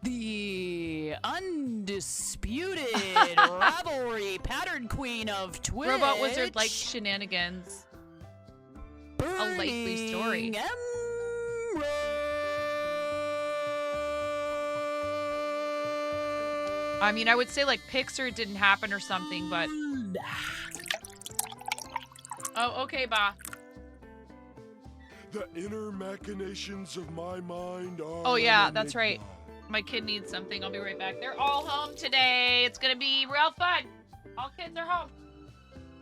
The undisputed rivalry pattern queen of Twitch. Robot Wizard likes Shenanigans. A likely story. I mean, I would say like Pixar didn't happen or something, but... Oh, okay, Ba. The inner machinations of my mind are... Oh, yeah, that's right. My kid needs something. I'll be right back. They're all home today. It's gonna be real fun. All kids are home.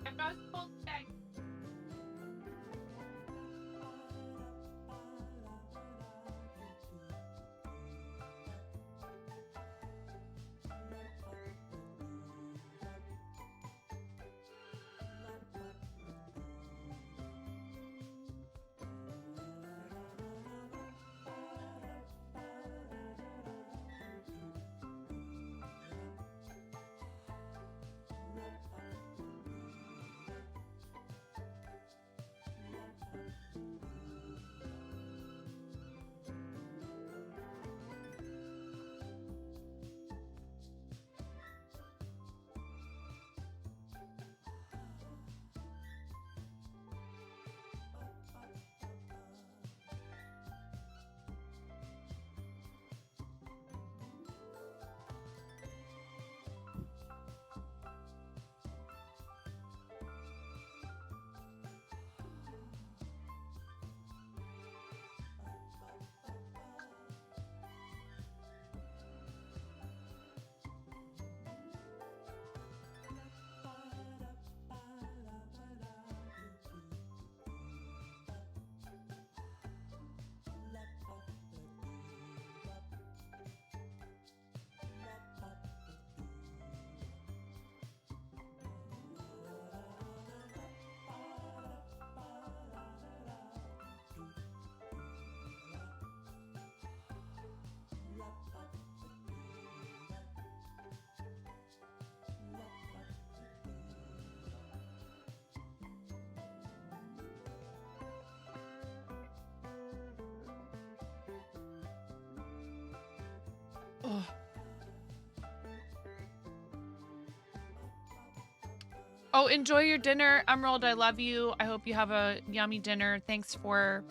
I'm not school today. Oh. Oh, enjoy your dinner, Emerald. I love you. I hope you have a yummy dinner. Thanks for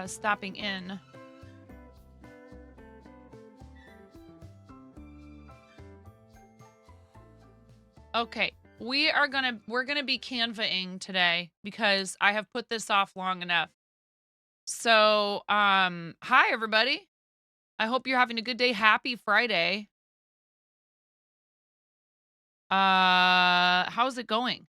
stopping in. Okay, we're gonna be Canva-ing today because I have put this off long enough. So, hi everybody. I hope you're having a good day. Happy Friday. How's it going?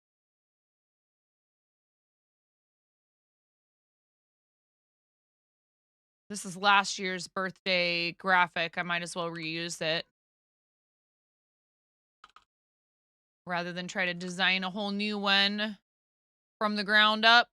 This is last year's birthday graphic. I might as well reuse it rather than try to design a whole new one from the ground up.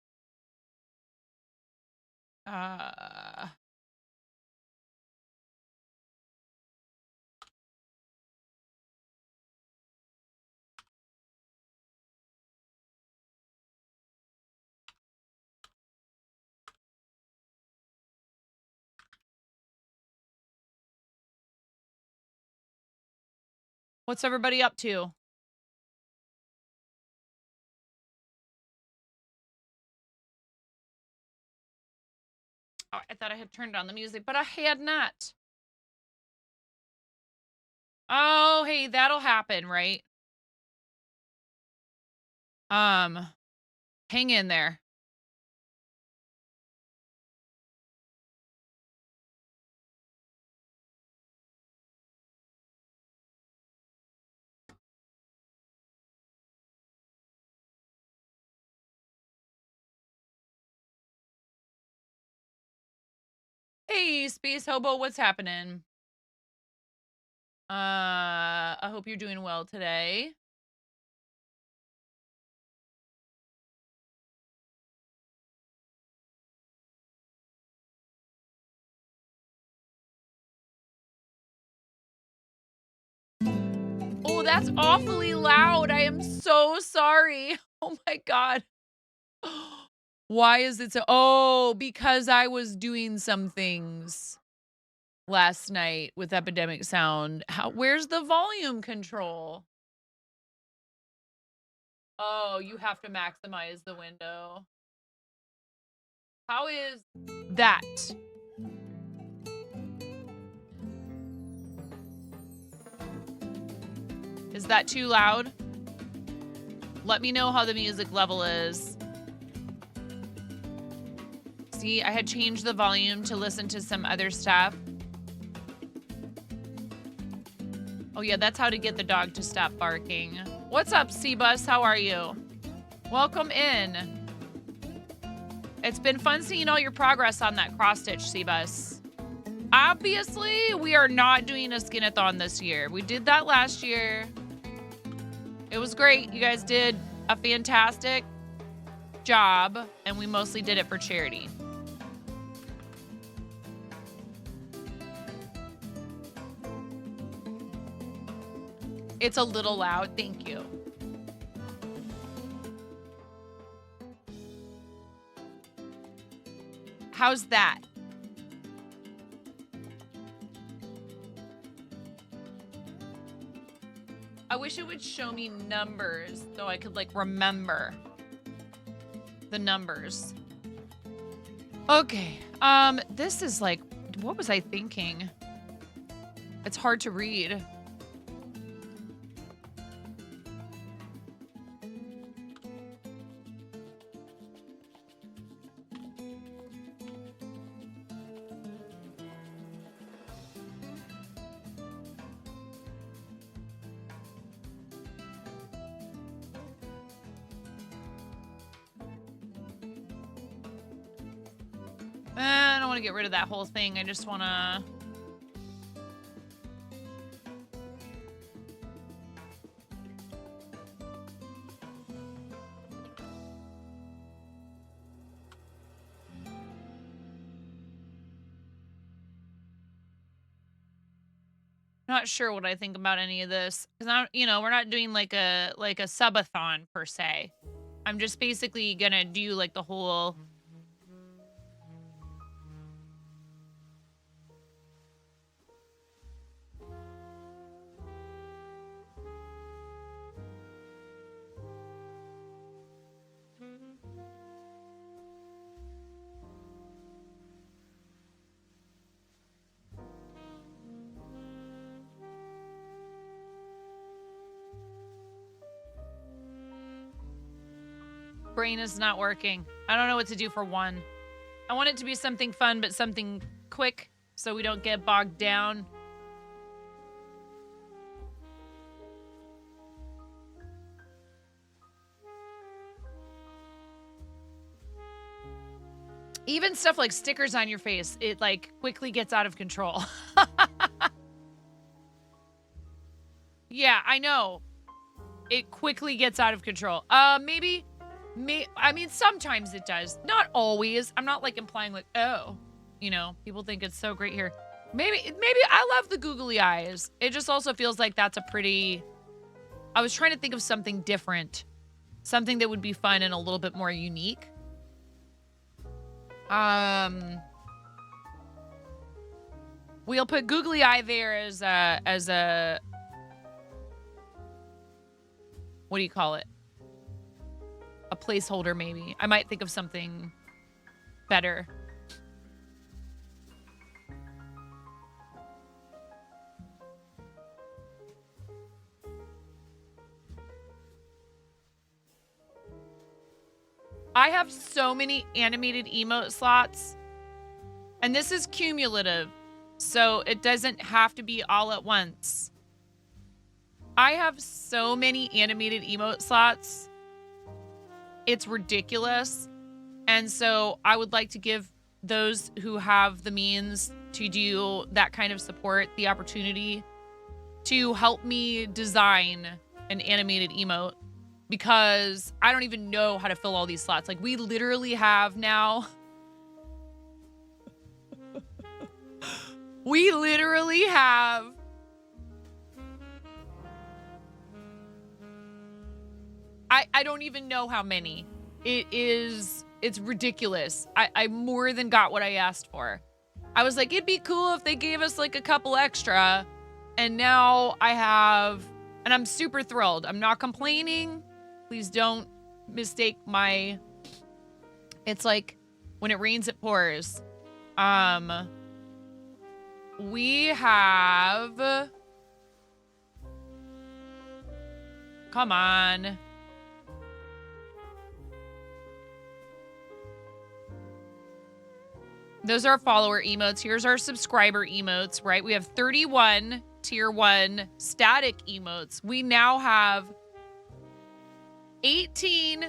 What's everybody up to? Oh, I thought I had turned on the music, but I had not. Oh, hey, that'll happen, right? Hang in there. Hey, Space Hobo, what's happening? I hope you're doing well today. Oh, that's awfully loud. I am so sorry. Oh my God. Why is it so? Oh, because I was doing some things. last night with Epidemic Sound. Where's the volume control? Oh, you have to maximize the window. How is that? Is that too loud? Let me know how the music level is. See, I had changed the volume to listen to some other stuff. Oh yeah, that's how to get the dog to stop barking. What's up, Seabus? How are you? Welcome in. It's been fun seeing all your progress on that cross-stitch, Seabus. Obviously, we are not doing a skin-a-thon this year. We did that last year. It was great. You guys did a fantastic job, and we mostly did it for charity. It's a little loud. Thank you. How's that? I wish it would show me numbers so I could like remember the numbers. Okay. This is like, what was I thinking? It's hard to read. I don't want to get rid of that whole thing. I just want to... Not sure what I think about any of this. Because, we're not doing like a subathon per se. I'm just basically going to do like the whole... Brain is not working. I don't know what to do for one. I want it to be something fun, but something quick so we don't get bogged down. Even stuff like stickers on your face, it like quickly gets out of control. Yeah, I know. It quickly gets out of control. I mean, sometimes it does. Not always. I'm not like implying like, oh, people think it's so great here. Maybe I love the googly eyes. It just also feels like that's a pretty... I was trying to think of something different. Something that would be fun and a little bit more unique. We'll put googly eye there as a what do you call it? A placeholder, maybe. I might think of something better. I have so many animated emote slots, and this is cumulative, so it doesn't have to be all at once. I have so many animated emote slots. It's ridiculous. And so I would like to give those who have the means to do that kind of support the opportunity to help me design an animated emote, because I don't even know how to fill all these slots. Like, we literally have now... we literally have... I don't even know how many. It's ridiculous. I more than got what I asked for. I was like, it'd be cool if they gave us like a couple extra. And now I have, and I'm super thrilled. I'm not complaining. Please don't mistake my, it's like when it rains, it pours. We have, come on. Those are our follower emotes. Here's our subscriber emotes, right? We have 31 tier 1 static emotes. We now have 18,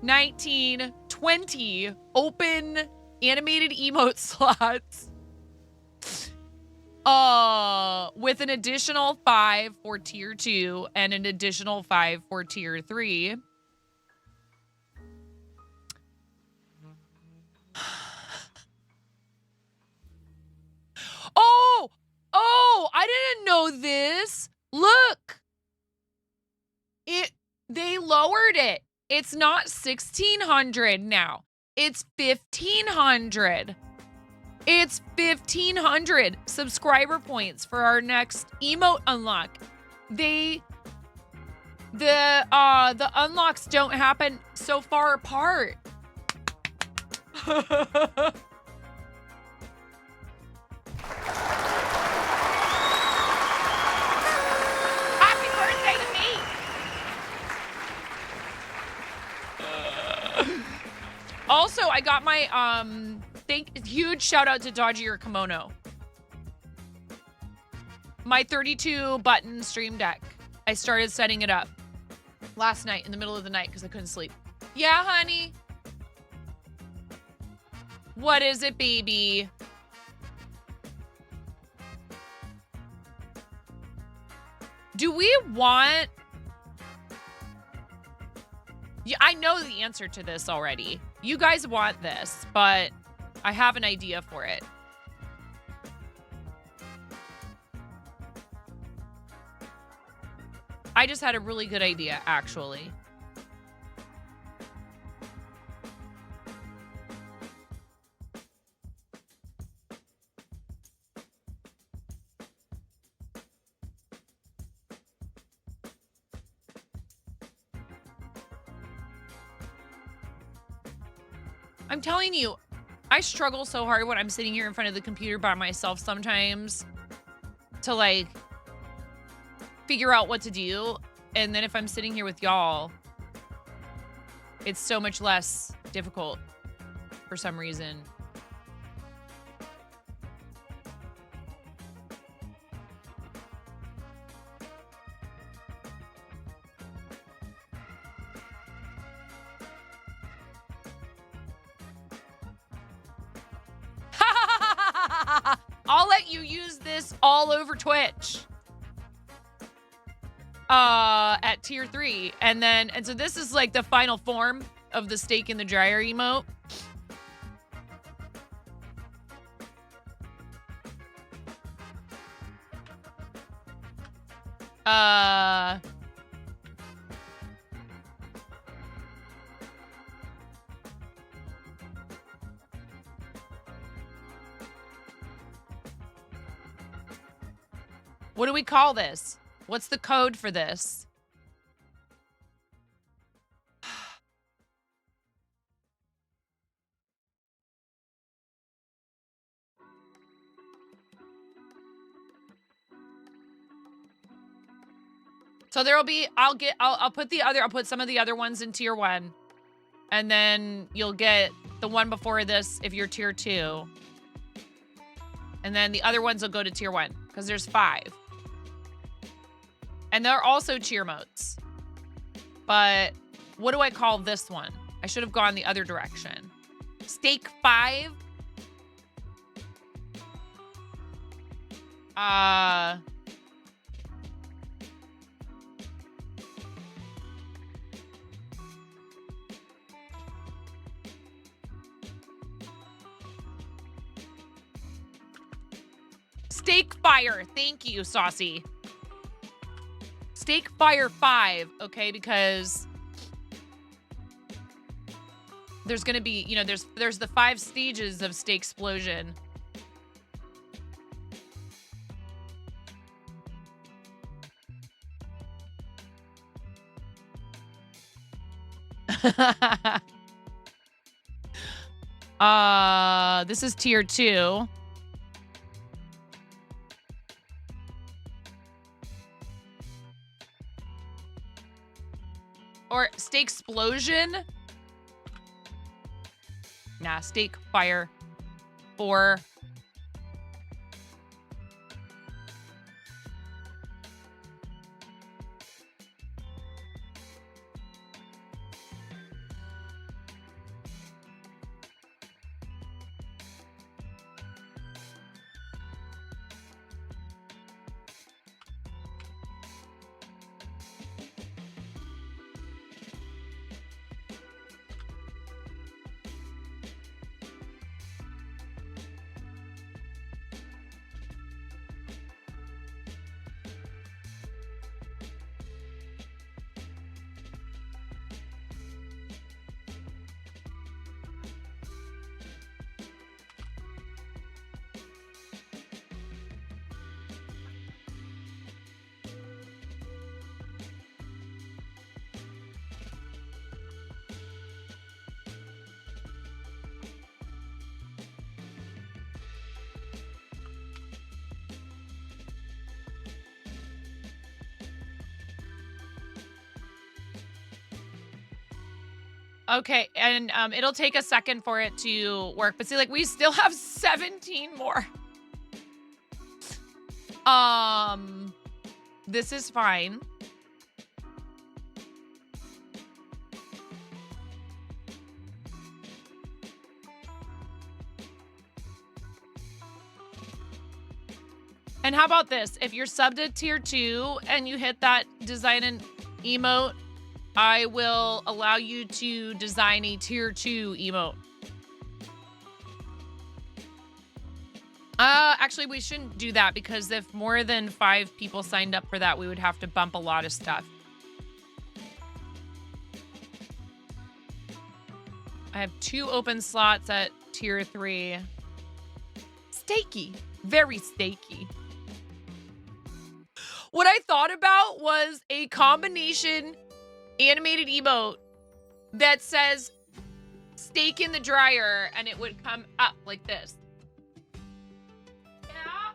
19, 20 open animated emote slots. With an additional 5 for tier 2 and an additional 5 for tier 3. Oh, I didn't know this. Look. They lowered it. It's not 1,600 now. It's 1,500. It's 1,500 subscriber points for our next emote unlock. The unlocks don't happen so far apart. Happy birthday to me. Also, I got my huge shout out to Dodgy Your Kimono. My 32 button stream deck. I started setting it up last night in the middle of the night because I couldn't sleep. Yeah, honey. What is it, baby? Do we want... Yeah, I know the answer to this already. You guys want this, but I have an idea for it. I just had a really good idea, actually. I'm telling you, I struggle so hard when I'm sitting here in front of the computer by myself sometimes to like figure out what to do. And then if I'm sitting here with y'all, it's so much less difficult for some reason. I'll let you use this all over Twitch. At tier 3. And so this is like the final form of the steak in the dryer emote. What do we call this? What's the code for this? So there'll be, I'll put some of the other ones in tier 1. And then you'll get the one before this if you're tier 2. And then the other ones will go to tier 1 because there's 5. And they're also cheer modes. But what do I call this one? I should have gone the other direction. Steak 5. Steak Fire. Thank you, Saucy. Steak Fire 5, okay, because there's gonna be, you know, there's the 5 stages of Steak Explosion. This is tier 2. Or steak explosion. Nah, steak fire. 4. Okay, and it'll take a second for it to work. But see, like, we still have 17 more. This is fine. And how about this? If you're subbed to tier 2 and you hit that design an emote, I will allow you to design a tier 2 emote. Actually, we shouldn't do that because if more than 5 people signed up for that, we would have to bump a lot of stuff. I have 2 open slots at tier 3. Steaky. Very steaky. What I thought about was a combination animated emote that says steak in the dryer and it would come up like this. Yeah.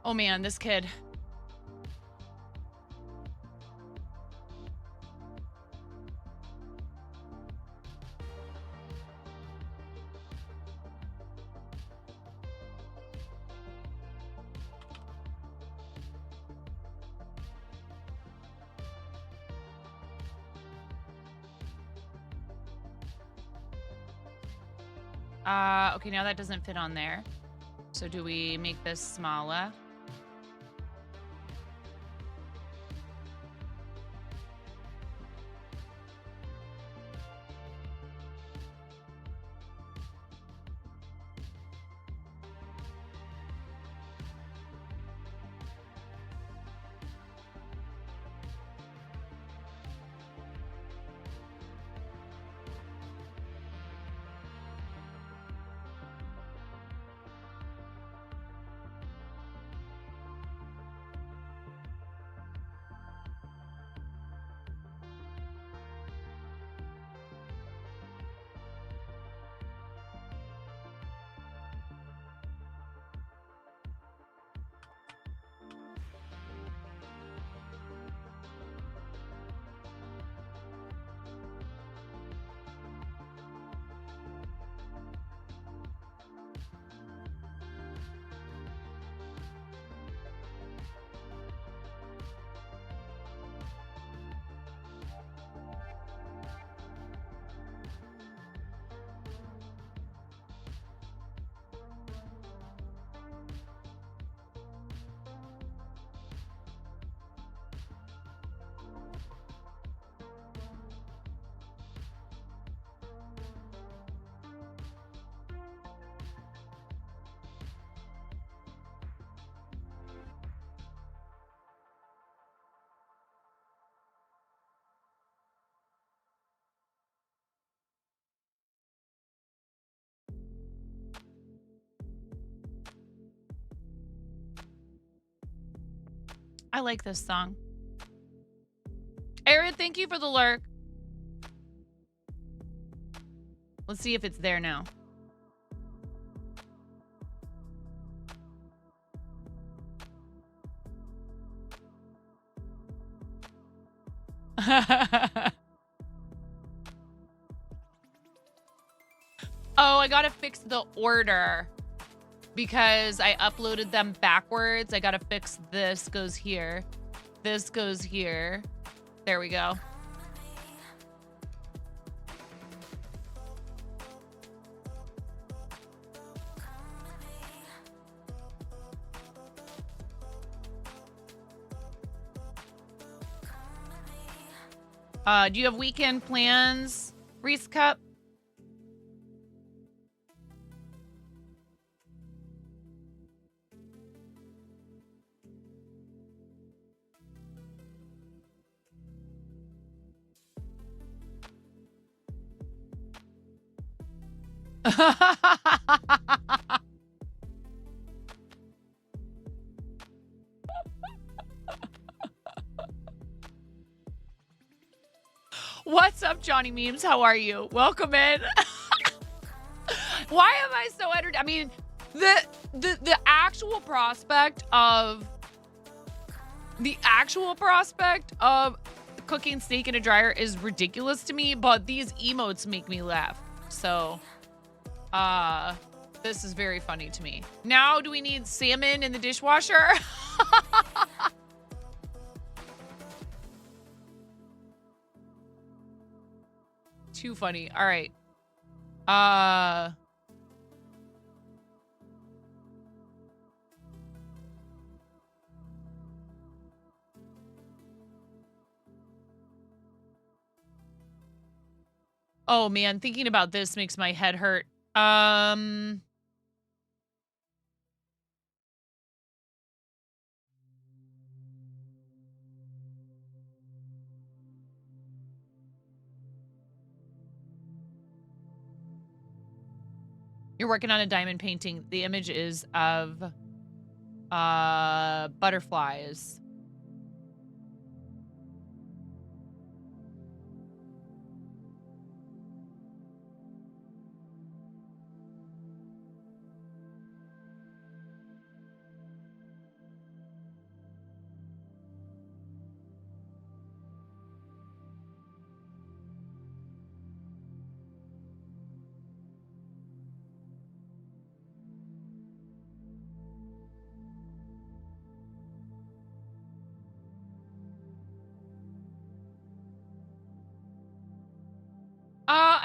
Oh man, this kid. Okay, now that doesn't fit on there. So do we make this smaller? I like this song. Aaron, thank you for the lurk. Let's see if it's there now. Oh, I gotta fix the order because I uploaded them backwards. I gotta fix this goes here. This goes here. There we go. Do you have weekend plans, Reese Cup? What's up, Johnny Memes? How are you? Welcome in. Why am I so entertained? I mean, the actual prospect of cooking steak in a dryer is ridiculous to me, but these emotes make me laugh. So, this is very funny to me. Now, do we need salmon in the dishwasher? Too funny. All right. Oh man, thinking about this makes my head hurt. You're working on a diamond painting. The image is of butterflies.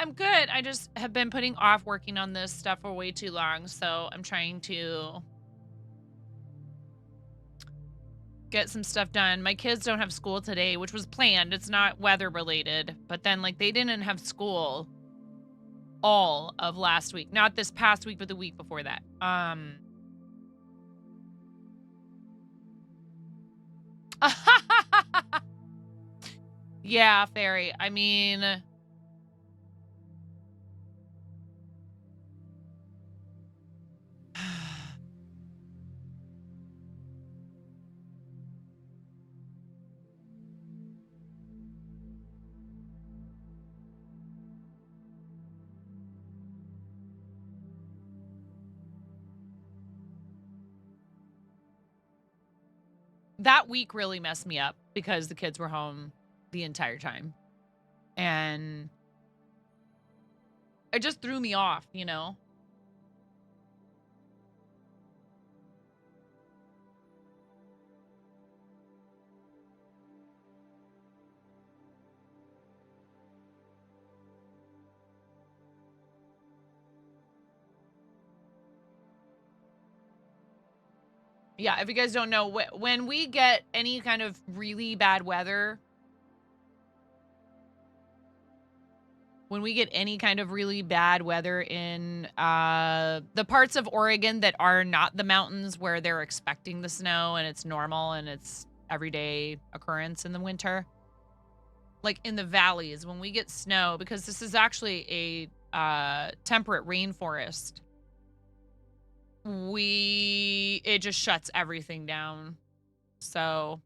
I'm good. I just have been putting off working on this stuff for way too long, so I'm trying to get some stuff done. My kids don't have school today, which was planned. It's not weather related, but then like they didn't have school all of last week. Not this past week, but the week before that. Yeah, Fairy. I mean, that week really messed me up because the kids were home the entire time. And it just threw me off, you know? Yeah, if you guys don't know, when we get any kind of really bad weather, in the parts of Oregon that are not the mountains where they're expecting the snow and it's normal and it's everyday occurrence in the winter, like in the valleys, when we get snow, because this is actually a temperate rainforest, it just shuts everything down. So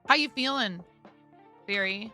how you feeling, Barry?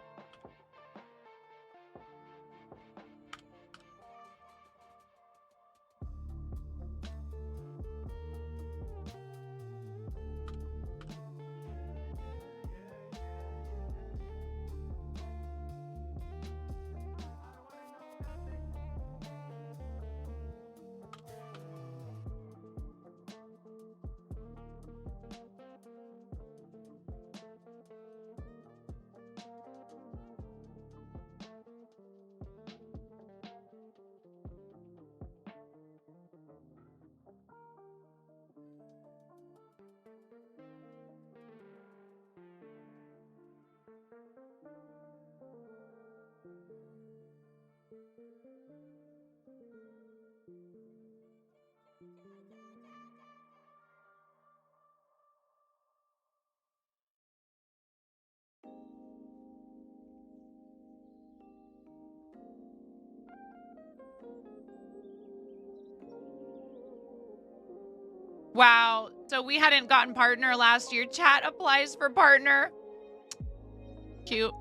Wow. So we hadn't gotten partner last year. Chat applies for partner. Cute.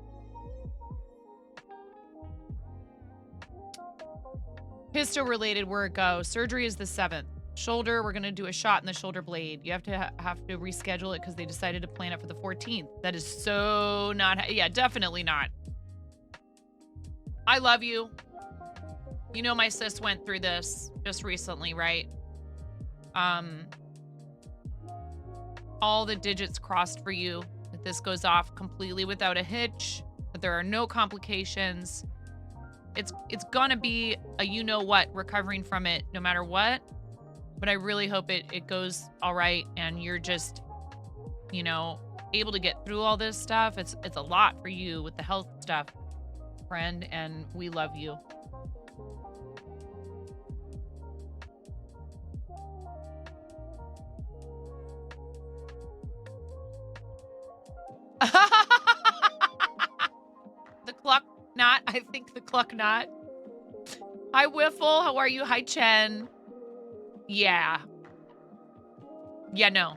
Histo-related, where it goes. Surgery is the 7th. Shoulder, we're going to do a shot in the shoulder blade. You have to have to reschedule it because they decided to plan it for the 14th. That is so not... Yeah, definitely not. I love you. You know my sis went through this just recently, right? All the digits crossed for you. That this goes off completely without a hitch. That there are no complications. It's gonna be a you-know-what recovering from it no matter what. But I really hope it goes all right and you're just, you know, able to get through all this stuff. It's a lot for you with the health stuff, friend, and we love you. The Cluck Not. I think the Cluck Not. Hi, Wiffle. How are you? Hi, Chen. Yeah. Yeah, no.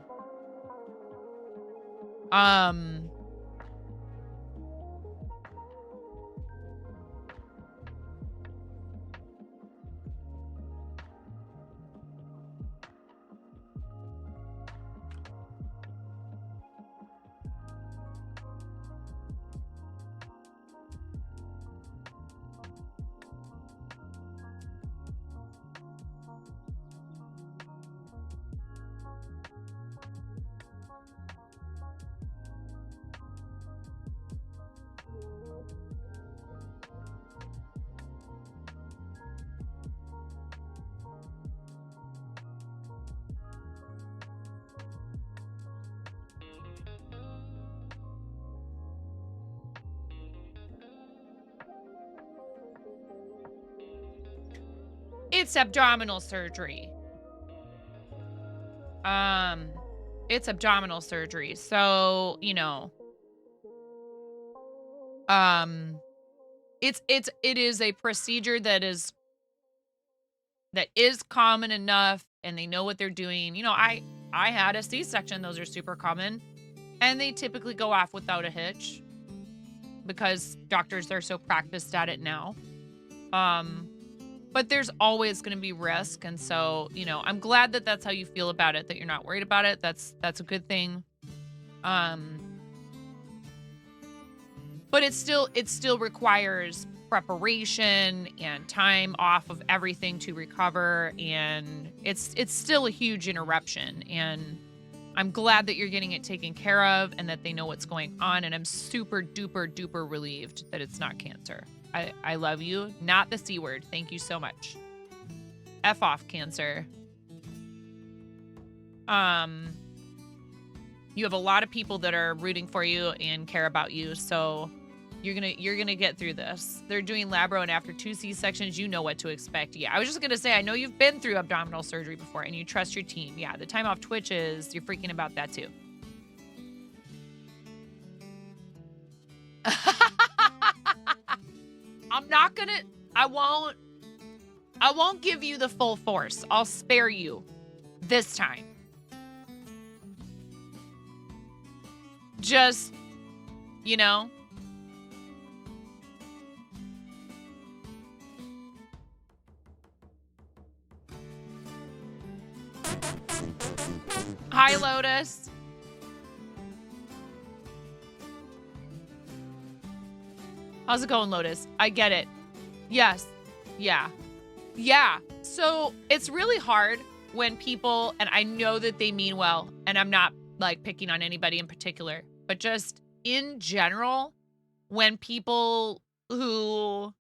It's abdominal surgery. It's abdominal surgery. So, you know, it is a procedure that is common enough and they know what they're doing. You know, I had a C-section. Those are super common and they typically go off without a hitch because doctors are so practiced at it now. But there's always going to be risk. And so, you know, I'm glad that that's how you feel about it, that you're not worried about it. That's a good thing. But it still requires preparation and time off of everything to recover. And it's still a huge interruption. And I'm glad that you're getting it taken care of and that they know what's going on. And I'm super duper duper relieved that it's not cancer. I love you. Not the C word. Thank you so much. F off, cancer. You have a lot of people that are rooting for you and care about you. So you're gonna get through this. They're doing labro, and after 2 C-sections, you know what to expect. Yeah, I was just gonna say, I know you've been through abdominal surgery before and you trust your team. Yeah, the time off Twitch you're freaking about that too. I won't give you the full force. I'll spare you this time. Just, you know. Hi, Lotus. How's it going, Lotus? I get it. Yes. Yeah. Yeah. So it's really hard when people, and I know that they mean well, and I'm not like picking on anybody in particular, but just in general, when people who,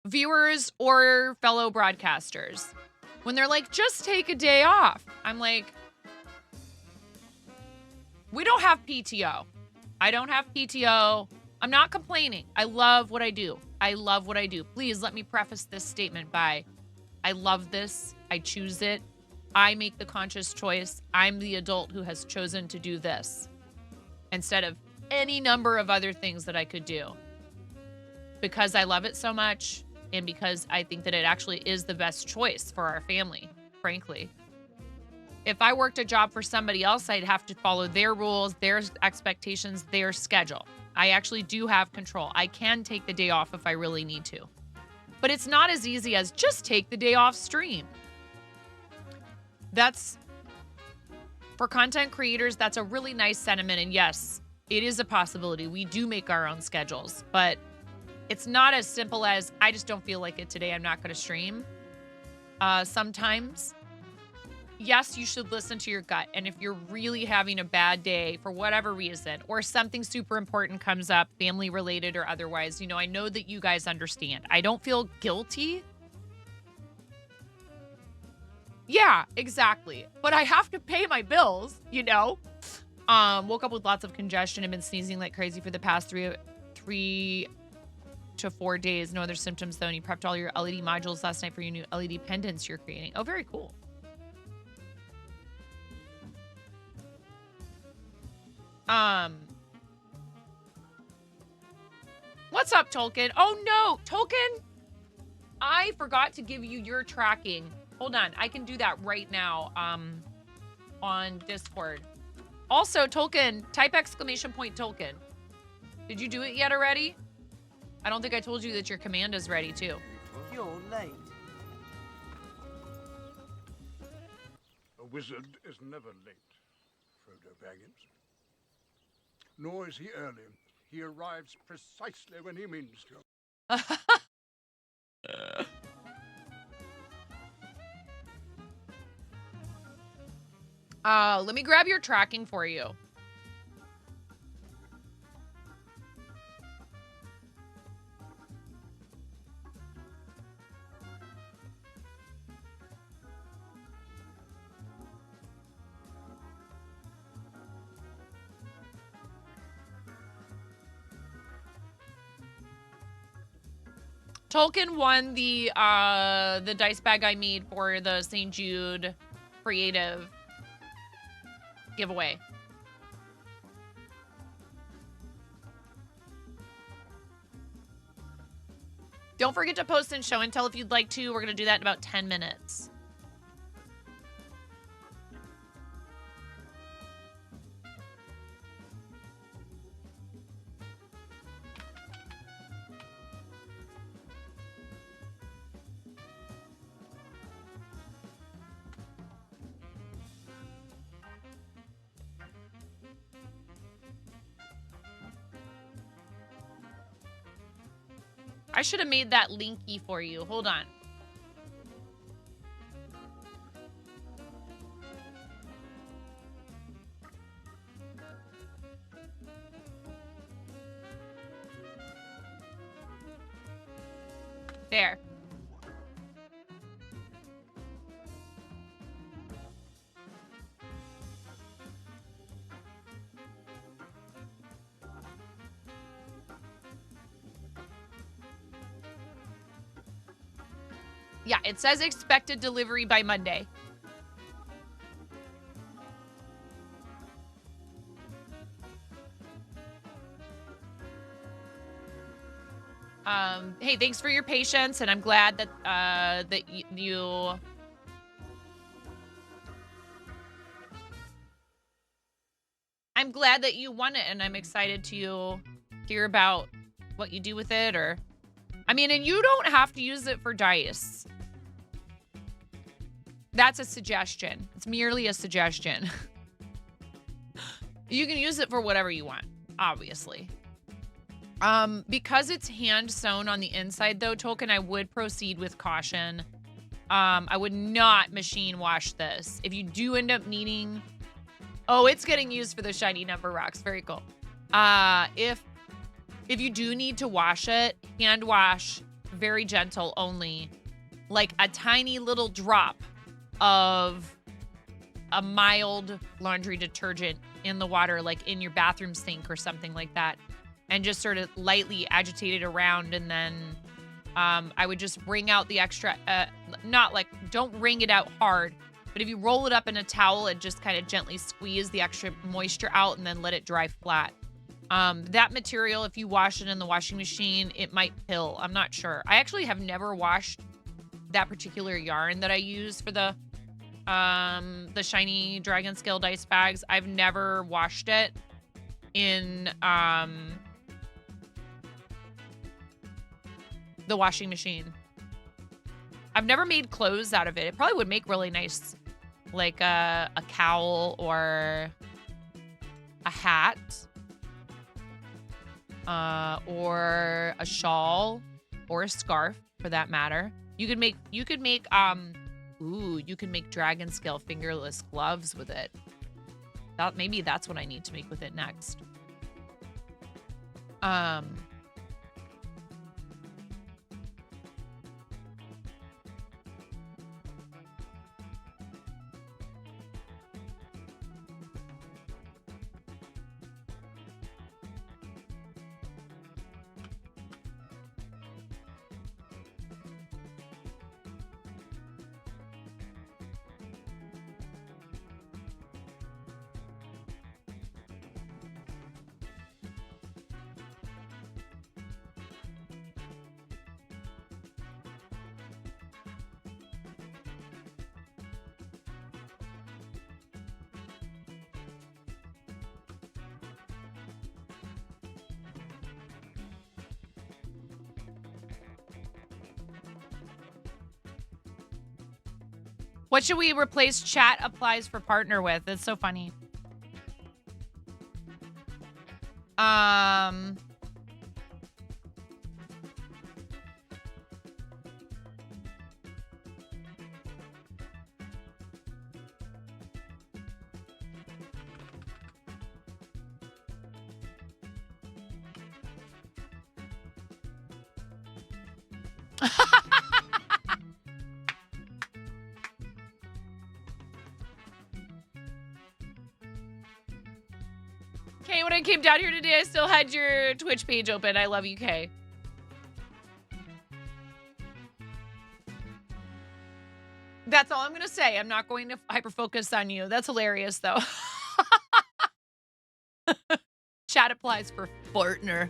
viewers or fellow broadcasters, when they're like, just take a day off. I'm like, we don't have PTO. I don't have PTO. I'm not complaining. I love what I do. I love what I do. Please let me preface this statement by, I love this. I choose it. I make the conscious choice. I'm the adult who has chosen to do this instead of any number of other things that I could do because I love it so much and because I think that it actually is the best choice for our family, frankly. If I worked a job for somebody else, I'd have to follow their rules, their expectations, their schedule. I actually do have control. I can take the day off if I really need to. But it's not as easy as just take the day off stream. That's, for content creators, that's a really nice sentiment. And yes, it is a possibility. We do make our own schedules, but it's not as simple as, I just don't feel like it today. I'm not going to stream. Sometimes, yes, you should listen to your gut. And if you're really having a bad day for whatever reason, or something super important comes up, family related or otherwise, you know, I know that you guys understand. I don't feel guilty. Yeah, exactly. But I have to pay my bills, you know? Woke up with lots of congestion and been sneezing like crazy for the past three to 4 days. No other symptoms though. And you prepped all your LED modules last night for your new LED pendants you're creating. Oh, very cool. What's up, Tolkien? Oh no, Tolkien! I forgot to give you your tracking. Hold on, I can do that right now, on Discord. Also, Tolkien, type exclamation point Tolkien. Did you do it yet already? I don't think I told you that your command is ready too. You're late. A wizard is never late, Frodo Baggins. Nor is he early. He arrives precisely when he means to. Let me grab your tracking for you. Tolkien won the dice bag I made for the St. Jude creative giveaway. Don't forget to post and show and tell if you'd like to. We're going to do that in about 10 minutes. I should have made that linky for you. Hold on. There. Yeah, it says expected delivery by Monday. Hey, thanks for your patience, and I'm glad that I'm glad that you won it, and I'm excited to hear about what you do with it, or I mean, and you don't have to use it for dice. That's a suggestion. It's merely a suggestion. You can use it for whatever you want, obviously. Because it's hand sewn on the inside though, Tolkien, I would proceed with caution. I would not machine wash this. If you do end up needing, oh, it's getting used for the shiny number rocks. Very cool. If you do need to wash it, hand wash, very gentle only, like a tiny little drop of a mild laundry detergent in the water, like in your bathroom sink or something like that, and just sort of lightly agitate it around. And then I would just wring out the extra, not like, don't wring it out hard, but if you roll it up in a towel and just kind of gently squeeze the extra moisture out and then let it dry flat. That material, if you wash it in the washing machine, it might pill. I'm not sure. I actually have never washed that particular yarn that I use for the shiny dragon scale dice bags. I've never washed it in the washing machine. I've never made clothes out of it. It probably would make really nice, like a cowl or a hat, or a shawl or a scarf for that matter. You could make you could make dragon scale fingerless gloves with it. Maybe that's what I need to make with it next. What should we replace chat applies for partner with? It's so funny. Kay, when I came down here today, I still had your Twitch page open. I love you, Kay. That's all I'm going to say. I'm not going to hyper-focus on you. That's hilarious, though. Chat applies for partner.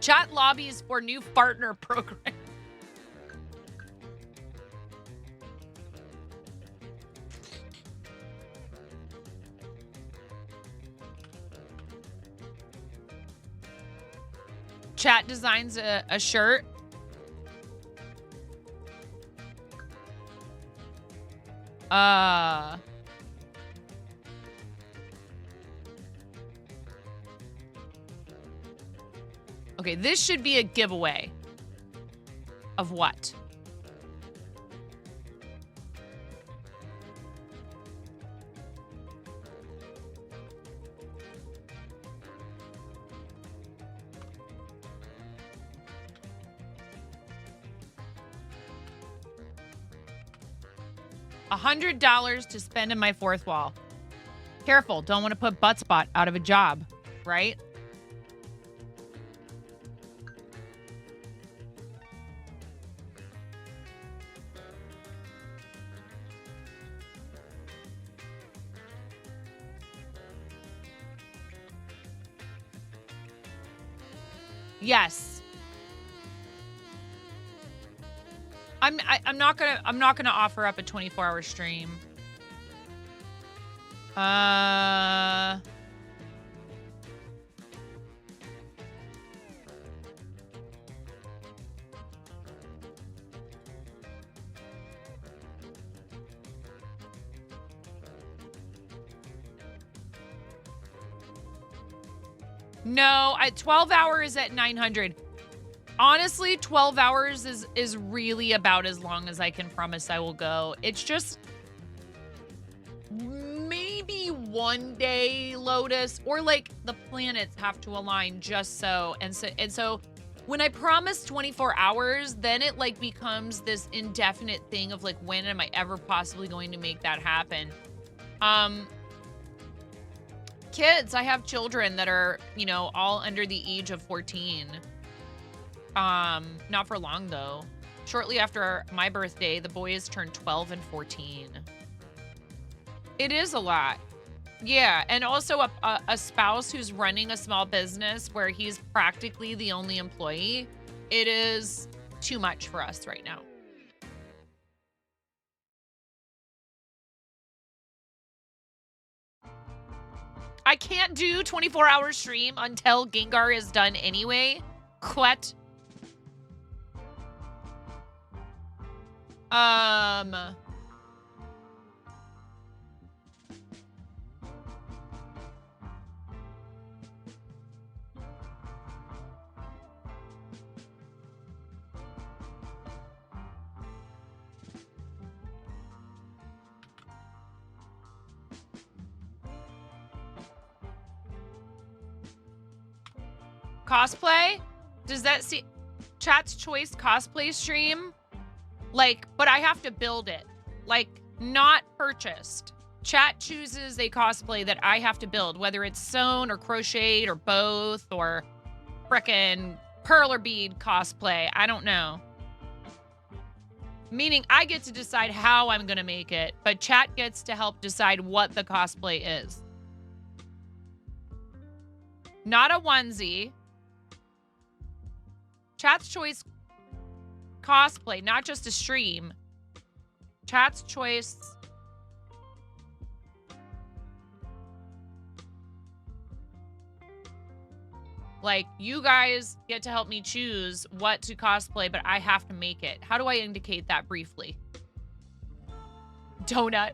Chat lobbies for new partner program. Chat designs a shirt. Okay, this should be a giveaway. Of what? $100 to spend in my fourth wall. Careful, don't want to put butt spot out of a job, right? Yes. I'm not gonna offer up a 24-hour stream. No, 12 hours at 900. Honestly, 12 hours is really about as long as I can promise I will go. It's just maybe one day, Lotus, or like the planets have to align just so. And so when I promise 24 hours, then it like becomes this indefinite thing of like, when am I ever possibly going to make that happen? Kids, I have children that are, you know, all under the age of 14. Not for long though. Shortly after my birthday, the boys turned 12 and 14. It is a lot. Yeah, and also a spouse who's running a small business where he's practically the only employee. It is too much for us right now. I can't do 24-hour stream until Gengar is done anyway. Quet. Cosplay? Does that see Chat's Choice cosplay stream? Like, but I have to build it. Like, not purchased. Chat chooses a cosplay that I have to build, whether it's sewn or crocheted or both, or frickin' pearl or bead cosplay. I don't know. Meaning I get to decide how I'm gonna make it, but chat gets to help decide what the cosplay is. Not a onesie. Chat's Choice cosplay, not just a stream. Chat's Choice. Like, you guys get to help me choose what to cosplay, but I have to make it. How do I indicate that briefly? Donut.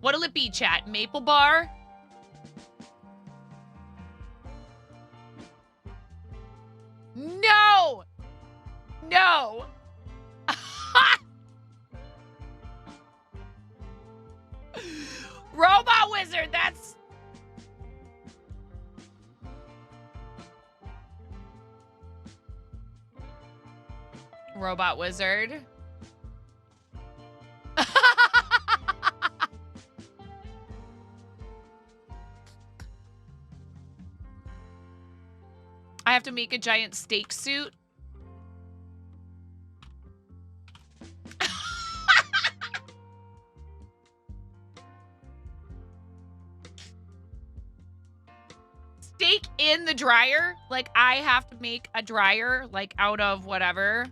What'll it be, chat? Maple bar? No! No! Robot Wizard, that's... Robot Wizard. I have to make a giant steak suit. Steak in the dryer? Like, I have to make a dryer, like, out of whatever.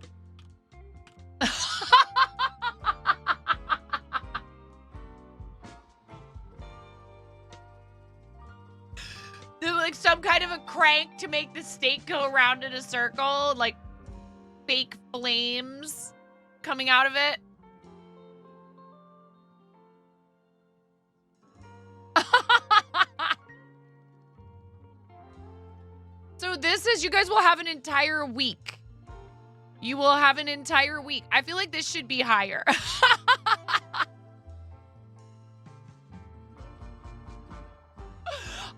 Like some kind of a crank to make the steak go around in a circle, like fake flames coming out of it. So this is, you guys will have an entire week. You will have an entire week. I feel like this should be higher.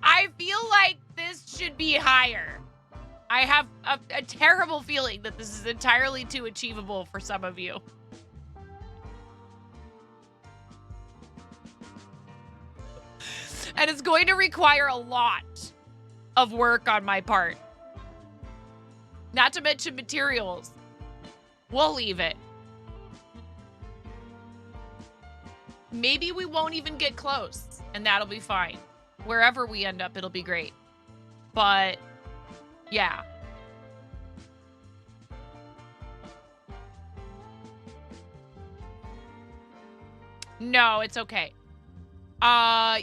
I feel like this should be higher. I have a terrible feeling that this is entirely too achievable for some of you. And it's going to require a lot of work on my part. Not to mention materials. We'll leave it. Maybe we won't even get close, and that'll be fine. Wherever we end up, it'll be great. But, yeah. No, it's okay.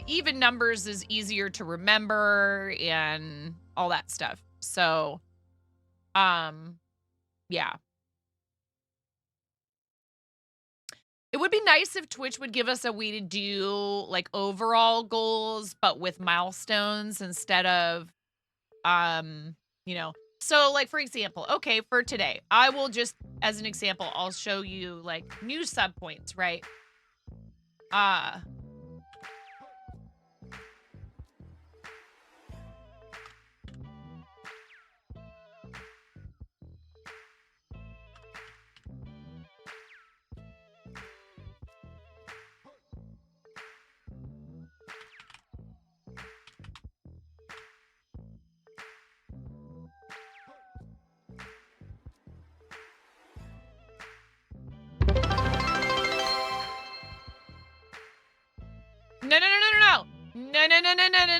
Even numbers is easier to remember and all that stuff. So, yeah. It would be nice if Twitch would give us a way to do like overall goals, but with milestones instead of, you know. So like, for example, okay, for today, I will just, as an example, I'll show you like new sub points, right?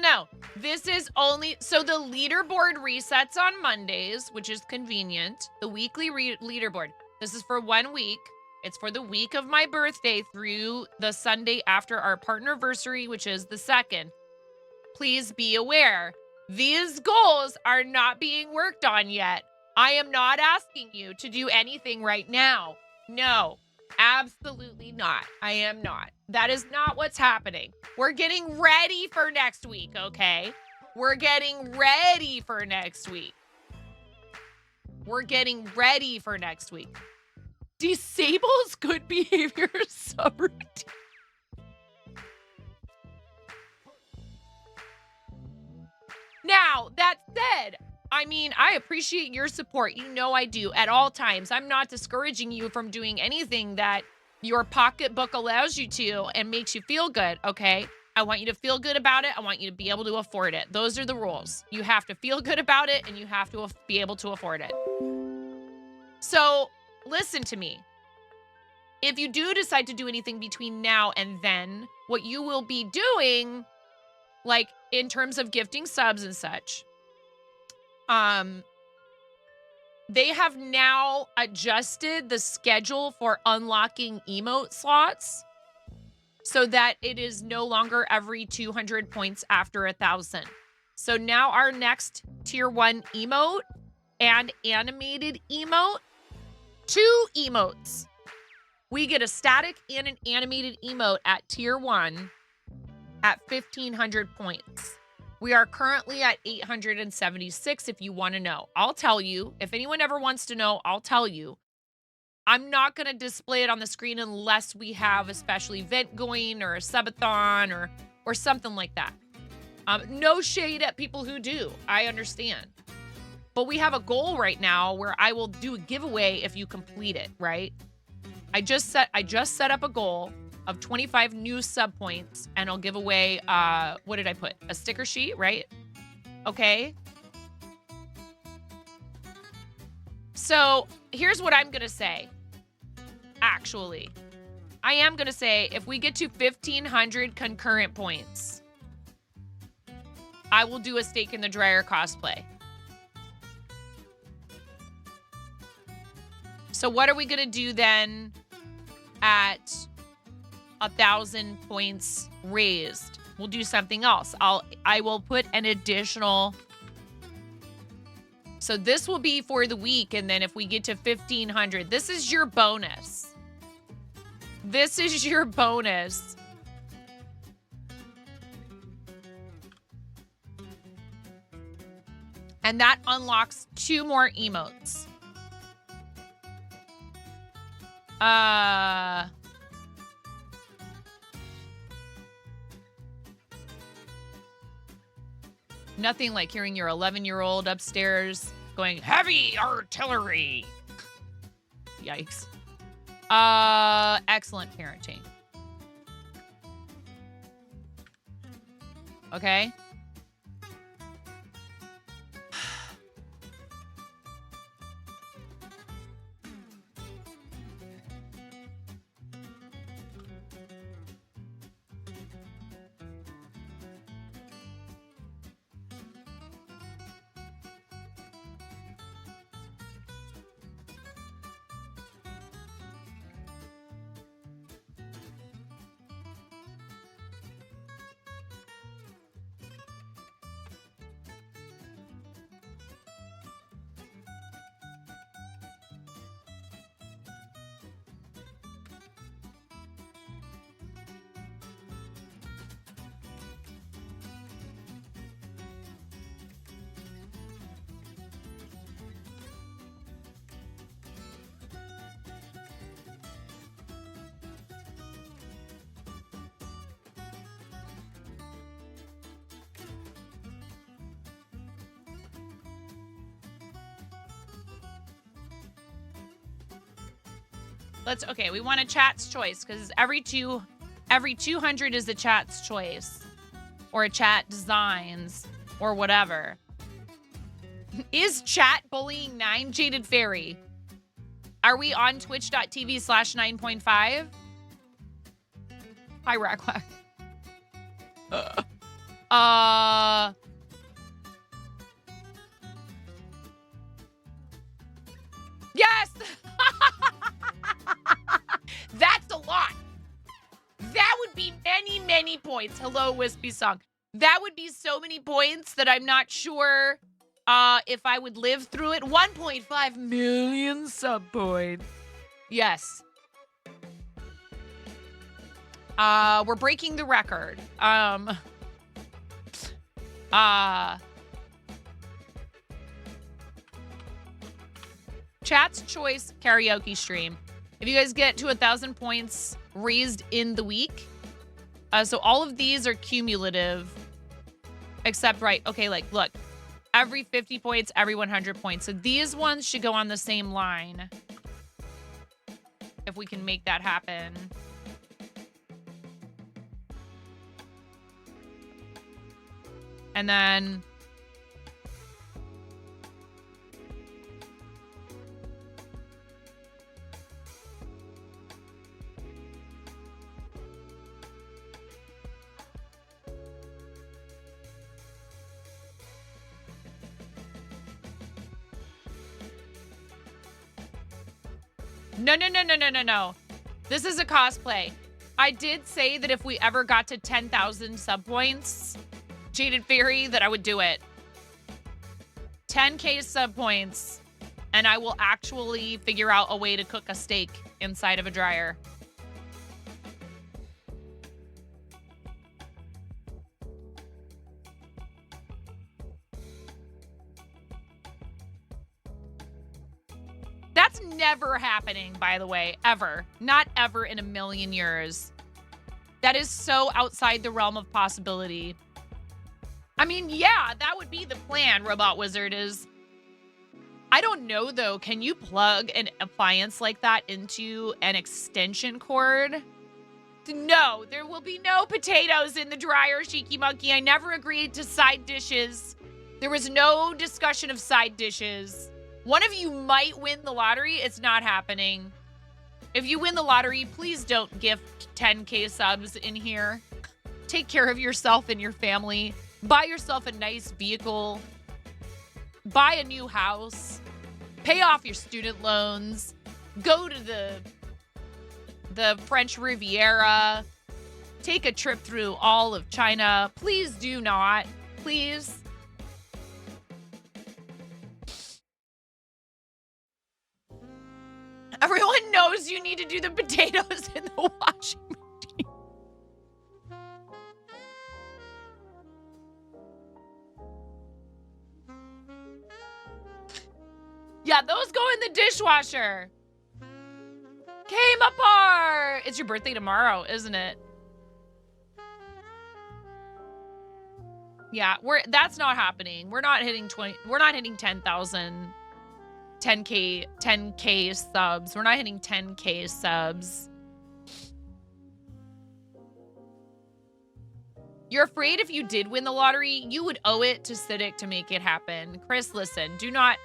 No. This is only, so the leaderboard resets on Mondays, which is convenient. The weekly leaderboard. This is for 1 week. It's for the week of my birthday through the Sunday after our partnerversary, which is the 2nd. Please be aware, these goals are not being worked on yet. I am not asking you to do anything right now. No. Absolutely not. I am not. That is not what's happening. We're getting ready for next week, okay? We're getting ready for next week. We're getting ready for next week. Disables good behavior subroutine. Now, that said, I mean, I appreciate your support. You know I do at all times. I'm not discouraging you from doing anything that your pocketbook allows you to and makes you feel good, okay? I want you to feel good about it. I want you to be able to afford it. Those are the rules. You have to feel good about it and you have to be able to afford it. So, listen to me. If you do decide to do anything between now and then, what you will be doing, like in terms of gifting subs and such, they have now adjusted the schedule for unlocking emote slots so that it is no longer every 200 points after 1,000. So now our next tier 1 emote and animated emote 2 emotes. We get a static and an animated emote at tier 1 at 1,500 points. We are currently at 876 if you want to know. I'll tell you. If anyone ever wants to know, I'll tell you. I'm not going to display it on the screen unless we have a special event going or a subathon or something like that. No shade at people who do. I understand. But we have a goal right now where I will do a giveaway if you complete it, right? I just set up a goal of 25 new sub points, and I'll give away, what did I put? A sticker sheet, right? Okay. So here's what I'm going to say. Actually, I am going to say if we get to 1,500 concurrent points, I will do a Stake in the Dryer cosplay. So what are we going to do then at 1,000 points raised? We'll do something else. I will put an additional. So this will be for the week. And then if we get to 1,500, this is your bonus. This is your bonus. And that unlocks 2 more emotes. Nothing like hearing your 11-year-old upstairs going, heavy artillery. Yikes. Excellent parenting. Okay. Okay, we want a chat's choice because every 200 is a chat's choice or a chat designs or whatever. Is chat bullying 9 Jaded Fairy? Are we on twitch.tv/9.5? Hi, Rackwack. Yes! That's a lot. That would be many, many points. Hello, Wispy Song. That would be so many points that I'm not sure if I would live through it. 1.5 million sub points. Yes. We're breaking the record. Chat's choice karaoke stream. If you guys get to 1,000 points raised in the week, so all of these are cumulative, except, right, okay, like, look, every 50 points, every 100 points. So these ones should go on the same line, if we can make that happen. And then... No. This is a cosplay. I did say that if we ever got to 10,000 sub points, Jaded Fairy, that I would do it. 10K sub points. and I will actually figure out a way to cook a steak inside of a dryer. That's never happening, by the way, ever. Not ever in a million years. That is so outside the realm of possibility. I mean, yeah, that would be the plan, Robot Wizard, is... I don't know, though. Can you plug an appliance like that into an extension cord? No, there will be no potatoes in the dryer, Cheeky Monkey. I never agreed to side dishes. There was no discussion of side dishes. One of you might win the lottery. It's not happening. If you win the lottery, please don't gift 10K subs in here. Take care of yourself and your family. Buy yourself a nice vehicle. Buy a new house. Pay off your student loans. Go to the French Riviera. Take a trip through all of China. Please do not. Please. Everyone knows you need to do the potatoes in the washing machine. Yeah, those go in the dishwasher. Came apart. It's your birthday tomorrow, isn't it? Yeah, that's not happening. We're not hitting 10,000. 10K subs. We're not hitting 10K subs. You're afraid if you did win the lottery, you would owe it to Siddiq to make it happen. Chris, listen, do not...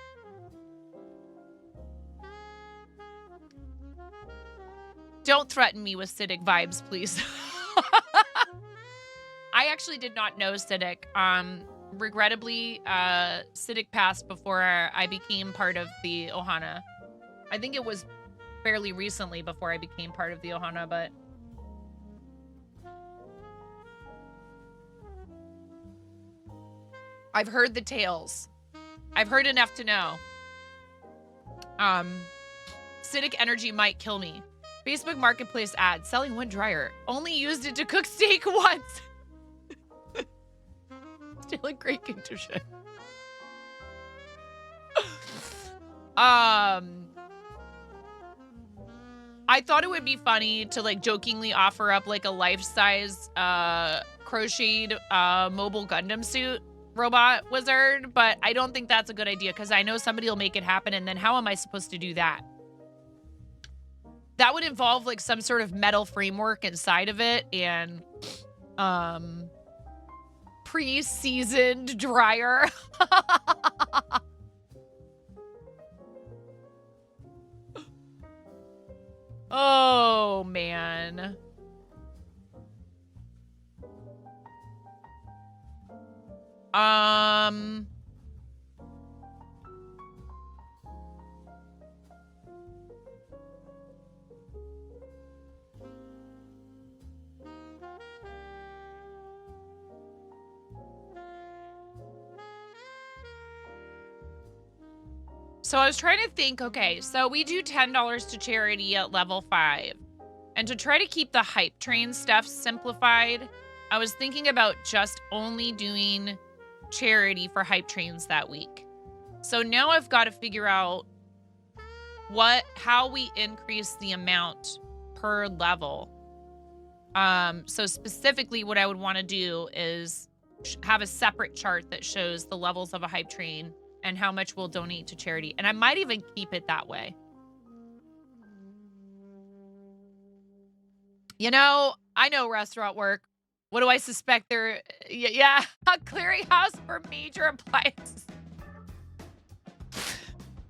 Don't threaten me with Siddiq vibes, please. I actually did not know Siddiq. Regrettably, Siddiq passed before I became part of the Ohana. I think it was fairly recently before I became part of the Ohana, but... I've heard the tales. I've heard enough to know. Siddiq energy might kill me. Facebook Marketplace ad, selling one dryer. Only used it to cook steak once. Still in great condition. I thought it would be funny to like jokingly offer up like a life-size crocheted mobile Gundam suit Robot Wizard, but I don't think that's a good idea because I know somebody will make it happen, and then how am I supposed to do that? That would involve like some sort of metal framework inside of it and pre-seasoned dryer. Oh, man. So I was trying to think, okay, so we do $10 to charity at level 5. And to try to keep the hype train stuff simplified, I was thinking about just only doing charity for hype trains that week. So now I've got to figure out how we increase the amount per level. So specifically what I would want to do is have a separate chart that shows the levels of a hype train and how much we'll donate to charity. And I might even keep it that way. You know, I know restaurant work. What do I suspect they're... Yeah, a clearinghouse for major appliances.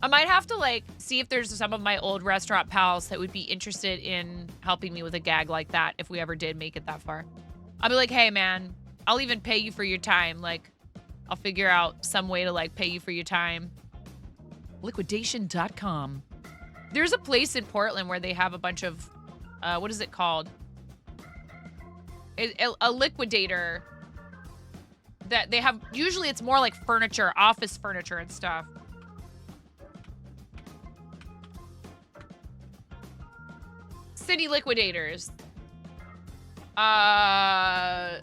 I might have to, like, see if there's some of my old restaurant pals that would be interested in helping me with a gag like that if we ever did make it that far. I'll be like, hey, man, I'll even pay you for your time. Like, I'll figure out some way to, like, pay you for your time. Liquidation.com. There's a place in Portland where they have a bunch of... what is it called? A liquidator that they have. Usually it's more like furniture, office furniture and stuff. City Liquidators. And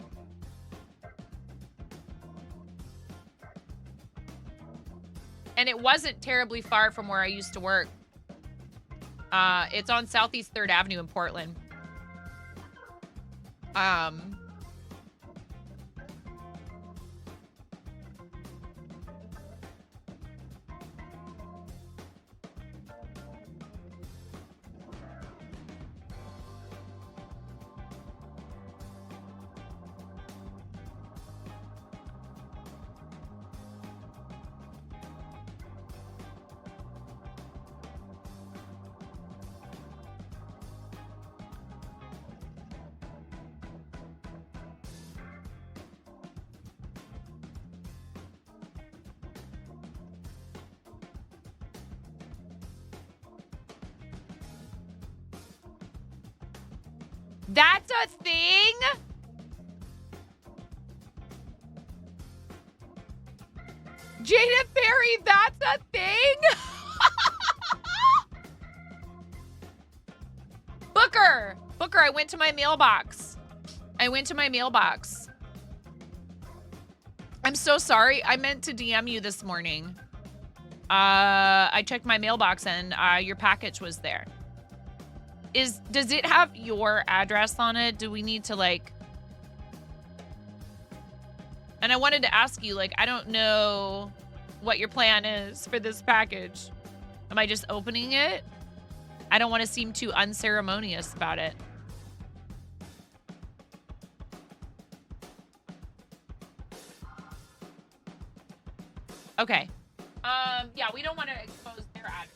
it wasn't terribly far from where I used to work. It's on Southeast 3rd Avenue in Portland. That's a thing? Jada Ferry, that's a thing? Booker, I went to my mailbox. I'm so sorry. I meant to DM you this morning. I checked my mailbox and your package was there. Does it have your address on it? Do we need to like... And I wanted to ask you, like, I don't know what your plan is for this package. Am I just opening it? I don't want to seem too unceremonious about it. Okay. Yeah, we don't want to expose their address.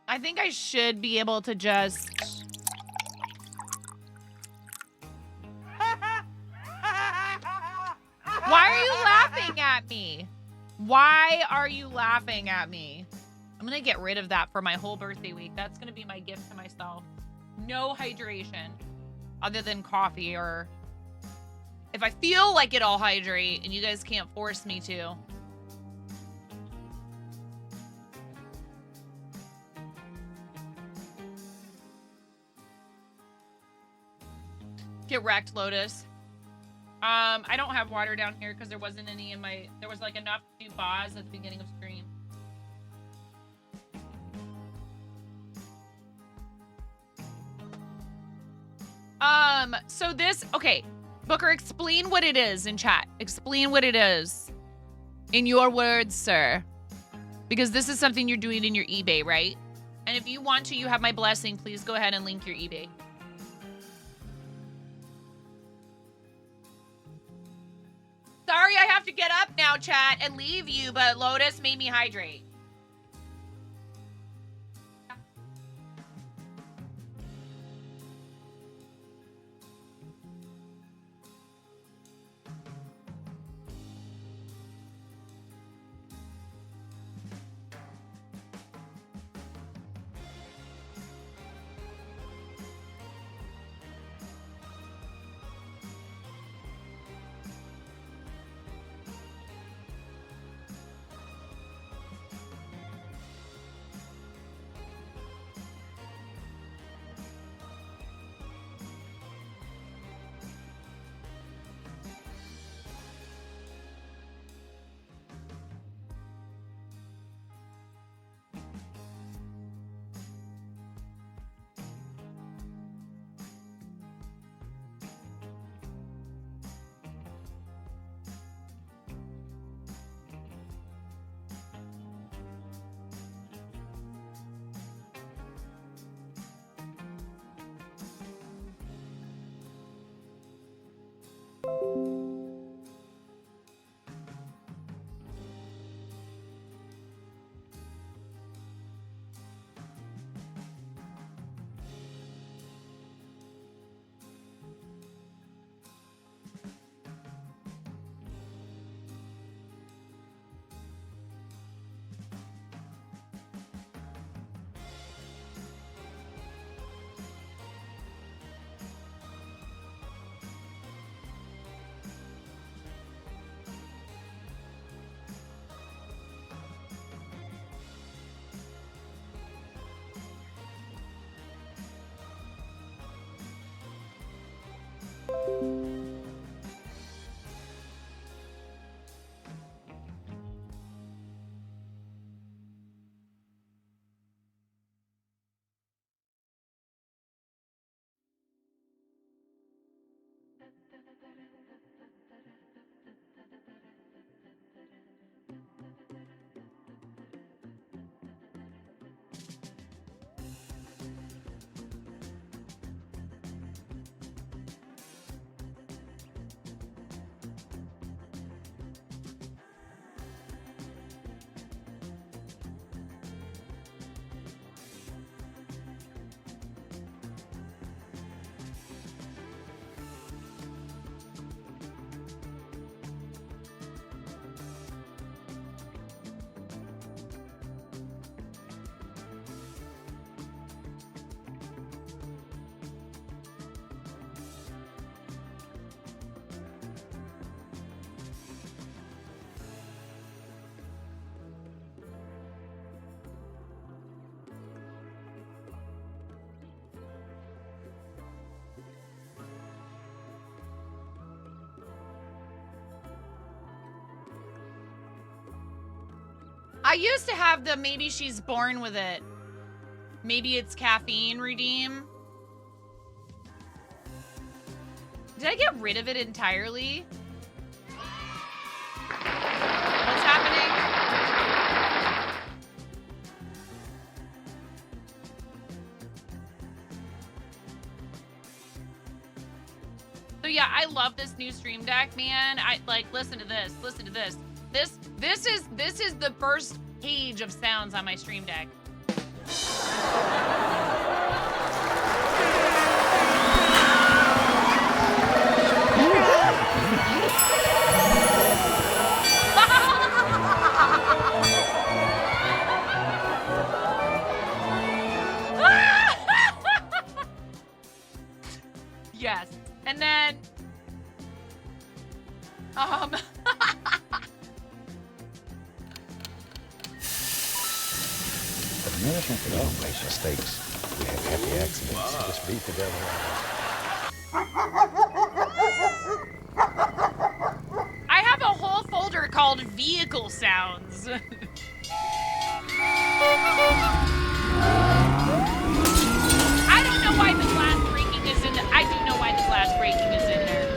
I think I should be able to just... Why are you laughing at me? Why are you laughing at me? I'm gonna get rid of that for my whole birthday week. That's gonna be my gift to myself. No hydration other than coffee, or if I feel like it, I'll hydrate and you guys can't force me to. Get wrecked, Lotus. I don't have water down here because there wasn't any in my... There was like enough to do Boz at the beginning of stream. So this... Okay, Booker, explain what it is in chat. Explain what it is. In your words, sir. Because this is something you're doing in your eBay, right? And if you want to, you have my blessing. Please go ahead and link your eBay. Sorry I have to get up now, chat, and leave you, but Lotus made me hydrate. I used to have the maybe she's born with it. Maybe it's caffeine redeem. Did I get rid of it entirely? What's happening? So yeah, I love this new Stream Deck, man. I like listen to this. Listen to this. This is the first page of sounds on my Stream Deck. Yes. And then Management can always mistakes. We have happy accidents. Just beat the devil I have a whole folder called vehicle sounds. I don't know why the glass breaking is in I do know why the glass breaking is in there.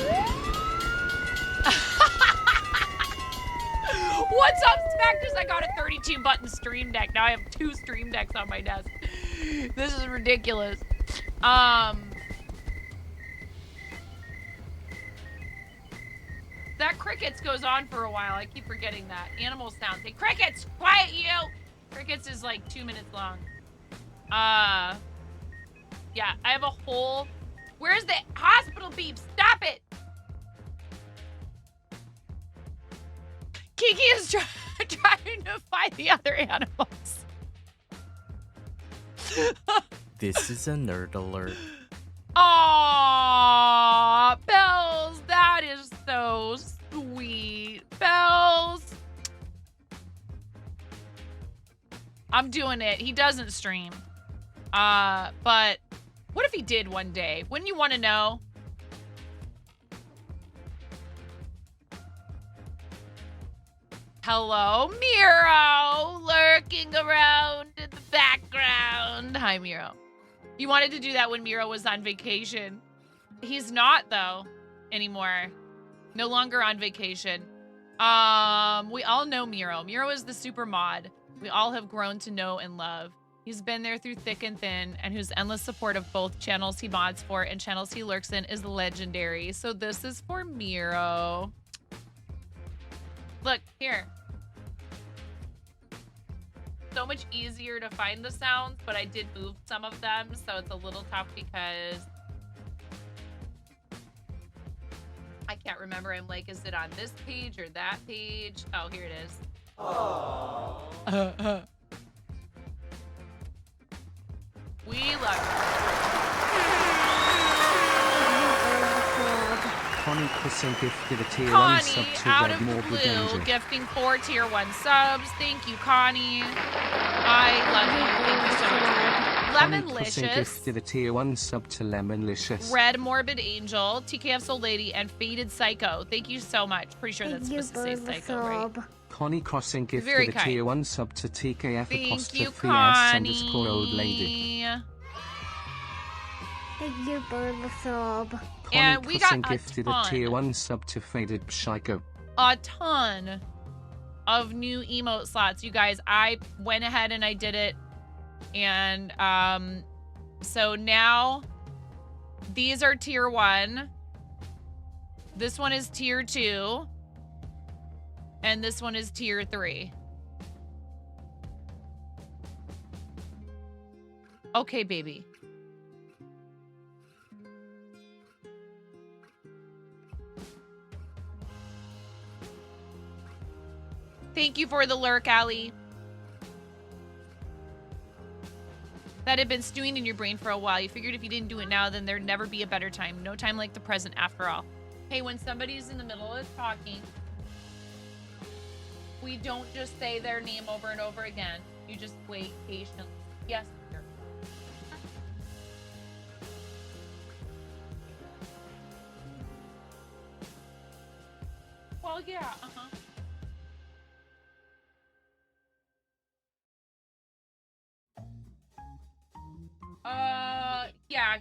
What's up, Spectres? I got a 32-button Stream Deck. Now I have 2 Stream Decks on my desk. This is ridiculous. That crickets goes on for a while. I keep forgetting that. Animal sounds. Hey, crickets! Quiet you! Crickets is like 2 minutes long. Yeah, I have a whole... Where's the hospital beep? Stop it! Kiki is trying to find the other animals. This is a nerd alert. Aww, Bells, that is so sweet. Bells. I'm doing it. He doesn't stream. But what if he did one day? Wouldn't you want to know? Hello, Miro, lurking around in the background. Hi, Miro. You wanted to do that when Miro was on vacation. He's not, though, anymore. No longer on vacation. We all know Miro. Miro is the super mod we all have grown to know and love. He's been there through thick and thin, and whose endless support of both channels he mods for and channels he lurks in is legendary. So this is for Miro. Look, here. So much easier to find the sounds, but I did move some of them, so it's a little tough because I can't remember. I'm like, is it on this page or that page? Oh, here it is. We love Connie Kissing gifted a tier 1 Connie, sub to out Red of the Morbid blue, Danger. gifting 4 tier 1 subs. Thank you, Connie. I love you. Thank you so much. Connie Kissing Lemonlicious, gifted a tier 1 sub to Lemonlicious. Red Morbid Angel, TKF Soul Lady, and Faded Psycho. Thank you so much. Pretty sure that's supposed to say Psycho, right? Connie Crossing Very gifted a kind. tier 1 sub to TKF Thank you, apostrophe Connie. S _ old lady. Thank you for the sub. Connie And we got Crossing a gifted a ton. tier 1 sub to Faded Psycho. A ton of new emote slots. You guys, I went ahead and I did it. And so now these are tier 1. This one is tier 2. And this one is tier 3. Okay, baby. Thank you for the lurk, Allie. That had been stewing in your brain for a while. You figured if you didn't do it now, then there'd never be a better time. No time like the present, after all. Hey, when somebody's in the middle of talking, we don't just say their name over and over again. You just wait patiently. Yes, sir. Well, yeah,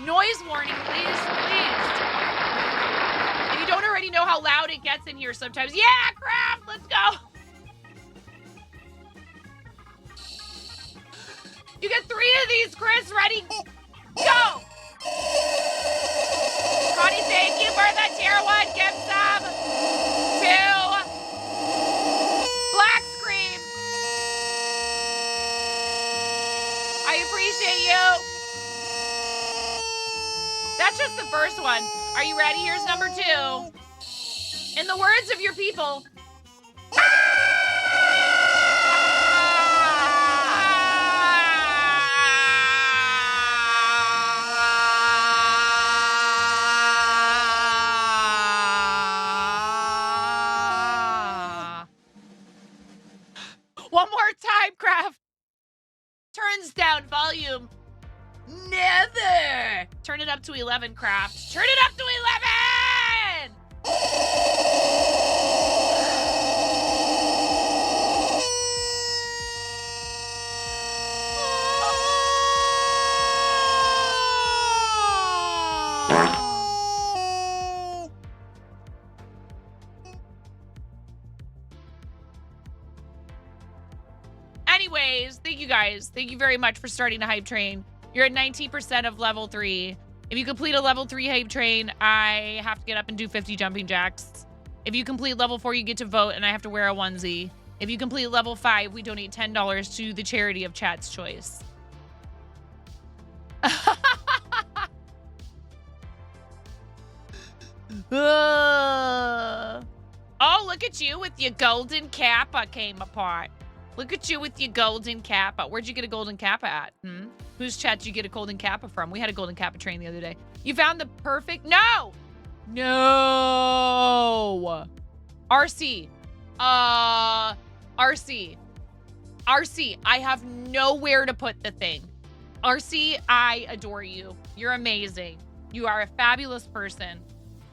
Noise warning, please, please. If you don't already know how loud it gets in here sometimes. Yeah, Craft, let's go. You get 3 of these, Chris. Ready? Go. Connie, thank you for the tier 1 gift sub. 2. Black Scream. I appreciate you. That's just the first one. Are you ready? Here's number 2. In the words of your people. One more time, Craft. Turns down volume. Never. Turn it up to 11, Craft. Turn it up to 11! Anyways, thank you guys. Thank you very much for starting the hype train. You're at 19% of level 3. If you complete a level 3 hype train, I have to get up and do 50 jumping jacks. If you complete level 4, you get to vote, and I have to wear a onesie. If you complete level 5, we donate $10 to the charity of Chat's Choice. Oh, look at you with your golden kappa came apart. Look at you with your golden kappa. Where'd you get a golden kappa at? Whose chat did you get a golden kappa from? We had a golden kappa train the other day. You found the perfect... No! No! RC. RC. RC, I have nowhere to put the thing. RC, I adore you. You're amazing. You are a fabulous person.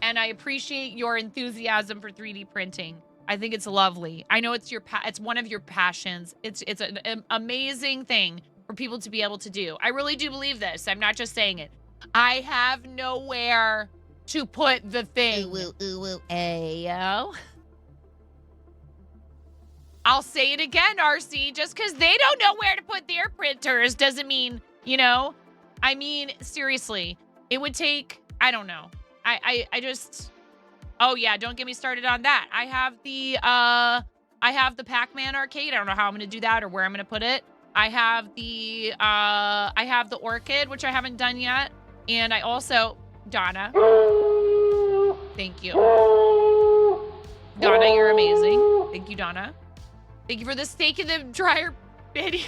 And I appreciate your enthusiasm for 3D printing. I think it's lovely. I know it's it's one of your passions. It's an amazing thing for people to be able to do. I really do believe this. I'm not just saying it. I have nowhere to put the thing. Ayo. I'll say it again, RC. Just because they don't know where to put their printers doesn't mean, you know. I mean, seriously, it would take, I don't know. I just... Oh yeah, don't get me started on that. I have the Pac-Man arcade. I don't know how I'm gonna do that or where I'm gonna put it. I have the Orchid, which I haven't done yet. And I also, Donna. Thank you. Donna, you're amazing. Thank you, Donna. Thank you for the steak in the dryer, Biddy.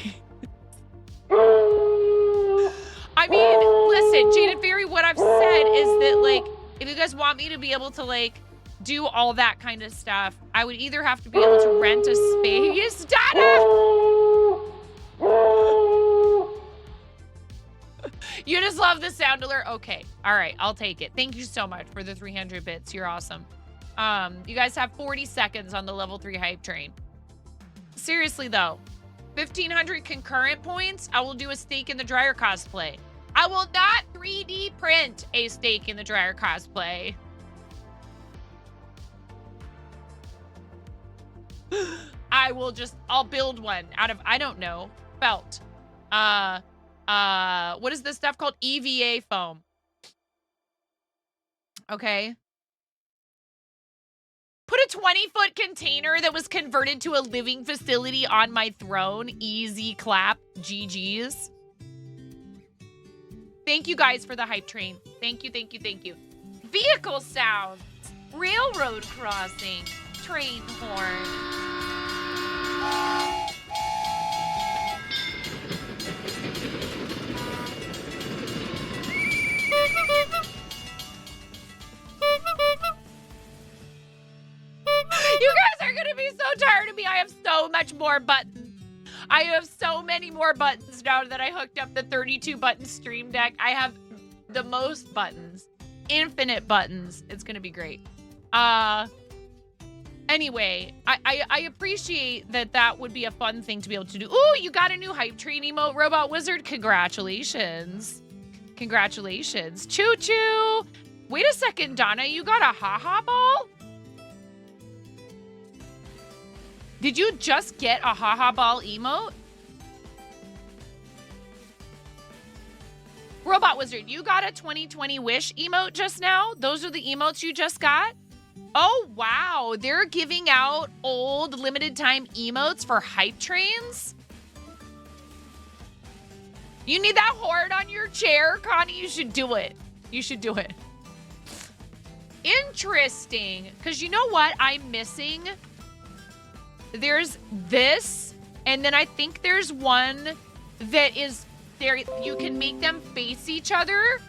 I mean, listen, Jaded Fairy, what I've said is that, like, if you guys want me to be able to, like, do all that kind of stuff, I would either have to be able to rent a space. Donna! You just love the sound alert? Okay. All right. I'll take it. Thank you so much for the 300 bits. You're awesome. You guys have 40 seconds on the level 3 hype train. Seriously, though. 1,500 concurrent points. I will do a steak in the dryer cosplay. I will not 3D print a steak in the dryer cosplay. I'll build one out of, I don't know, felt. What is this stuff called? EVA foam. Okay. Put a 20-foot container that was converted to a living facility on my throne. Easy clap. GG's. Thank you guys for the hype train. Thank you, thank you, thank you. Vehicle sounds. Railroad crossing. Train horn. You guys are gonna be so tired of me. I have so much more buttons. I have so many more buttons now that I hooked up the 32 button stream deck. I have the most buttons, infinite buttons. It's gonna be great. Anyway, I appreciate that would be a fun thing to be able to do. Ooh, you got a new hype train emote, Robot Wizard. Congratulations. Congratulations. Choo choo. Wait a second, Donna. You got a haha ball? Did you just get a haha ball emote? Robot Wizard, you got a 2020 wish emote just now? Those are the emotes you just got? Oh, wow. They're giving out old limited time emotes for hype trains? You need that horde on your chair, Connie? You should do it. You should do it. Interesting. Because you know what I'm missing? There's this, and then I think there's one that is there. You can make them face each other.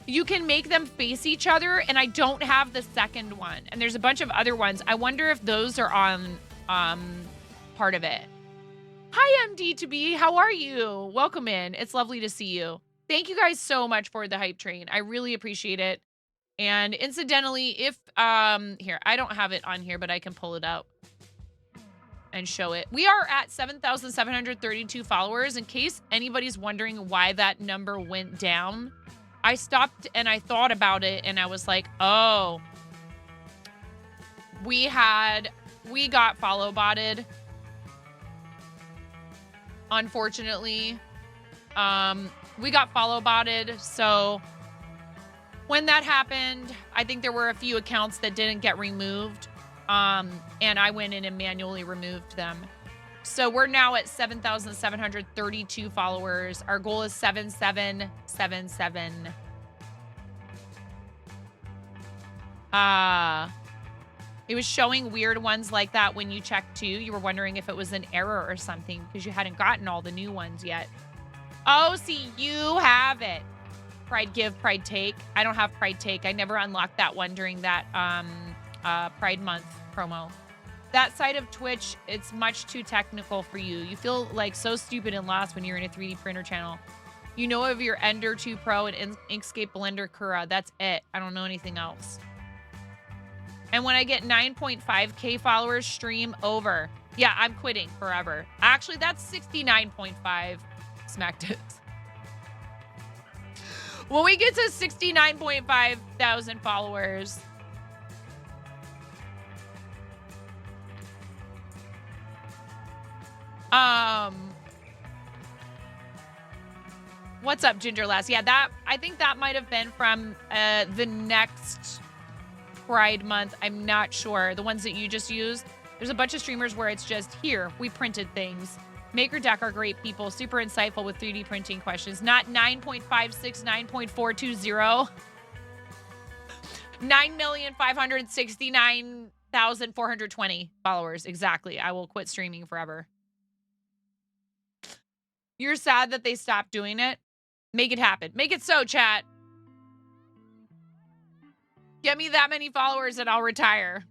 You can make them face each other, and I don't have the second one. And there's a bunch of other ones. I wonder if those are on part of it. Hi, MD2B. How are you? Welcome in. It's lovely to see you. Thank you guys so much for the hype train. I really appreciate it. And incidentally, if here, I don't have it on here, but I can pull it out and show it. We are at 7,732 followers. In case anybody's wondering why that number went down, I stopped and I thought about it, and I was like, oh, we got follow botted. Unfortunately, we got follow botted. So when that happened, I think there were a few accounts that didn't get removed. And I went in and manually removed them. So we're now at 7,732 followers. Our goal is 7,777. It was showing weird ones like that when you checked too. You were wondering if it was an error or something because you hadn't gotten all the new ones yet. Oh, see, you have it. Pride Give, Pride Take. I don't have Pride Take. I never unlocked that one during that Pride Month promo. That side of Twitch, it's much too technical for you. You feel like so stupid and lost when you're in a 3D printer channel. You know of your Ender 2 Pro and Inkscape Blender Kura. That's it. I don't know anything else. And when I get 9.5K followers, stream over. Yeah, I'm quitting forever. Actually, that's 69.5 smack tips. When we get to 69.5 thousand followers, what's up, Ginger Lass? Yeah, that I think that might have been from the next Pride Month. I'm not sure. The ones that you just used. There's a bunch of streamers where it's just here. We printed things. Maker Deck are great people. Super insightful with 3D printing questions. Not 9.56, 9.420. 9,569,420 followers. Exactly. I will quit streaming forever. You're sad that they stopped doing it? Make it happen. Make it so, chat. Get me that many followers and I'll retire.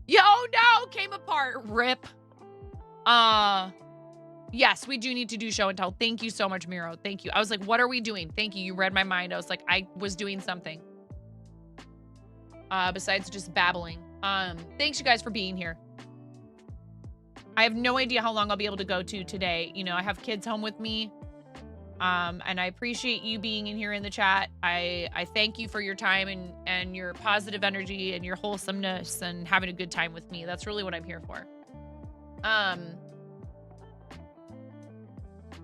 Yo, no, came apart. Rip. Yes, we do need to do show and tell. Thank you so much, Miro. Thank you. I was like, what are we doing? Thank you. You read my mind. I was like, I was doing something. Besides just babbling. Thanks you guys for being here. I have no idea how long I'll be able to go to today. You know, I have kids home with me. And I appreciate you being in here in the chat. I thank you for your time and your positive energy and your wholesomeness and having a good time with me. That's really what I'm here for.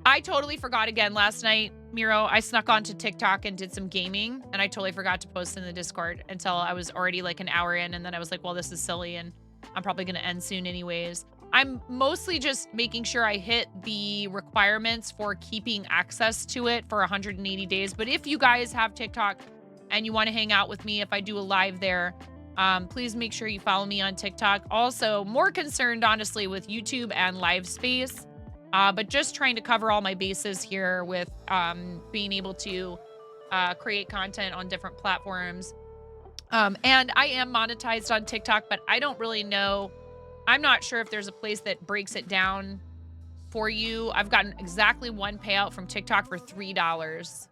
I totally forgot again last night, Miro. I snuck onto TikTok and did some gaming, and I totally forgot to post in the Discord until I was already like an hour in, and then I was like, well, this is silly, and I'm probably going to end soon anyways. I'm mostly just making sure I hit the requirements for keeping access to it for 180 days. But if you guys have TikTok and you want to hang out with me, if I do a live there, please make sure you follow me on TikTok. Also, more concerned, honestly, with YouTube and live space, but just trying to cover all my bases here with being able to create content on different platforms. And I am monetized on TikTok, but I don't really know. I'm not sure if there's a place that breaks it down for you. I've gotten exactly one payout from TikTok for $3.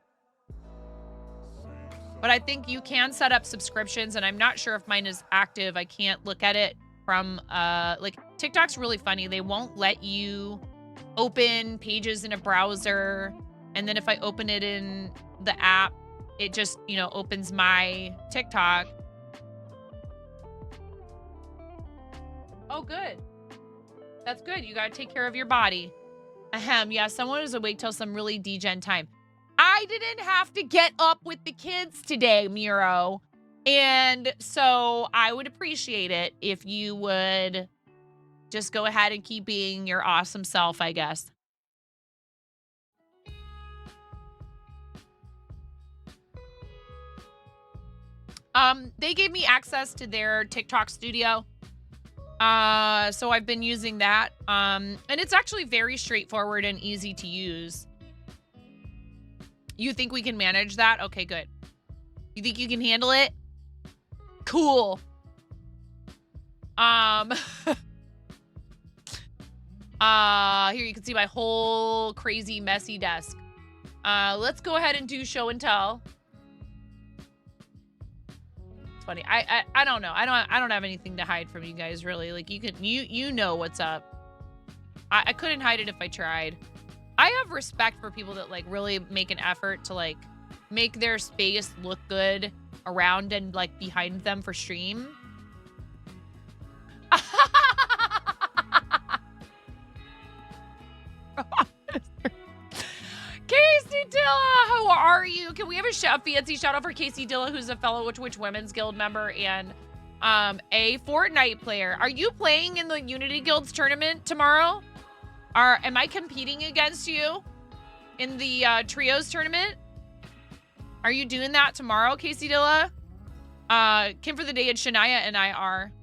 But I think you can set up subscriptions, and I'm not sure if mine is active. I can't look at it from, like, TikTok's really funny. They won't let you open pages in a browser, and then if I open it in the app, it just, you know, opens my TikTok. Oh, good. That's good. You got to take care of your body. Ahem. Yeah, someone was awake till some really degen time. I didn't have to get up with the kids today, Miro. And so I would appreciate it if you would just go ahead and keep being your awesome self, I guess. They gave me access to their TikTok studio. So I've been using that. And it's actually very straightforward and easy to use. You think we can manage that? Okay, good. You think you can handle it? Cool. Here you can see my whole crazy messy desk. Let's go ahead and do show and tell. It's funny. I don't know. I don't have anything to hide from you guys, really. Like, you know what's up. I couldn't hide it if I tried. I have respect for people that, like, really make an effort to, like, make their space look good around and, like, behind them for stream. Casey Dilla, how are you? Can we have a fancy shout out for Casey Dilla, who's a fellow Witch Women's Guild member and a Fortnite player? Are you playing in the Unity Guild's tournament tomorrow? Am I competing against you in the trios tournament? Are you doing that tomorrow, Casey Dilla? Kim for the Day and Shania and I are.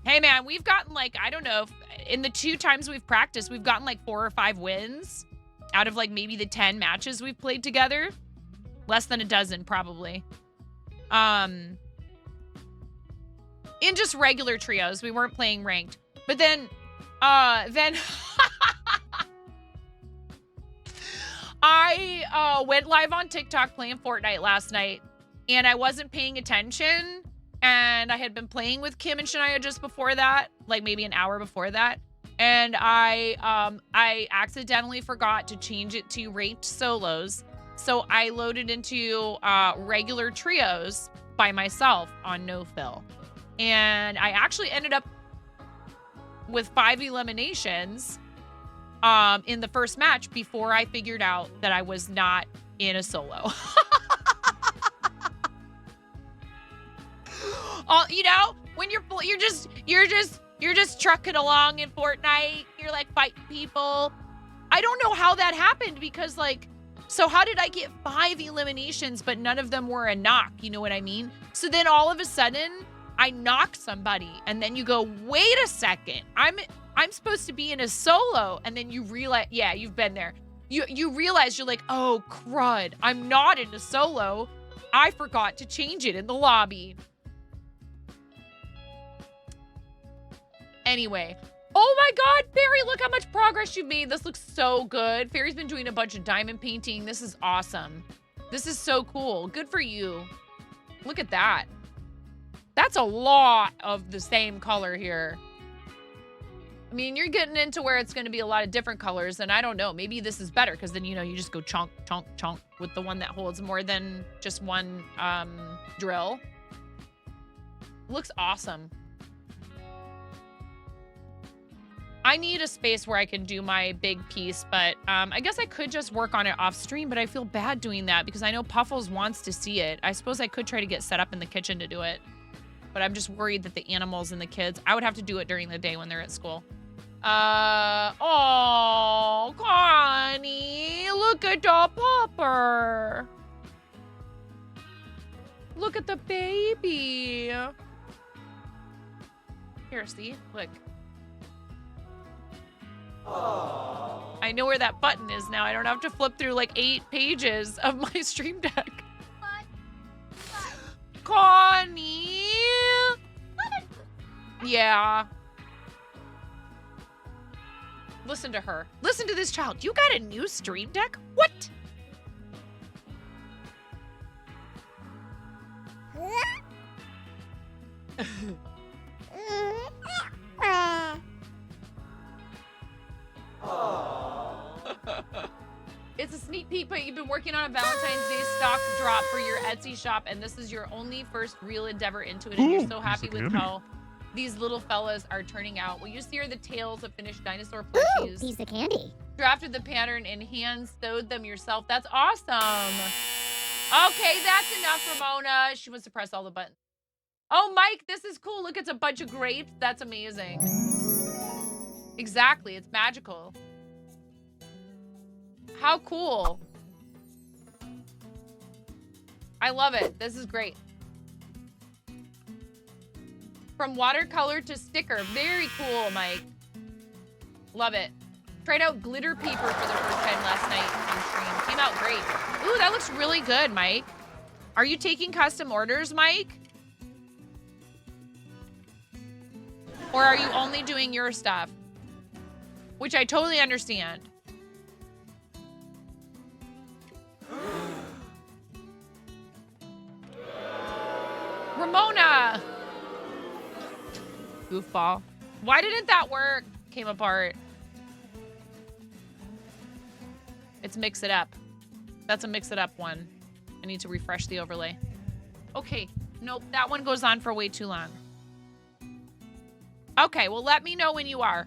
Hey man, we've gotten, like, I don't know, in the 2 times we've practiced, we've gotten like 4 or 5 wins out of, like, maybe the 10 matches we've played together. Less than a dozen, probably. In just regular trios, we weren't playing ranked. But then I went live on TikTok playing Fortnite last night, and I wasn't paying attention, and I had been playing with Kim and Shania just before that, like maybe an hour before that, and I accidentally forgot to change it to ranked solos, so I loaded into regular trios by myself on no fill, and I actually ended up with 5 eliminations in the first match before I figured out that I was not in a solo. You know, when you're just trucking along in Fortnite, you're like fighting people. I don't know how that happened because, like, so how did I get 5 eliminations but none of them were a knock? You know what I mean? So then all of a sudden I knock somebody and then you go, wait a second, I'm supposed to be in a solo, and then you realize, yeah, you've been there. You realize, you're like, oh crud, I'm not in a solo. I forgot to change it in the lobby. Anyway, oh my God, Fairy, look how much progress you've made. This looks so good. Fairy's been doing a bunch of diamond painting. This is awesome. This is so cool. Good for you. Look at that. That's a lot of the same color here. I mean, you're getting into where it's going to be a lot of different colors, and I don't know. Maybe this is better because then, you know, you just go chunk, chunk, chunk with the one that holds more than just one drill. Looks awesome. I need a space where I can do my big piece, but I guess I could just work on it off stream, but I feel bad doing that because I know Puffles wants to see it. I suppose I could try to get set up in the kitchen to do it, but I'm just worried that the animals and the kids, I would have to do it during the day when they're at school. Oh, Connie, look at the pupper. Look at the baby. Here, see, look. I know where that button is now. I don't have to flip through like 8 pages of my stream deck. Connie! Yeah. Listen to her. Listen to this child. You got a new stream deck? What? It's a sneak peek, but you've been working on a Valentine's Day stock drop for your Etsy shop, and this is your only first real endeavor into it, and you're so happy with how these little fellas are turning out. Will you see the tails of finished dinosaur plushies? Piece of candy. Drafted the pattern and hand sewed them yourself. That's awesome. Okay, that's enough, Ramona. She wants to press all the buttons. Oh, Mike, this is cool. Look, it's a bunch of grapes. That's amazing. Exactly, it's magical. How cool. I love it. This is great. From watercolor to sticker. Very cool, Mike. Love it. Tried out glitter paper for the first time last night on stream. Came out great. Ooh, that looks really good, Mike. Are you taking custom orders, Mike? Or are you only doing your stuff? Which I totally understand. Ramona! Goofball. Why didn't that work? Came apart. It's mix it up. That's a mix it up one. I need to refresh the overlay. Okay. Nope, that one goes on for way too long. Okay, well, let me know when you are.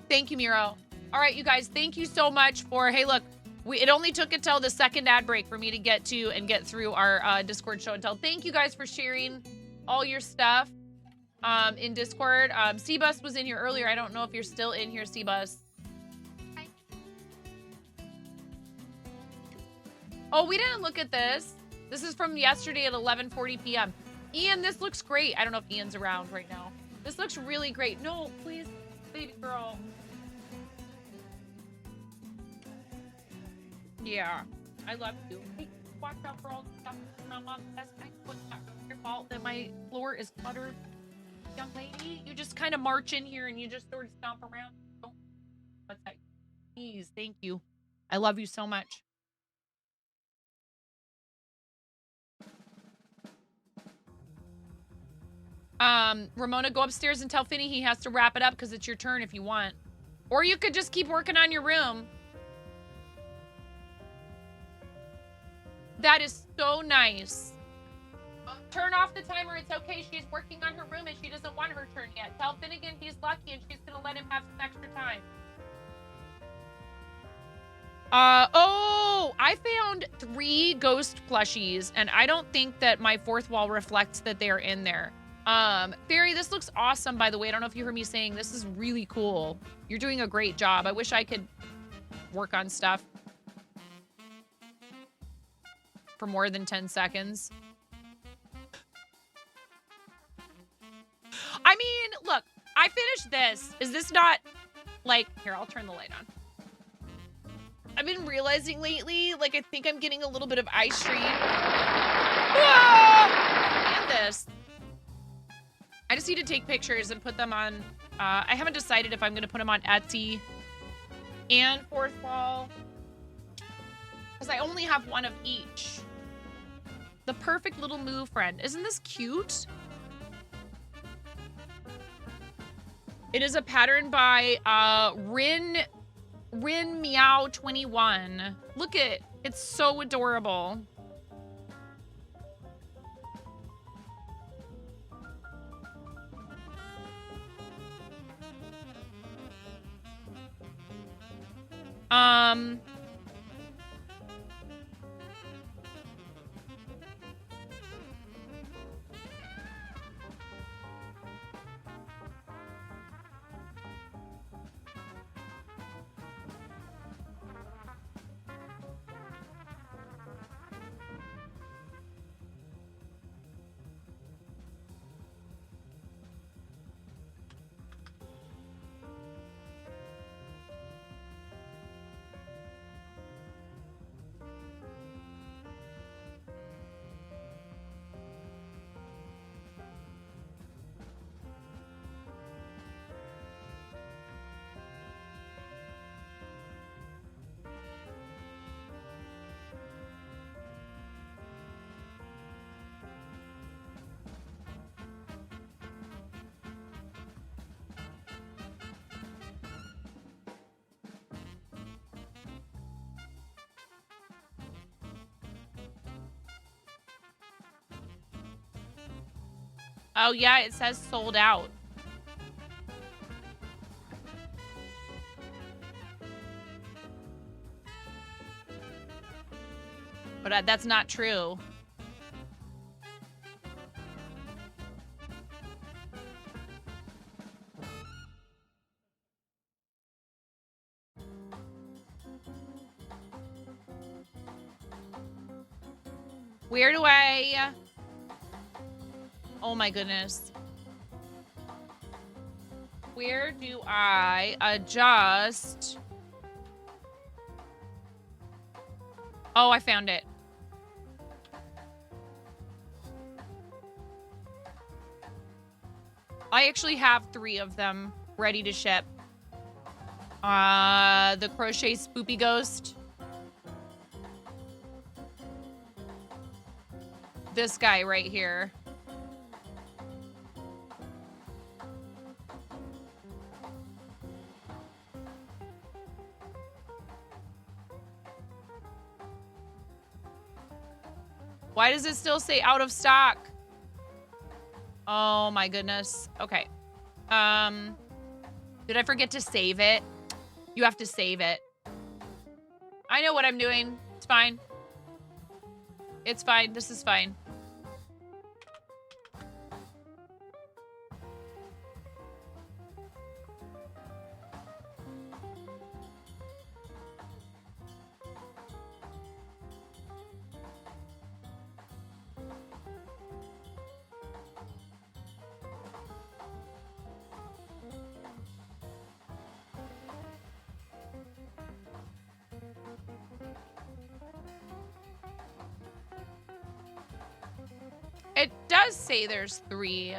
Thank you, Miro. All right, you guys, thank you so much for, hey, look, it only took until the second ad break for me to get to and get through our Discord show and tell. Thank you guys for sharing all your stuff in Discord. Cbus was in here earlier. I don't know if you're still in here, Cbus. Oh, we didn't look at this. This is from yesterday at 11:40 p.m. Ian, this looks great. I don't know if Ian's around right now. This looks really great. No, please, baby girl. Yeah, I love you. Hey, watch out for all the stuff around Mom. That's not your fault that my floor is cluttered. Young lady, you just kind of march in here and you just sort of stomp around. Don't. What's that? Please, thank you. I love you so much. Ramona, go upstairs and tell Finny he has to wrap it up because it's your turn if you want. Or you could just keep working on your room. That is so nice. Turn off the timer. It's okay. She's working on her room and she doesn't want her turn yet. Tell Finnegan he's lucky and she's going to let him have some extra time. Oh, I found 3 ghost plushies and I don't think that my fourth wall reflects that they are in there. Fairy, this looks awesome, by the way. I don't know if you heard me saying this is really cool. You're doing a great job. I wish I could work on stuff for more than 10 seconds. I mean, look, I finished this. Is this not like, here, I'll turn the light on. I've been realizing lately, like, I think I'm getting a little bit of eye strain. Ah! And this. I just need to take pictures and put them on. I haven't decided if I'm going to put them on Etsy and fourth wall because I only have one of each. The perfect little moo friend. Isn't this cute? It is a pattern by Rin Meow 21. Look at it. It's so adorable. Oh, yeah, it says sold out. But that's not true. Where do I... Oh my goodness. Where do I adjust? Oh, I found it. I actually have 3 of them ready to ship. The crochet spoopy ghost. This guy right here. Why does it still say out of stock? Oh my goodness. Okay. Did I forget to save it? You have to save it. I know what I'm doing. It's fine. It's fine. This is fine. It does say there's 3.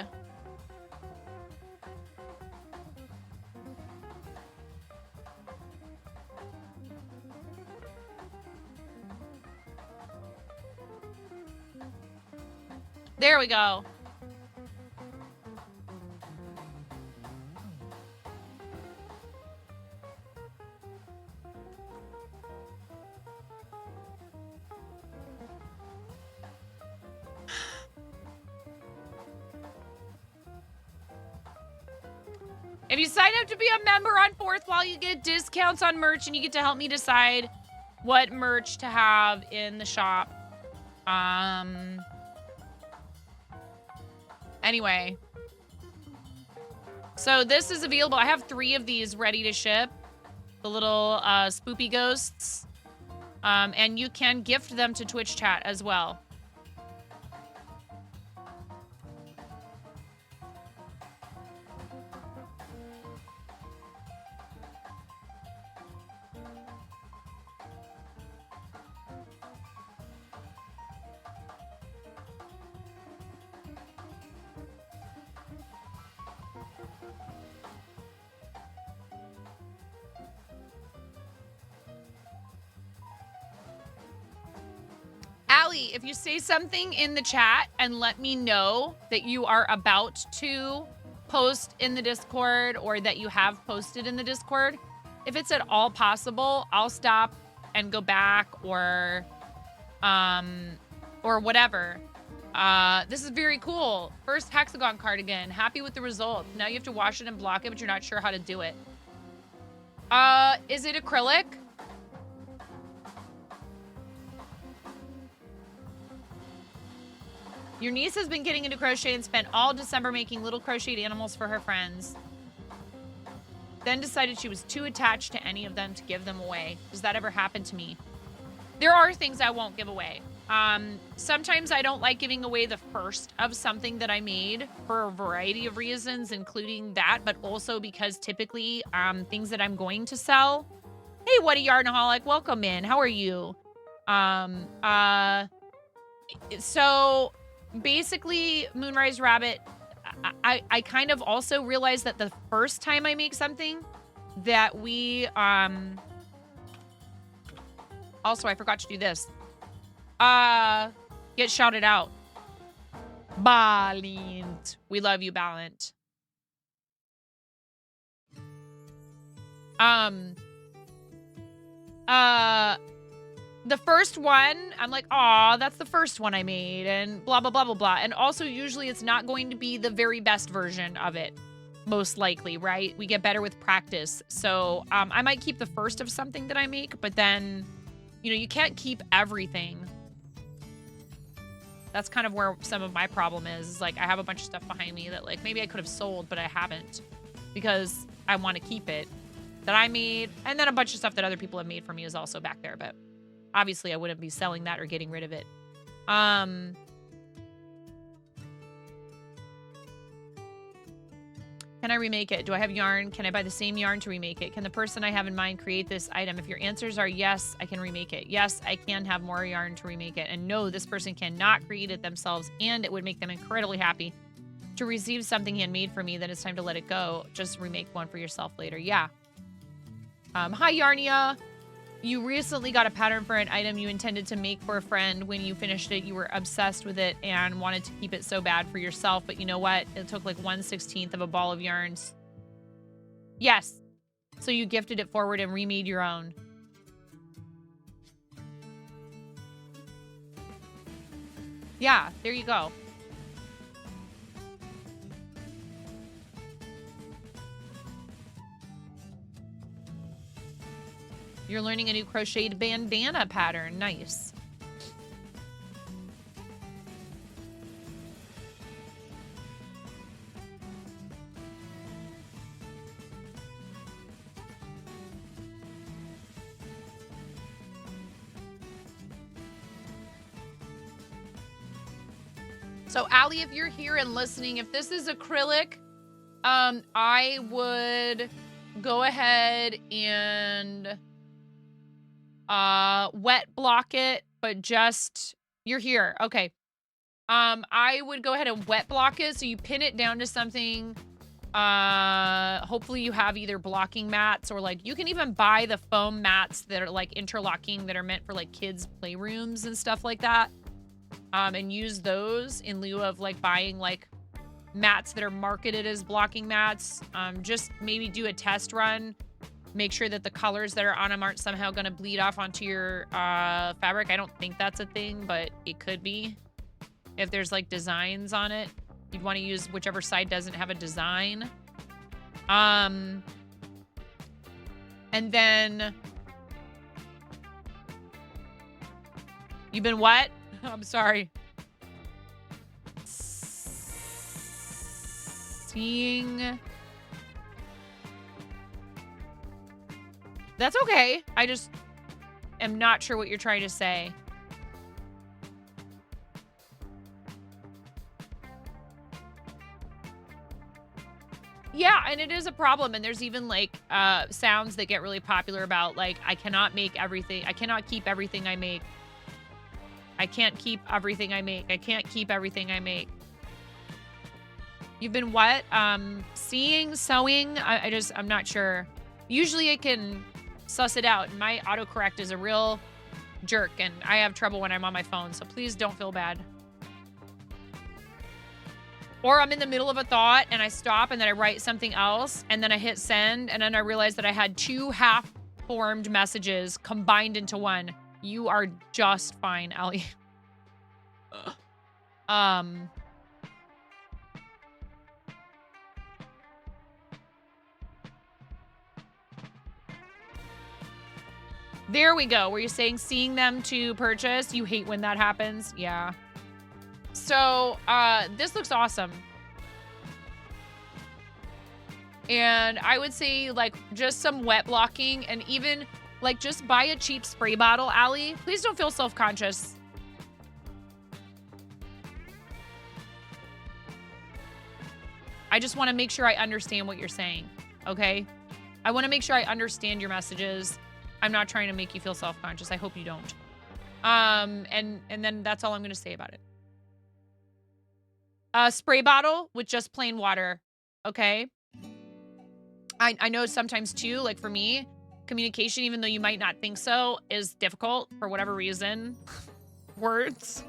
There we go. If you sign up to be a member on 4th Wall, you get discounts on merch, and you get to help me decide what merch to have in the shop. Anyway. So this is available. I have 3 of these ready to ship. The little spoopy ghosts. And you can gift them to Twitch chat as well. Allie, if you say something in the chat and let me know that you are about to post in the Discord or that you have posted in the Discord, if it's at all possible, I'll stop and go back or whatever. This is very cool. First hexagon cardigan. Happy with the result. Now you have to wash it and block it, but you're not sure how to do it. Is it acrylic? Your niece has been getting into crochet and spent all December making little crocheted animals for her friends. Then decided she was too attached to any of them to give them away. Does that ever happen to me? There are things I won't give away. Sometimes I don't like giving away the first of something that I made for a variety of reasons, including that, but also because typically things that I'm going to sell. Hey, what a Yarnaholic, welcome in. How are you? So basically, Moonrise Rabbit, I kind of also realized that the first time I make something that we, also, I forgot to do this. Get shouted out. Balint. We love you, Balint. the first one, I'm like, aw, that's the first one I made, and blah, blah, blah, blah, blah. And also, usually it's not going to be the very best version of it, most likely, right? We get better with practice. So I might keep the first of something that I make, but then, you know, you can't keep everything. That's kind of where some of my problem is like, I have a bunch of stuff behind me that, like, maybe I could have sold, but I haven't because I want to keep it that I made. And then a bunch of stuff that other people have made for me is also back there, but obviously I wouldn't be selling that or getting rid of it. Can I remake it? Do I have yarn? Can I buy the same yarn to remake it? Can the person I have in mind create this item? If your answers are yes, I can remake it. Yes, I can have more yarn to remake it. And no, this person cannot create it themselves, and it would make them incredibly happy to receive something handmade for me. Then it's time to let it go. Just remake one for yourself later. Yeah. Hi, Yarnia. You recently got a pattern for an item you intended to make for a friend. When you finished it, you were obsessed with it and wanted to keep it so bad for yourself. But you know what? It took like 1/16 of a ball of yarns. Yes. So you gifted it forward and remade your own. Yeah, there you go. You're learning a new crocheted bandana pattern. Nice. So, Allie, if you're here and listening, if this is acrylic, I would go ahead and wet block it, but just, you're here. Okay. I would go ahead and wet block it. So you pin it down to something. Hopefully you have either blocking mats or like, you can even buy the foam mats that are like interlocking that are meant for like kids' playrooms and stuff like that. And use those in lieu of like buying like mats that are marketed as blocking mats. Just maybe do a test run. Make sure that the colors that are on them aren't somehow going to bleed off onto your fabric. I don't think that's a thing, but it could be. If there's like designs on it, you'd want to use whichever side doesn't have a design. And then you've been what? I'm sorry. Seeing. That's okay. I just am not sure what you're trying to say. Yeah, and it is a problem. And there's even like sounds that get really popular about like, I cannot make everything. I cannot keep everything I make. I can't keep everything I make. I can't keep everything I make. You've been what? Seeing, sewing? I'm not sure. Usually I can suss it out. My autocorrect is a real jerk, and I have trouble when I'm on my phone, so please don't feel bad. Or I'm in the middle of a thought, and I stop, and then I write something else, and then I hit send, and then I realize that I had two half-formed messages combined into one. You are just fine, Allie. There we go. Were you saying seeing them to purchase? You hate when that happens? Yeah. So, this looks awesome. And I would say, like, just some wet blocking and even, like, just buy a cheap spray bottle, Allie. Please don't feel self-conscious. I just want to make sure I understand what you're saying, okay? I want to make sure I understand your messages. I'm not trying to make you feel self-conscious. I hope you don't. And then that's all I'm going to say about it. A spray bottle with just plain water, okay? I know sometimes too, like for me, communication, even though you might not think so, is difficult for whatever reason. Words.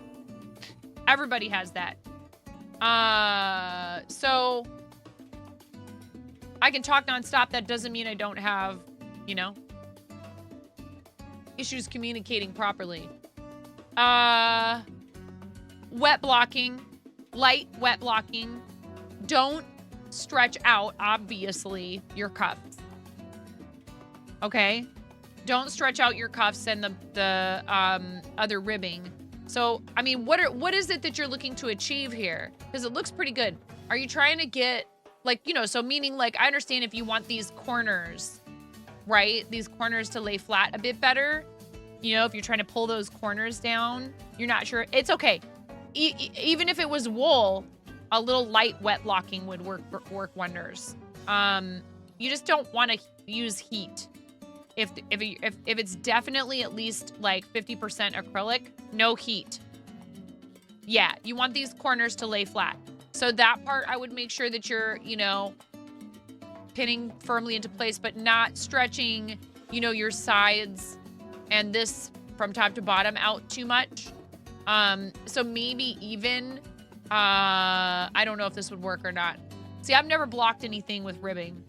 Everybody has that. So I can talk nonstop. That doesn't mean I don't have, you know. issues communicating properly. Wet blocking, light wet blocking. Don't stretch out, obviously, your cuffs. Okay? Don't stretch out your cuffs and the other ribbing. So, I mean, what is it that you're looking to achieve here? Because it looks pretty good. Are you trying to get, like, you know, so meaning, like, I understand if you want these corners, right? These corners to lay flat a bit better. You know, if you're trying to pull those corners down, you're not sure. It's okay. Even if it was wool, a little light wet blocking would work wonders. You just don't want to use heat. If it's definitely at least like 50% acrylic, no heat. Yeah, you want these corners to lay flat. So that part, I would make sure that you're, you know, pinning firmly into place, but not stretching, you know, your sides and this from top to bottom out too much. So maybe even, I don't know if this would work or not. See, I've never blocked anything with ribbing.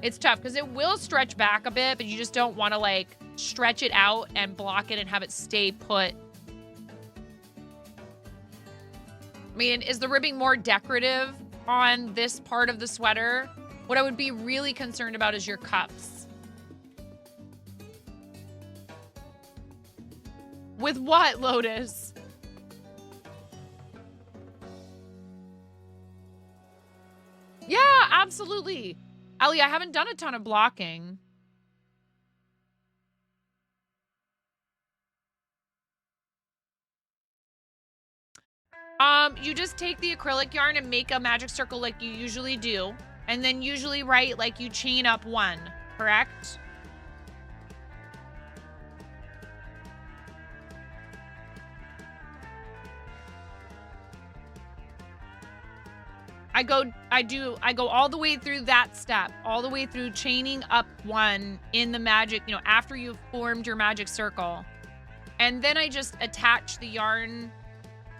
It's tough because it will stretch back a bit, but you just don't want to like stretch it out and block it and have it stay put. I mean, is the ribbing more decorative on this part of the sweater? What I would be really concerned about is your cuffs. With what, Lotus? Yeah, absolutely. Ellie, I haven't done a ton of blocking. You just take the acrylic yarn and make a magic circle like you usually do. And then usually, right, like you chain up one, correct? I go all the way through that step, all the way through chaining up one in the magic, you know, after you've formed your magic circle. And then I just attach the yarn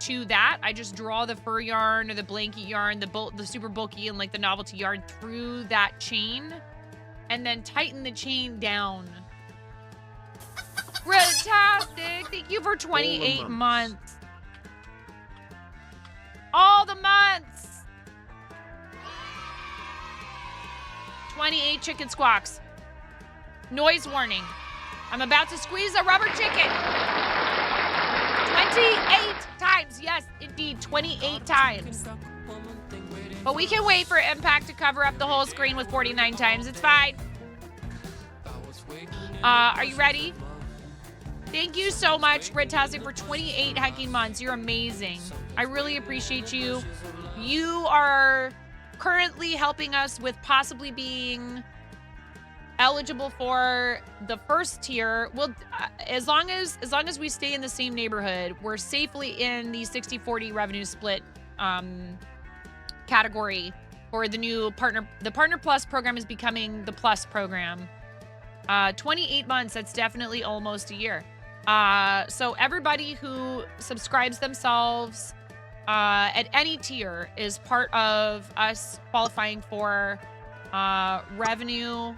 to that. I just draw the fur yarn or the blanket yarn, the super bulky and like the novelty yarn through that chain and then tighten the chain down. Fantastic. Thank you for 28 months. All the months. 28 chicken squawks. Noise warning. I'm about to squeeze a rubber chicken. 28 times. Yes, indeed, 28 times. But we can wait for Impact to cover up the whole screen with 49 times. It's fine. Are you ready? Thank you so much, Britastic, for 28 hecking months. You're amazing. I really appreciate you. You are currently helping us with possibly being eligible for the first tier. Well, as long as we stay in the same neighborhood, we're safely in the 60-40 revenue split category for the new partner. The Partner Plus program is becoming the Plus program. 28 months, that's definitely almost a year. So everybody who subscribes themselves at any tier is part of us qualifying for revenue.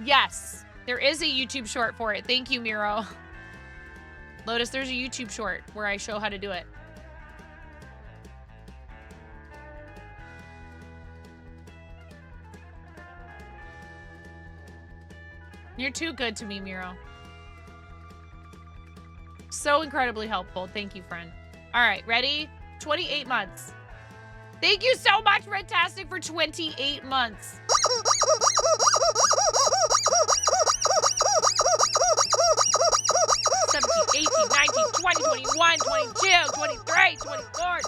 Yes, there is a YouTube short for it. Thank you, Miro. Lotus, there's a YouTube short where I show how to do it. You're too good to me, Miro. So incredibly helpful. Thank you, friend. All right, ready? 28 months. Thank you so much, Redtastic, for 28 months. 17, 18, 19, 20, 21, 22, 23, 24,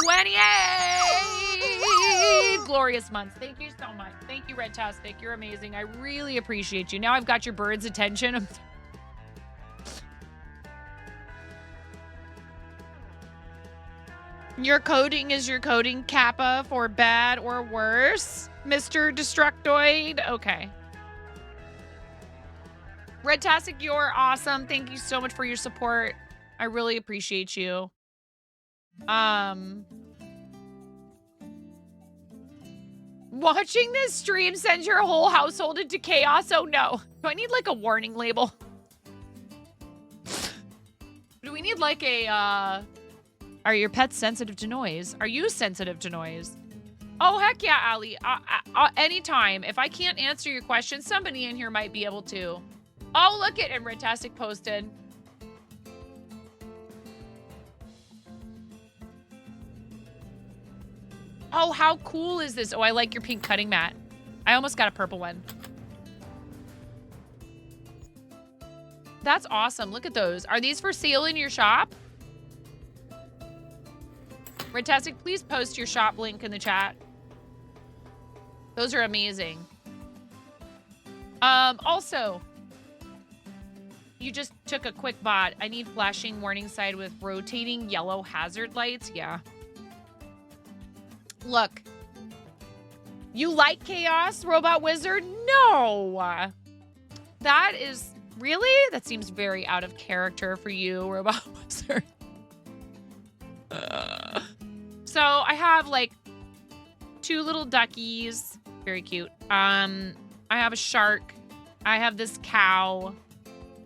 28 glorious months. Thank you so much. Thank you, Redtastic. You're amazing. I really appreciate you. Now I've got your bird's attention. Your coding is your coding, Kappa, for bad or worse, Mr. Destructoid. Okay. Redtastic, you're awesome. Thank you so much for your support. I really appreciate you. Watching this stream sends your whole household into chaos. Oh no. Do I need like a warning label? Do we need like a, are your pets sensitive to noise? Are you sensitive to noise? Oh, heck yeah, Ali. Anytime. If I can't answer your question, somebody in here might be able to. Oh, look at it. Ritastic posted. Oh, how cool is this? Oh, I like your pink cutting mat. I almost got a purple one. That's awesome. Look at those. Are these for sale in your shop? Ritastic, please post your shop link in the chat. Those are amazing. Also, you just took a quick bot. I need flashing warning sign with rotating yellow hazard lights. Yeah. Look. You like chaos, Robot Wizard? No. That is... Really? That seems very out of character for you, Robot Wizard. So I have like 2 little duckies. Very cute. I have a shark. I have this cow.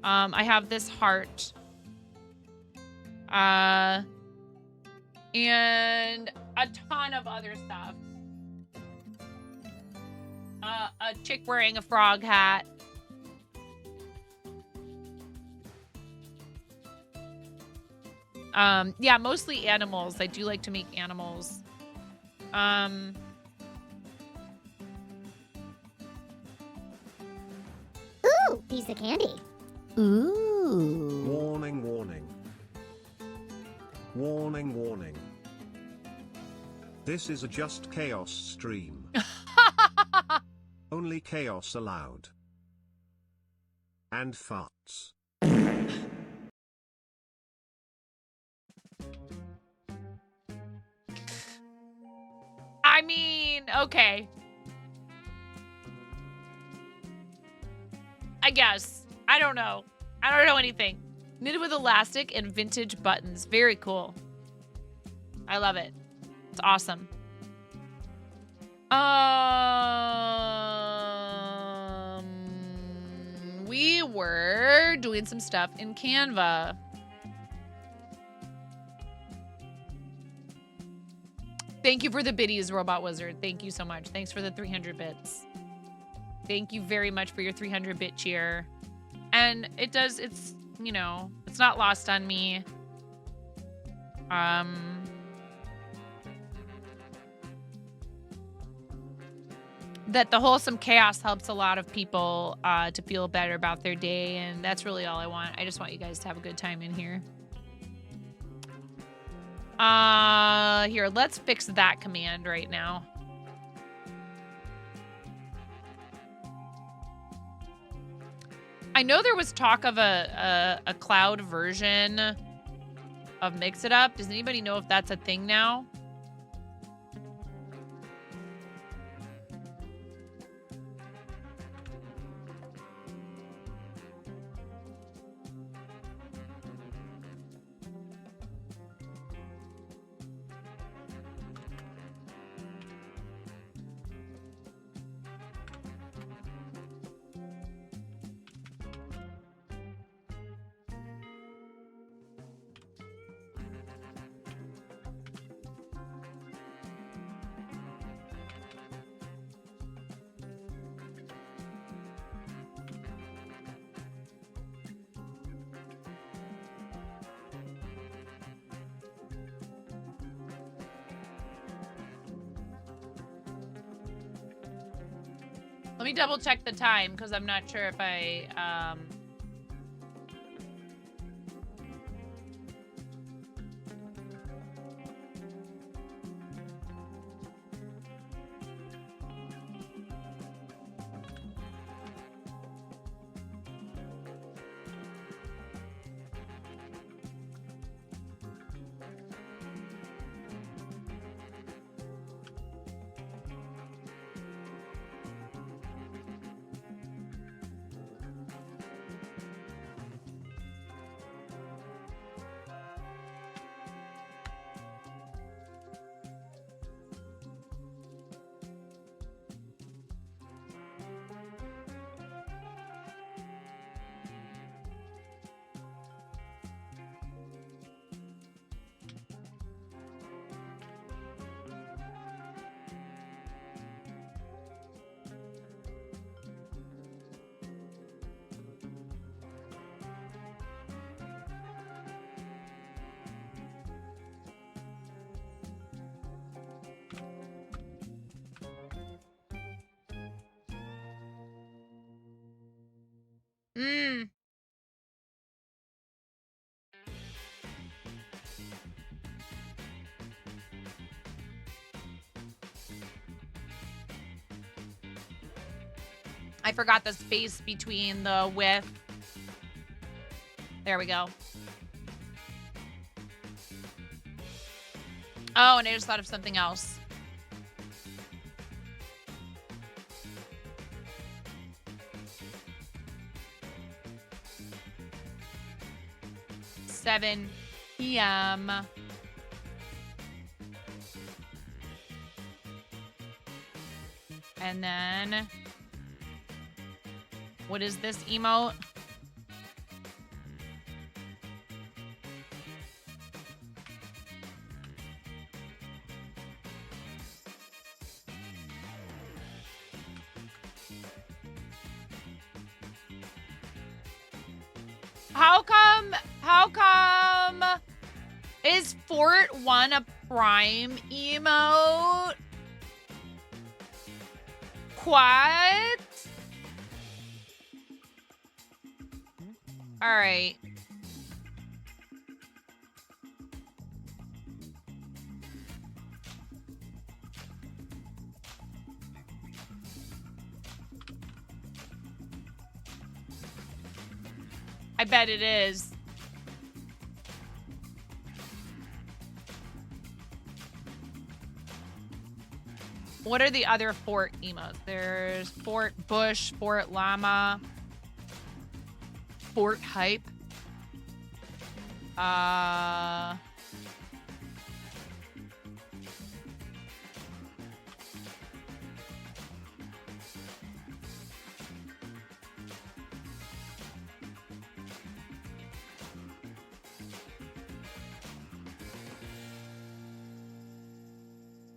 I have this heart. And a ton of other stuff. A chick wearing a frog hat. Yeah, mostly animals. I do like to make animals. Ooh, piece of candy. Ooh. Warning, warning. Warning, warning. This is a Just Chaos stream. Only chaos allowed. And farts. I mean, okay. I guess. I don't know. I don't know anything. Knitted with elastic and vintage buttons. Very cool. I love it. It's awesome. We were doing some stuff in Canva. Thank you for the biddies, Robot Wizard. Thank you so much. Thanks for the 300 bits. Thank you very much for your 300 bit cheer. And it's, you know, it's not lost on me. That the wholesome chaos helps a lot of people to feel better about their day, and that's really all I want. I just want you guys to have a good time in here. Here, let's fix that command right now. I know there was talk of a cloud version of Mix It Up. Does anybody know if that's a thing now? Let me double check the time because I'm not sure if I Mmm. I forgot the space between the with. There we go. Oh, and I just thought of something else. $7 p.m. And then, what is this emote? How come is Fort 1 a prime emote? What? All right. I bet it is. What are the other Fort emotes? There's Fort Bush, Fort Llama, Fort Hype.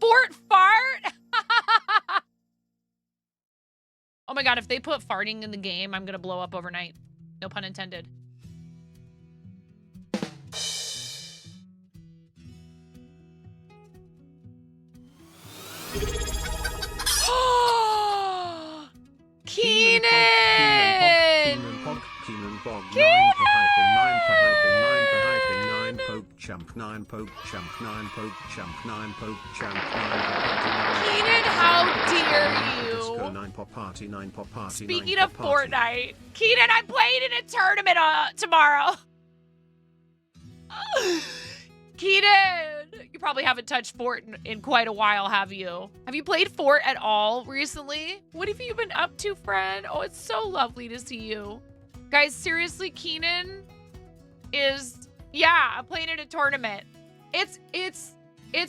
Fort Fart? Oh my god, if they put farting in the game, I'm gonna blow up overnight. No pun intended. Keenan! Keenan Bog 9 for hyping 9 for hyping 9 for hyping 9 poke champ 9 poke champ 9 poke champ 9 poke champ 9 Keenan, how dare you? Disco 9 pop party 9 pop party. Speaking of Fortnite, Keenan, I'm playing in a tournament tomorrow. Keenan, you probably haven't touched Fort in quite a while, have you? Have you played Fort at all recently? What have you been up to, friend? Oh, it's so lovely to see you. Guys, seriously, Keenan is, yeah, I'm playing in a tournament. It's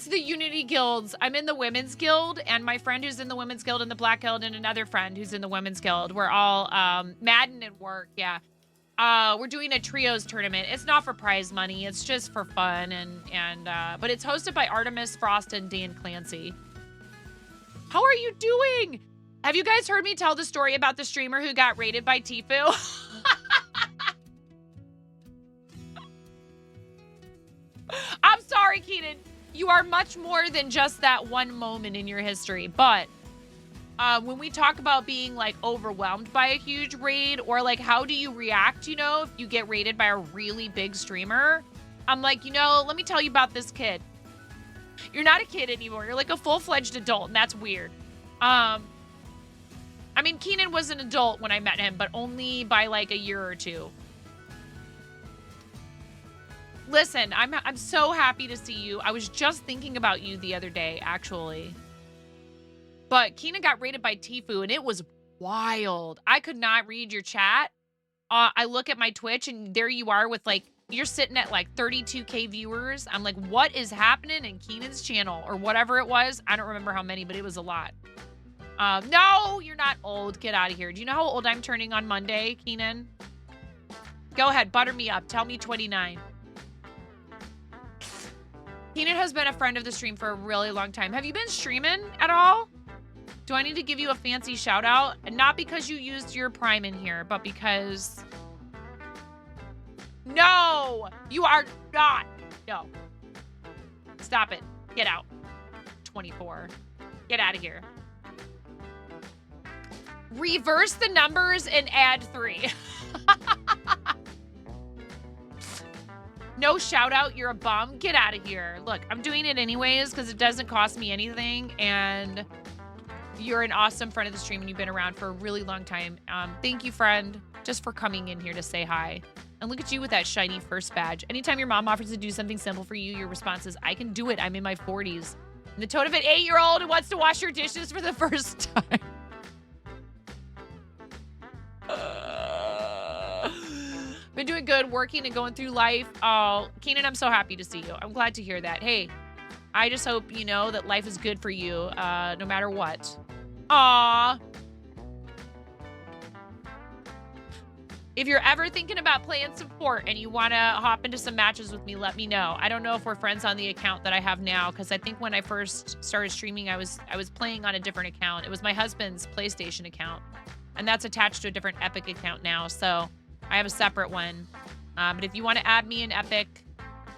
the Unity Guilds. I'm in the Women's Guild, and my friend who's in the Women's Guild and the Black Guild, and another friend who's in the Women's Guild. We're all Madden and work, yeah. We're doing a trios tournament. It's not for prize money. It's just for fun, but it's hosted by Artemis Frost and Dan Clancy. How are you doing? Have you guys heard me tell the story about the streamer who got raided by Tfue? I'm sorry, Keenan. You are much more than just that one moment in your history. But when we talk about being like overwhelmed by a huge raid, or like how do you react, you know, if you get raided by a really big streamer, I'm like, you know, let me tell you about this kid. You're not a kid anymore. You're like a full-fledged adult, and that's weird. I mean, Keenan was an adult when I met him, but only by like a year or two. Listen, I'm so happy to see you. I was just thinking about you the other day, actually. But Keenan got raided by Tfue, and it was wild. I could not read your chat. I look at my Twitch, and there you are with like, you're sitting at like 32K viewers. I'm like, what is happening in Keenan's channel? Or whatever it was. I don't remember how many, but it was a lot. No, you're not old. Get out of here. Do you know how old I'm turning on Monday, Keenan? Go ahead, butter me up. Tell me 29. Keenan has been a friend of the stream for a really long time. Have you been streaming at all? Do I need to give you a fancy shout out? And not because you used your Prime in here, but because... No! You are not! No. Stop it. Get out. 24. Get out of here. Reverse the numbers and add 3. No shout out, you're a bum. Get out of here. Look, I'm doing it anyways because it doesn't cost me anything, and you're an awesome friend of the stream and you've been around for a really long time. Thank you, friend, just for coming in here to say hi. And look at you with that shiny first badge. Anytime your mom offers to do something simple for you, your response is, I can do it. I'm in my 40s. And the tone of an 8-year-old who wants to wash your dishes for the first time. Been doing good, working and going through life. Oh, Keenan, I'm so happy to see you. I'm glad to hear that. Hey, I just hope you know that life is good for you, no matter what. Aw. If you're ever thinking about playing support and you want to hop into some matches with me, let me know. I don't know if we're friends on the account that I have now, because I think when I first started streaming, I was playing on a different account. It was my husband's PlayStation account, and that's attached to a different Epic account now, so I have a separate one. But if you want to add me in Epic,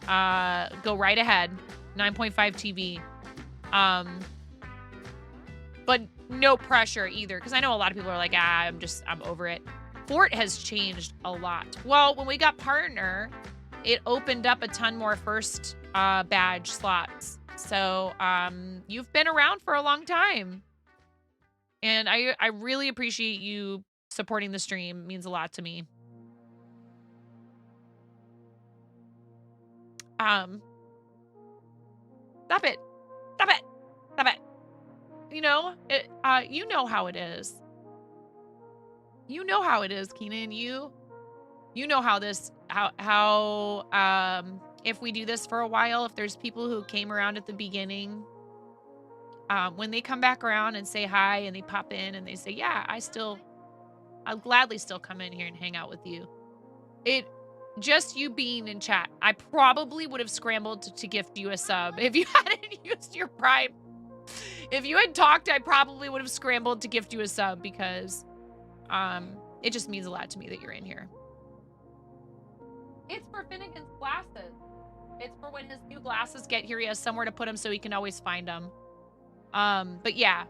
go right ahead. 9.5 TV. But no pressure either, because I know a lot of people are like, I'm over it. Fort has changed a lot. Well, when we got partner, it opened up a ton more first badge slots. So you've been around for a long time. And I really appreciate you supporting the stream. It means a lot to me. Stop it. Stop it. Stop it. You know, you know how it is. You know how it is, Keenan. You know how this, if we do this for a while, if there's people who came around at the beginning, when they come back around and say hi and they pop in and they say, yeah, I'll gladly still come in here and hang out with you. Just you being in chat, I probably would have scrambled to gift you a sub if you hadn't used your Prime. If you had talked, I probably would have scrambled to gift you a sub because it just means a lot to me that you're in here. It's for Finnegan's glasses. It's for when his new glasses get here, he has somewhere to put them so he can always find them. But yeah,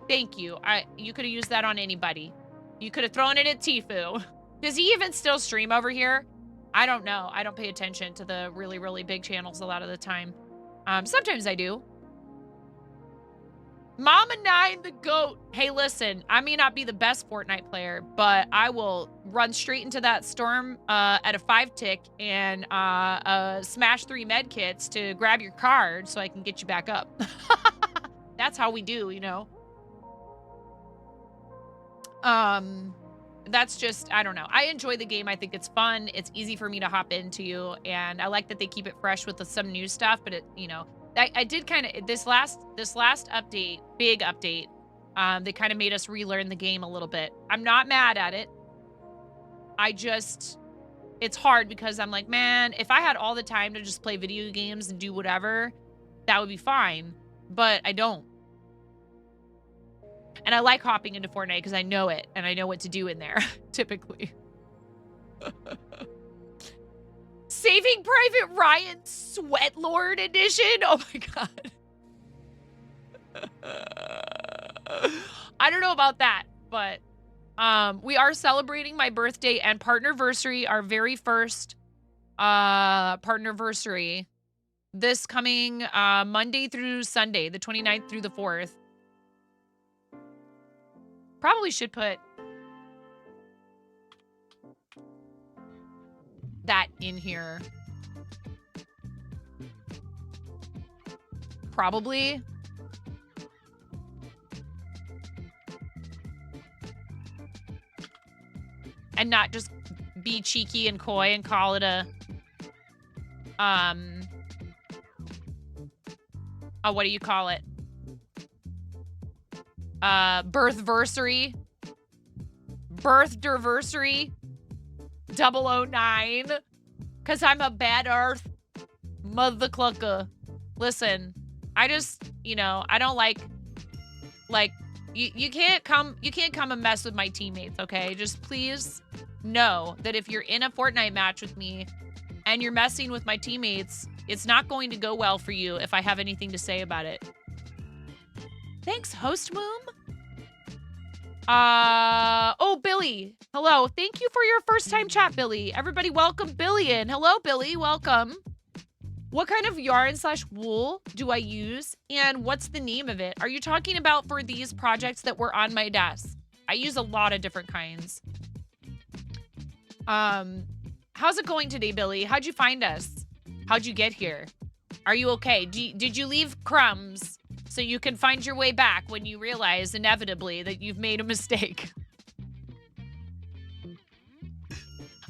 thank you. You could have used that on anybody. You could have thrown it at Tfue. Does he even still stream over here? I don't know. I don't pay attention to the really, really big channels a lot of the time. Sometimes I do. Mama Nine the GOAT. Hey, listen, I may not be the best Fortnite player, but I will run straight into that storm at a 5-tick and smash 3 med kits to grab your card so I can get you back up. That's how we do, you know? That's just, I don't know. I enjoy the game. I think it's fun. It's easy for me to hop into, and I like that they keep it fresh with some new stuff, but it, you know, I did kind of, this last update, big update, they kind of made us relearn the game a little bit. I'm not mad at it. It's hard because I'm like, man, if I had all the time to just play video games and do whatever, that would be fine, but I don't. And I like hopping into Fortnite because I know it and I know what to do in there, typically. Saving Private Ryan Sweatlord Edition? Oh my god. I don't know about that, but we are celebrating my birthday and partnerversary, our very first partnerversary, this coming Monday through Sunday, the 29th through the 4th. Probably should put that in here. Probably. And not just be cheeky and coy and call it a what do you call it? Birthversary. Birthversary 009. Cause I'm a bad earth mother clucker. Listen, I just, you know, I don't like you can't come and mess with my teammates, okay? Just please know that if you're in a Fortnite match with me and you're messing with my teammates, it's not going to go well for you if I have anything to say about it. Thanks, Host Moom. Oh, Billy. Hello. Thank you for your first time chat, Billy. Everybody welcome Billy in. Hello, Billy. Welcome. What kind of yarn/wool do I use, and what's the name of it? Are you talking about for these projects that were on my desk? I use a lot of different kinds. How's it going today, Billy? How'd you find us? How'd you get here? Are you okay? Did you leave crumbs so you can find your way back when you realize inevitably that you've made a mistake?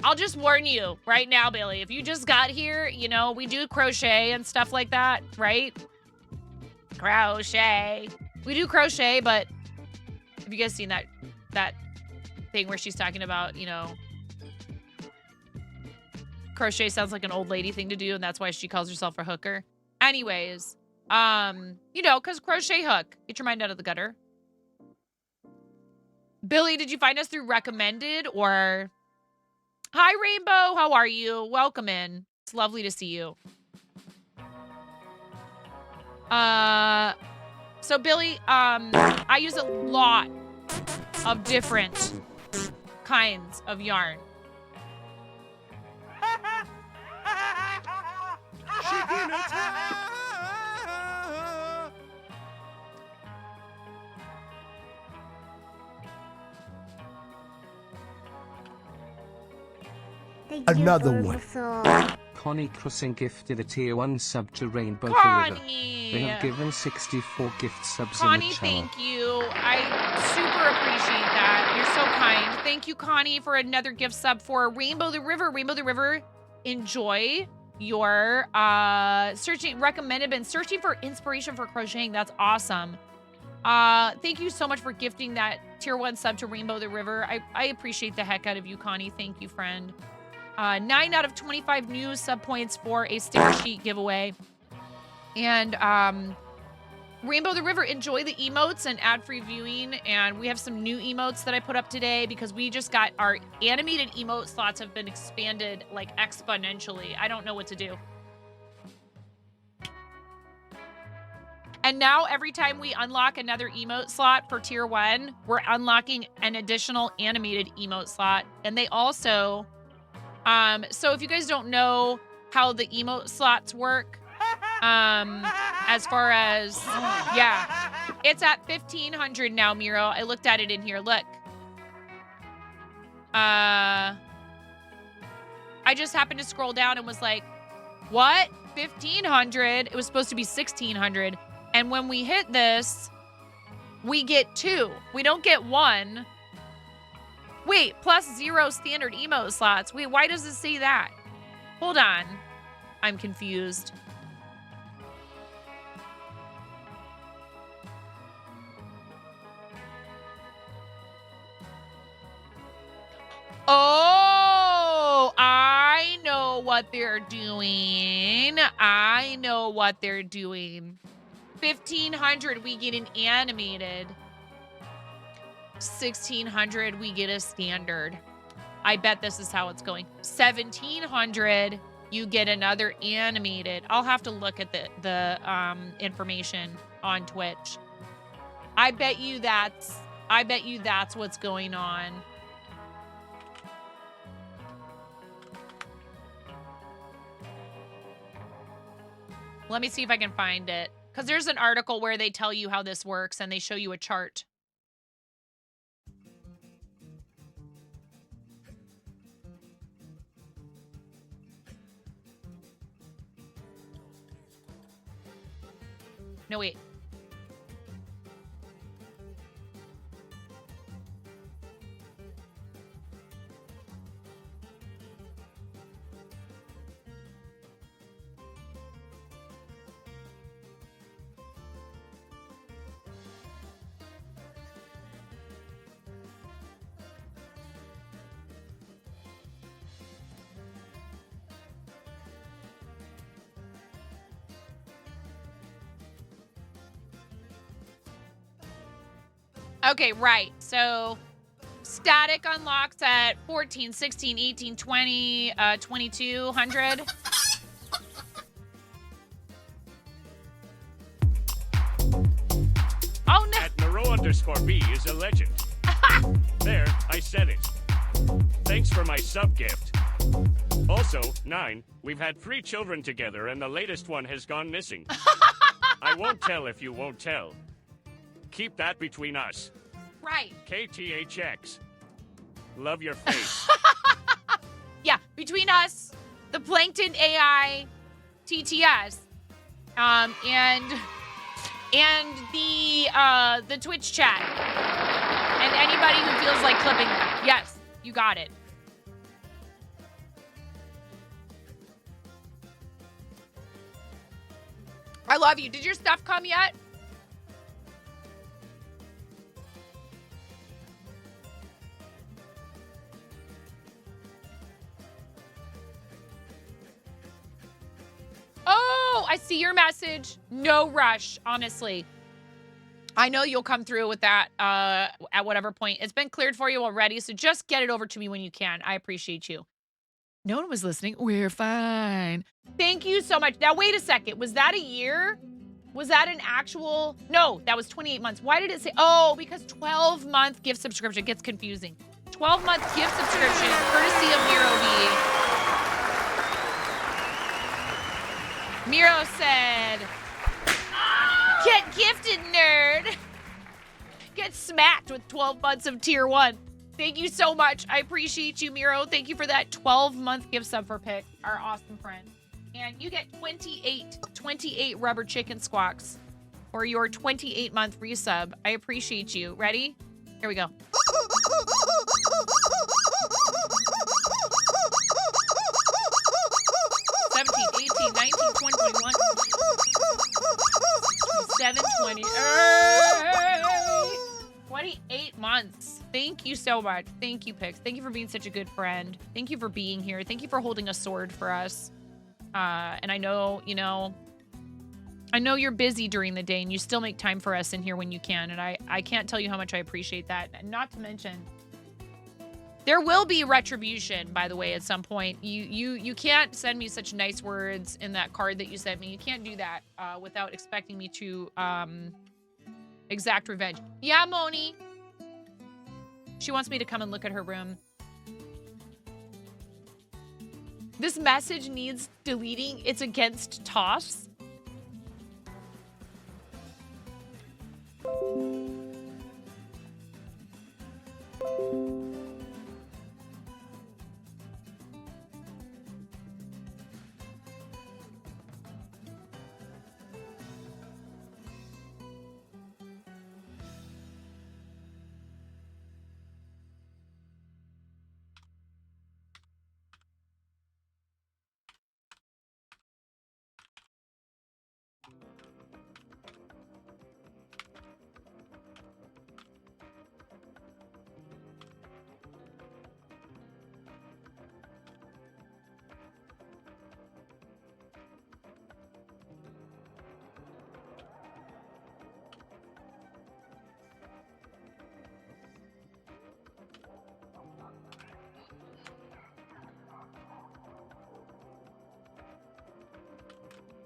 I'll just warn you right now, Billy. If you just got here, you know, we do crochet and stuff like that, right? Crochet. We do crochet, but have you guys seen that thing where she's talking about, you know, crochet sounds like an old lady thing to do, and that's why she calls herself a hooker. Anyways, you know, because crochet hook. Get your mind out of the gutter. Billy, did you find us through recommended or... Hi, Rainbow. How are you? Welcome in. It's lovely to see you. So Billy, I use a lot of different kinds of yarn. Another one. Connie Crossing gifted a tier 1 sub to Rainbow Connie. Forever. They have given 64 gift subs Connie, in the channel. thank you. I super appreciate that. You're so kind. Thank you, Connie, for another gift sub for Rainbow the River. Rainbow the River, enjoy your recommended and searching for inspiration for crocheting. That's awesome. Thank you so much for gifting that tier 1 sub to Rainbow the River. I appreciate the heck out of you, Connie. Thank you, friend. 9 out of 25 new sub points for a sticker sheet giveaway. And Rainbow the River, enjoy the emotes and ad-free viewing. And we have some new emotes that I put up today because we just got our animated emote slots have been expanded like exponentially. I don't know what to do. And now every time we unlock another emote slot for tier 1, we're unlocking an additional animated emote slot. And they also, so if you guys don't know how the emote slots work, as far as, yeah, it's at 1,500 now, Miro. I looked at it in here. Look. I just happened to scroll down and was like, what? 1,500? It was supposed to be 1,600. And when we hit this, we get 2. We don't get 1. Wait, plus 0 standard emote slots. Wait, why does it say that? Hold on. I'm confused. Oh, I know what they're doing. I know what they're doing. 1,500, we get an animated. 1,600, we get a standard. I bet this is how it's going. 1,700, you get another animated. I'll have to look at the information on Twitch. I bet you that's what's going on. Let me see if I can find it. Because there's an article where they tell you how this works and they show you a chart. No, wait. Okay, right. So static unlocks at 14, 16, 18, 20, 2200. Oh no. At Nero_B is a legend. There, I said it. Thanks for my sub gift. Also, 9, we've had 3 children together and the latest one has gone missing. I won't tell if you won't tell. Keep that between us. Right. KTHX. Love your face. Yeah, between us, the Plankton AI TTS, and the Twitch chat, and anybody who feels like clipping that. Yes, you got it. I love you. Did your stuff come yet? Oh, I see your message. No rush, honestly. I know you'll come through with that at whatever point. It's been cleared for you already, so just get it over to me when you can. I appreciate you. No one was listening. We're fine. Thank you so much. Now, wait a second. Was that a year? Was that an actual? No, that was 28 months. Why did it say? Oh, because 12-month gift subscription gets confusing. 12-month gift subscription, courtesy of Miro B. Miro said, get gifted, nerd. Get smacked with 12 months of tier 1. Thank you so much. I appreciate you, Miro. Thank you for that 12-month gift sub for Pick, our awesome friend. And you get 28 rubber chicken squawks for your 28-month resub. I appreciate you. Ready? Here we go. 17, 18, 19, 20, 21, 27, 20. 28 months. Thank you so much. Thank you, Pix. Thank you for being such a good friend. Thank you for being here. Thank you for holding a sword for us. And I know, I know you're busy during the day and you still make time for us in here when you can. And I can't tell you how much I appreciate that. And not to mention, there will be retribution, by the way, at some point. You can't send me such nice words in that card that you sent me. You can't do that without expecting me to exact revenge. Yeah, Moni. She wants me to come and look at her room. This message needs deleting. It's against toss.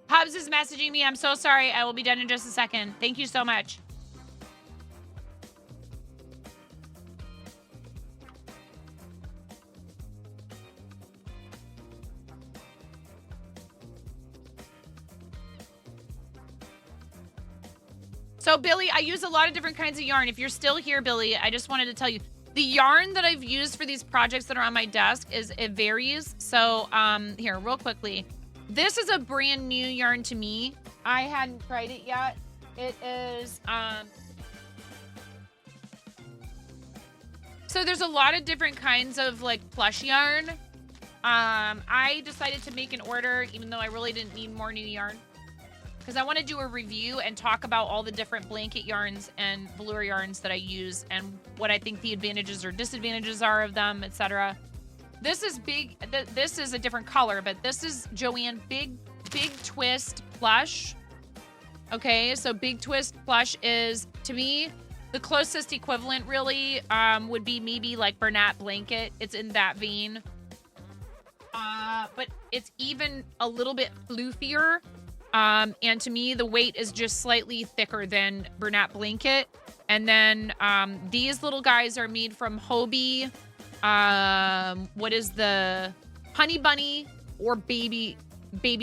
Hubs is messaging me. I'm so sorry. I will be done in just a second. Thank you so much. So, Billy, I use a lot of different kinds of yarn. If you're still here, Billy, I just wanted to tell you, the yarn that I've used for these projects that are on my desk it varies. So, here, real quickly. This is a brand new yarn to me. I hadn't tried it yet. It is, so there's a lot of different kinds of like plush yarn. I decided to make an order, even though I really didn't need more new yarn, because I want to do a review and talk about all the different blanket yarns and velour yarns that I use and what I think the advantages or disadvantages are of them, etc. This is big. This is a different color, but this is Joanne Big Twist Plush. Okay, so Big Twist Plush is, to me, the closest equivalent really would be maybe like Bernat Blanket. It's in that vein. But it's even a little bit floofier. And to me, the weight is just slightly thicker than Bernat Blanket. And then these little guys are made from Hobie. What is the Honey Bunny or Baby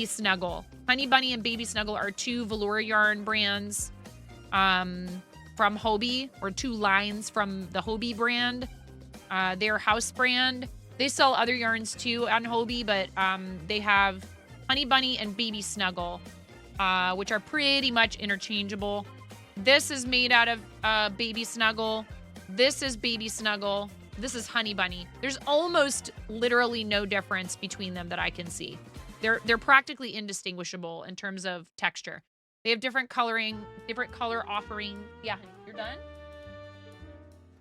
Snuggle? Honey Bunny and Baby Snuggle are 2 velour yarn brands from Hobie, or 2 lines from the Hobie brand. They're house brand. They sell other yarns too on Hobie, but they have Honey Bunny and Baby Snuggle, which are pretty much interchangeable. This is made out of Baby Snuggle. This is Baby Snuggle. This is Honey Bunny. There's almost literally no difference between them that I can see. They're practically indistinguishable in terms of texture. They have different coloring, different color offering. Yeah, honey, you're done?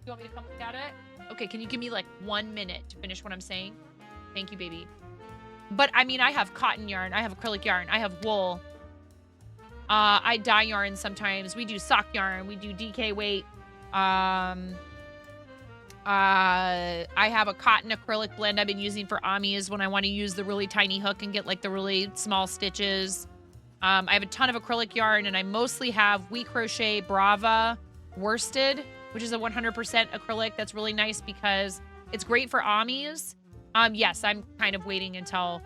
You want me to come look at it? Okay, can you give me like 1 minute to finish what I'm saying? Thank you, baby. But I mean, I have cotton yarn, I have acrylic yarn, I have wool. I dye yarn sometimes. We do sock yarn, we do DK weight. I have a cotton acrylic blend I've been using for Amis when I want to use the really tiny hook and get like the really small stitches. I have a ton of acrylic yarn, and I mostly have We Crochet Brava worsted, which is a 100% acrylic. That's really nice because it's great for Amis. Yes, I'm kind of waiting until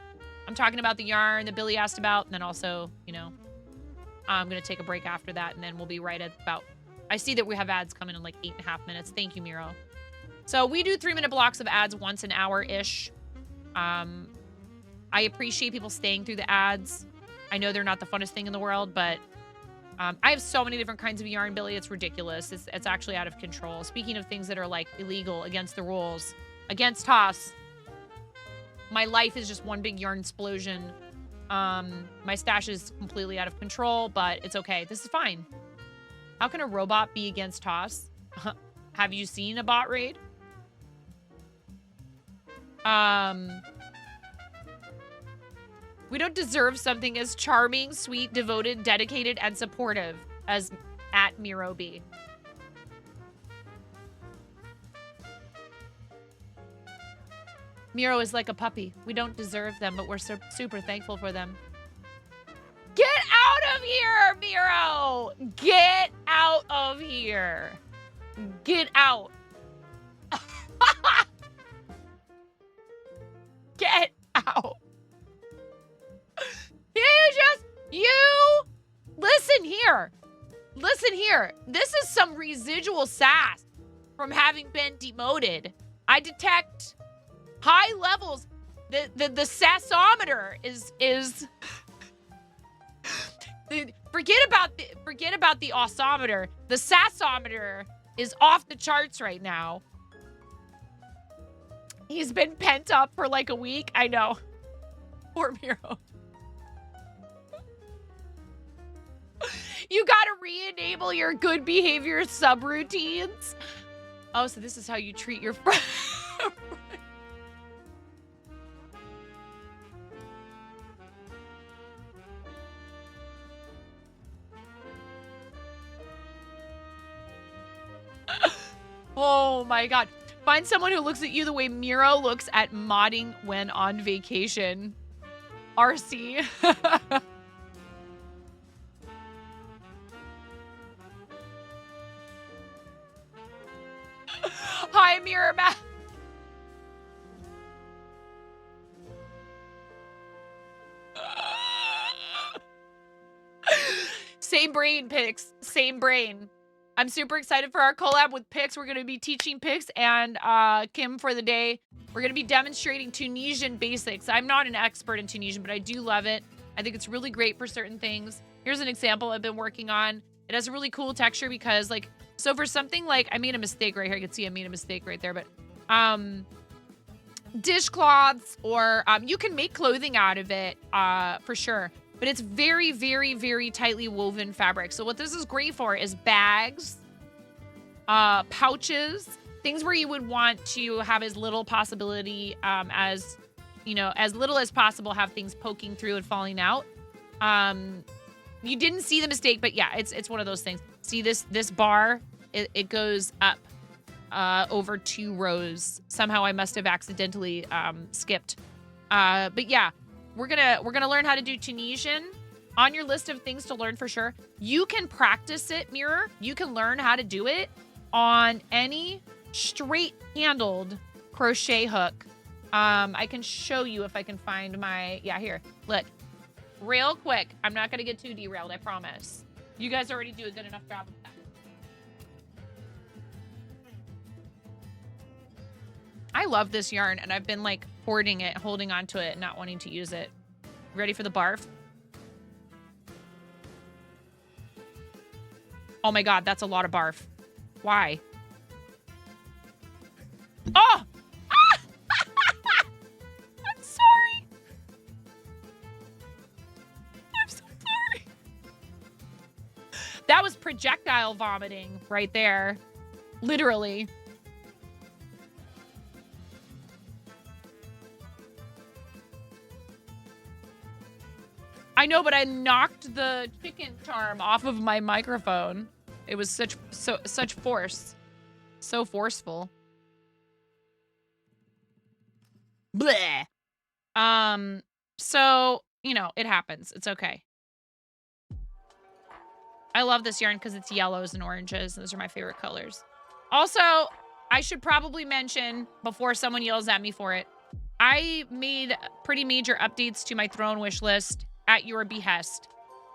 I'm talking about the yarn that Billy asked about, and then also, you know, I'm going to take a break after that, and then we'll be right at about, I see that we have ads coming in like 8.5 minutes. Thank you, Miro. So we do 3-minute blocks of ads once an hour-ish. I appreciate people staying through the ads. I know they're not the funnest thing in the world, but I have so many different kinds of yarn, Billy. It's ridiculous. It's actually out of control. Speaking of things that are like illegal, against the rules, against Toss, my life is just one big yarn explosion. My stash is completely out of control, but it's okay. This is fine. How can a robot be against Toss? Have you seen a bot raid? We don't deserve something as charming, sweet, devoted, dedicated, and supportive as at Miro B. Miro is like a puppy. We don't deserve them, but we're super thankful for them. Get out of here, Miro! Get out of here. Get out. Get out. You listen here. Listen here. This is some residual sass from having been demoted. I detect high levels. The sassometer is forget about the ossometer. The sassometer is off the charts right now. He's been pent up for like a week. I know. Poor Miro. You gotta re-enable your good behavior subroutines. Oh, so this is how you treat your friend. Oh my god. Find someone who looks at you the way Miro looks at modding when on vacation. RC. Hi, Mirror Matt. Same brain, Pix. Same brain. I'm super excited for our collab with Pix. We're going to be teaching Pix and Kim for the day. We're going to be demonstrating Tunisian basics. I'm not an expert in Tunisian, but I do love it. I think it's really great for certain things. Here's an example I've been working on. It has a really cool texture because, like, so for something like, I made a mistake right here. You can see I made a mistake right there, but dishcloths or you can make clothing out of it for sure. But it's very, very, very tightly woven fabric. So what this is great for is bags, pouches, things where you would want to have as little possibility as, you know, as little as possible have things poking through and falling out. You didn't see the mistake, but yeah, it's one of those things. See this bar, it goes up over 2 rows. Somehow I must have accidentally skipped. But yeah. We're gonna learn how to do Tunisian. on your list of things to learn for sure. You can practice it, Mirror. You can learn how to do it on any straight-handled crochet hook. I can show you if I can find my, yeah, here. Look, real quick. I'm not going to get too derailed, I promise. You guys already do a good enough job of that. I love this yarn, and I've been like hoarding it, holding on to it, not wanting to use it. Ready for the barf? Oh my God, that's a lot of barf. Why? Oh! Ah! I'm sorry. I'm so sorry. That was projectile vomiting right there. Literally. I know, but I knocked the chicken charm off of my microphone. It was such force. So forceful. Bleh. So, you know, it happens. It's okay. I love this yarn because it's yellows and oranges. Those are my favorite colors. Also, I should probably mention, before someone yells at me for it, I made pretty major updates to my throne wish list at your behest.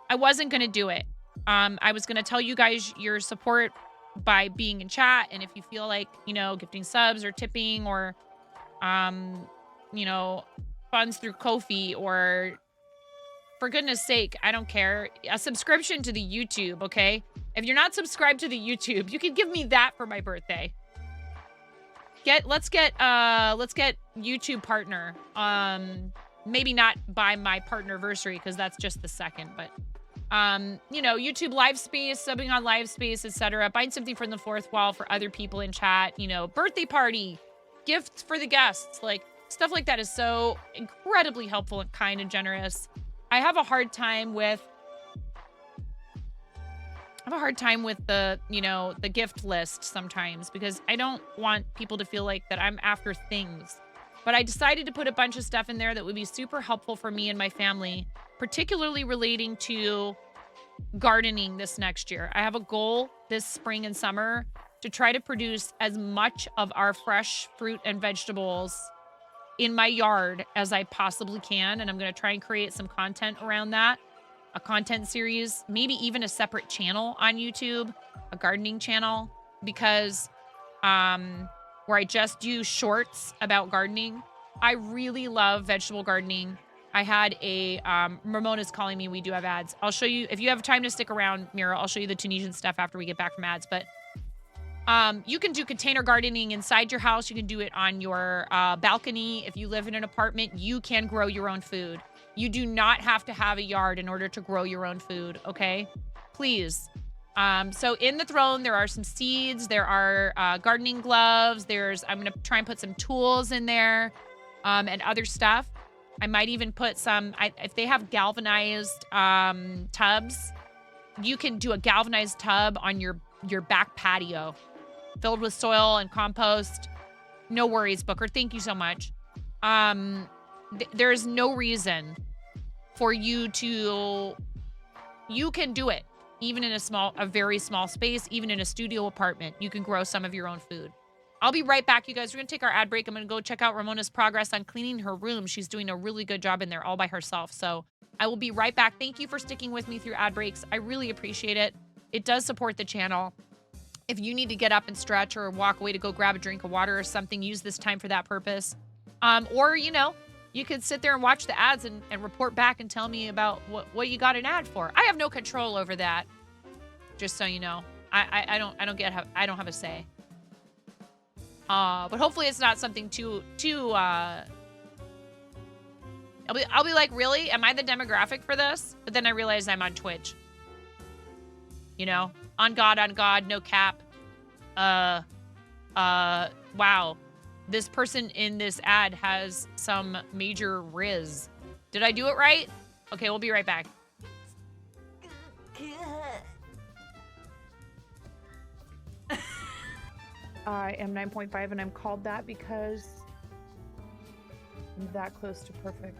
I wasn't going to do it. I was going to tell you guys your support by being in chat, and if you feel like, you know, gifting subs or tipping or, you know, funds through Ko-fi, or for goodness sake, I don't care, a subscription to the YouTube, okay? If you're not subscribed to the YouTube, you can give me that for my birthday. Let's get YouTube partner. Maybe not by my Partnerversary, because that's just the second, but you know, YouTube live space, subbing on live space, etc. Find something from the fourth wall for other people in chat, you know, birthday party, gifts for the guests, like stuff like that is so incredibly helpful and kind and generous. I have a hard time with the, you know, the gift list sometimes, because I don't want people to feel like that I'm after things. But I decided to put a bunch of stuff in there that would be super helpful for me and my family, particularly relating to gardening this next year. I have a goal this spring and summer to try to produce as much of our fresh fruit and vegetables in my yard as I possibly can. And I'm going to try and create some content around that, a content series, maybe even a separate channel on YouTube, a gardening channel, because where I just do shorts about gardening. I really love vegetable gardening. I had a, Ramona's calling me, we do have ads. I'll show you, if you have time to stick around, Mira, I'll show you the Tunisian stuff after we get back from ads. But you can do container gardening inside your house. You can do it on your balcony. If you live in an apartment, you can grow your own food. You do not have to have a yard in order to grow your own food, okay? Please. So in the throne, there are some seeds, there are gardening gloves, I'm gonna try and put some tools in there, and other stuff. I might even put some, if they have galvanized tubs, you can do a galvanized tub on your back patio, filled with soil and compost. No worries, Booker, thank you so much. There's no reason for you can do it. Even in a very small space, even in a studio apartment, you can grow some of your own food. I'll be right back, you guys. We're going to take our ad break. I'm going to go check out Ramona's progress on cleaning her room. She's doing a really good job in there all by herself. So I will be right back. Thank you for sticking with me through ad breaks. I really appreciate it. It does support the channel. If you need to get up and stretch or walk away to go grab a drink of water or something, use this time for that purpose. Or, you know, you could sit there and watch the ads and report back and tell me about what you got an ad for. I have no control over that. Just so you know, I don't have a say. But hopefully it's not something too. I'll be like, really? Am I the demographic for this? But then I realize I'm on Twitch. You know, on God, no cap. Wow. This person in this ad has some major riz. Did I do it right? Okay, we'll be right back. I am 9.5 and I'm called that because I'm that close to perfect.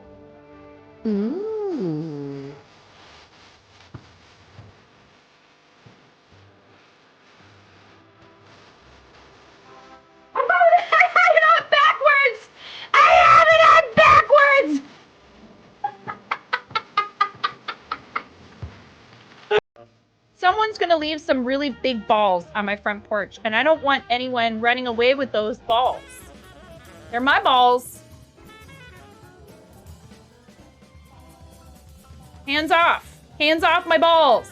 someone's gonna leave some really big balls on my front porch, and I don't want anyone running away with those balls. They're my balls. Hands off. Hands off my balls.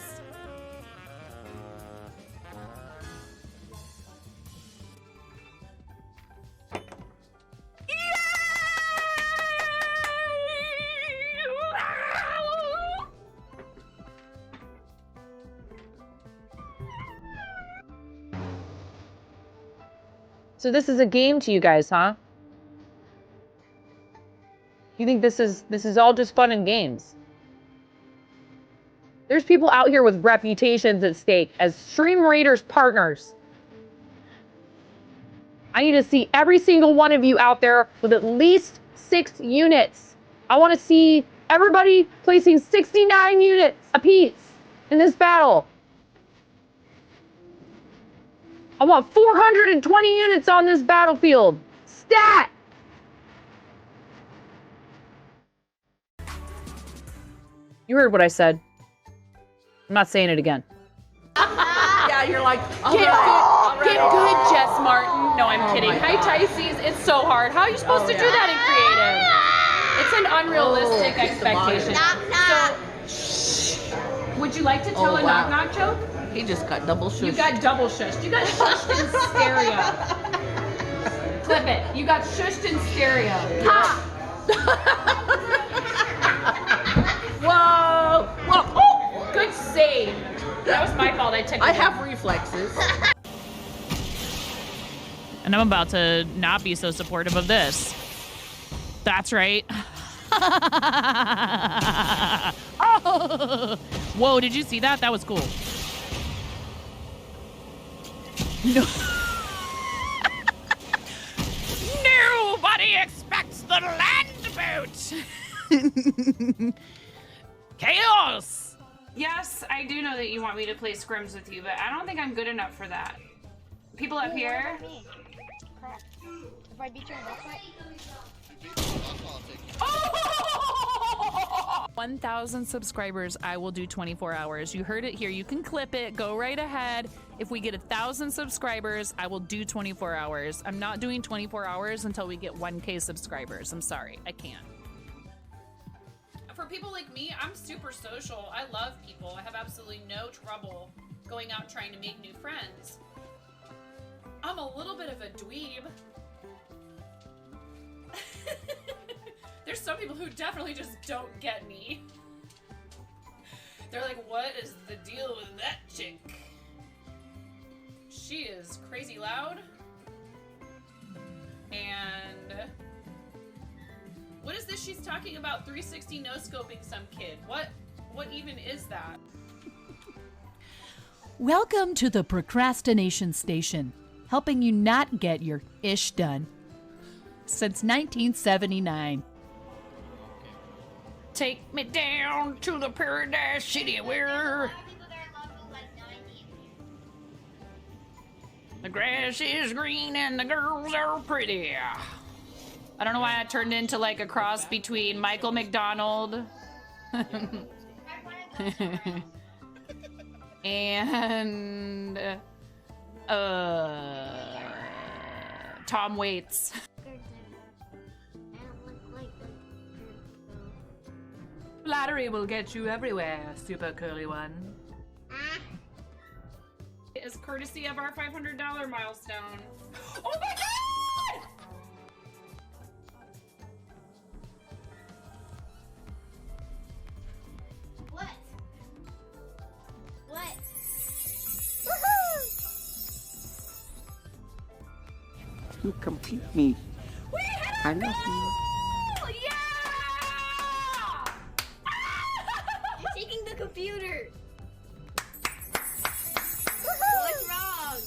So this is a game to you guys, huh? You think this is all just fun and games? There's people out here with reputations at stake as Stream Raiders partners. I need to see every single one of you out there with at least 6 units. I want to see everybody placing 69 units apiece in this battle. I want 420 units on this battlefield. Stat! You heard what I said. I'm not saying it again. Yeah, you're like, Get good, Jess Martin. No, I'm kidding. Hi, Tysees. It's so hard. How are you supposed to do that in creative? It's an unrealistic expectation. So, would you like to tell a knock-knock joke? He just got double shushed. You got double shushed. You got shushed in stereo. Clip it. You got shushed in stereo. Ha! Whoa! Whoa! Oh! Good save. That was my fault. I have reflexes. And I'm about to not be so supportive of this. That's right. Oh! Whoa, did you see that? That was cool. No. Nobody expects the land boat. Chaos. Yes, I do know that you want me to play scrims with you, but I don't think I'm good enough for that. People up here. Crap. If I beat you in boss fight. 1,000 subscribers, I will do 24 hours. You heard it here. You can clip it. Go right ahead. If we get 1,000 subscribers, I will do 24 hours. I'm not doing 24 hours until we get 1K subscribers. I'm sorry. I can't. For people like me, I'm super social. I love people. I have absolutely no trouble going out trying to make new friends. I'm a little bit of a dweeb. There's some people who definitely just don't get me. They're like, what is the deal with that chick? She is crazy loud. And what is this she's talking about? 360 no-scoping some kid. What even is that? Welcome to the Procrastination Station, helping you not get your ish done. Since 1979. Take me down to the paradise city where the grass is green and the girls are pretty. I don't know why I turned into like a cross between Michael McDonald and Tom Waits. Flattery will get you everywhere, super curly one. As courtesy of our $500 milestone. Oh my god! What? What? You complete me. I love you. You're taking the computer. What's wrong?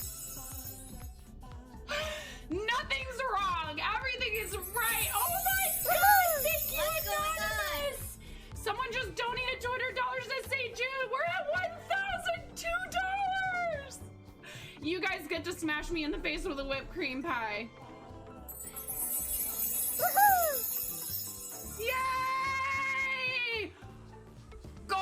Nothing's wrong. Everything is right. Oh my god! Thank you, Anonymous. Someone just donated $200 to St. Jude. We're at $1,002. You guys get to smash me in the face with a whipped cream pie. Yay! Gold!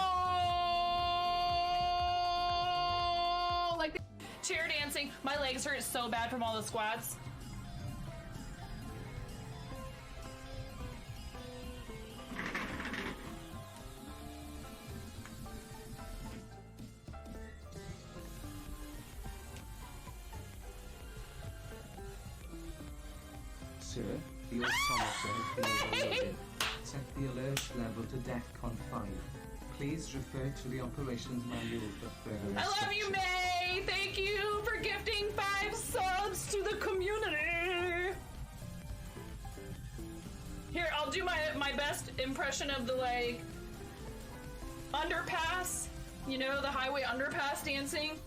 My legs hurt so bad from all the squats. Sir, your sonometer has been overloaded. Set the alert level to DEFCON 5. Please refer to the operations manual for further I love you, instructions. May! Thank you for gifting 5 subs to the community! Here, I'll do my best impression of the, like, underpass. You know, the highway underpass dancing.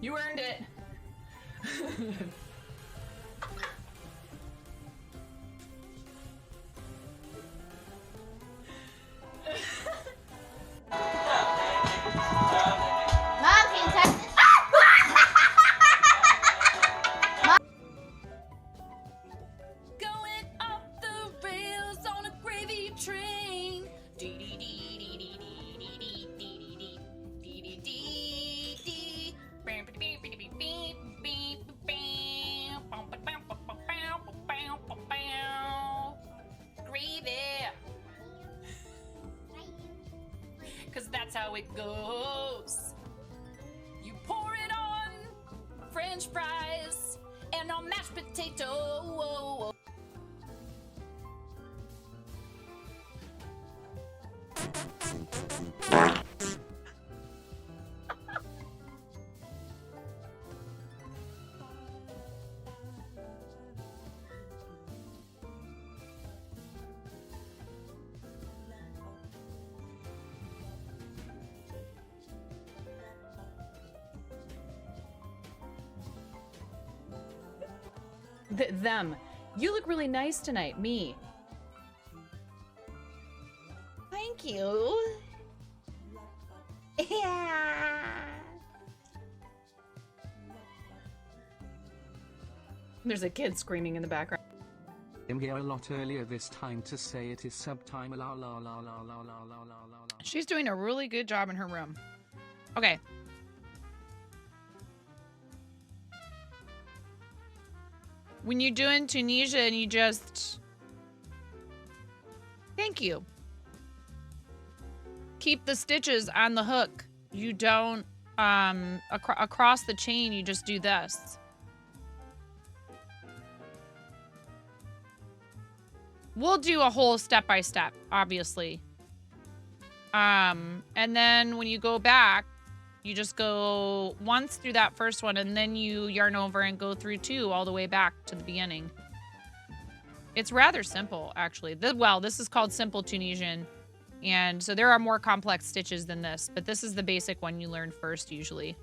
You earned it. Mom, can you touch this? Going off the rails on a gravy train. Gravy. 'Cause that's how it goes. You pour it on French fries and on mashed potato. Them. You look really nice tonight. Me. Thank you. Yeah. There's a kid screaming in the background. I'm here a lot earlier this time to say it is subtime. La la la la la la la la la. She's doing a really good job in her room. Okay. When you're doing Tunisia and you just... Thank you. Keep the stitches on the hook. You don't, across the chain, you just do this. We'll do a whole step-by-step, obviously. And then when you go back, you just go once through that first one, and then you yarn over and go through 2 all the way back to the beginning. It's rather simple, actually. Well, this is called Simple Tunisian, and so there are more complex stitches than this, but this is the basic one you learn first, usually.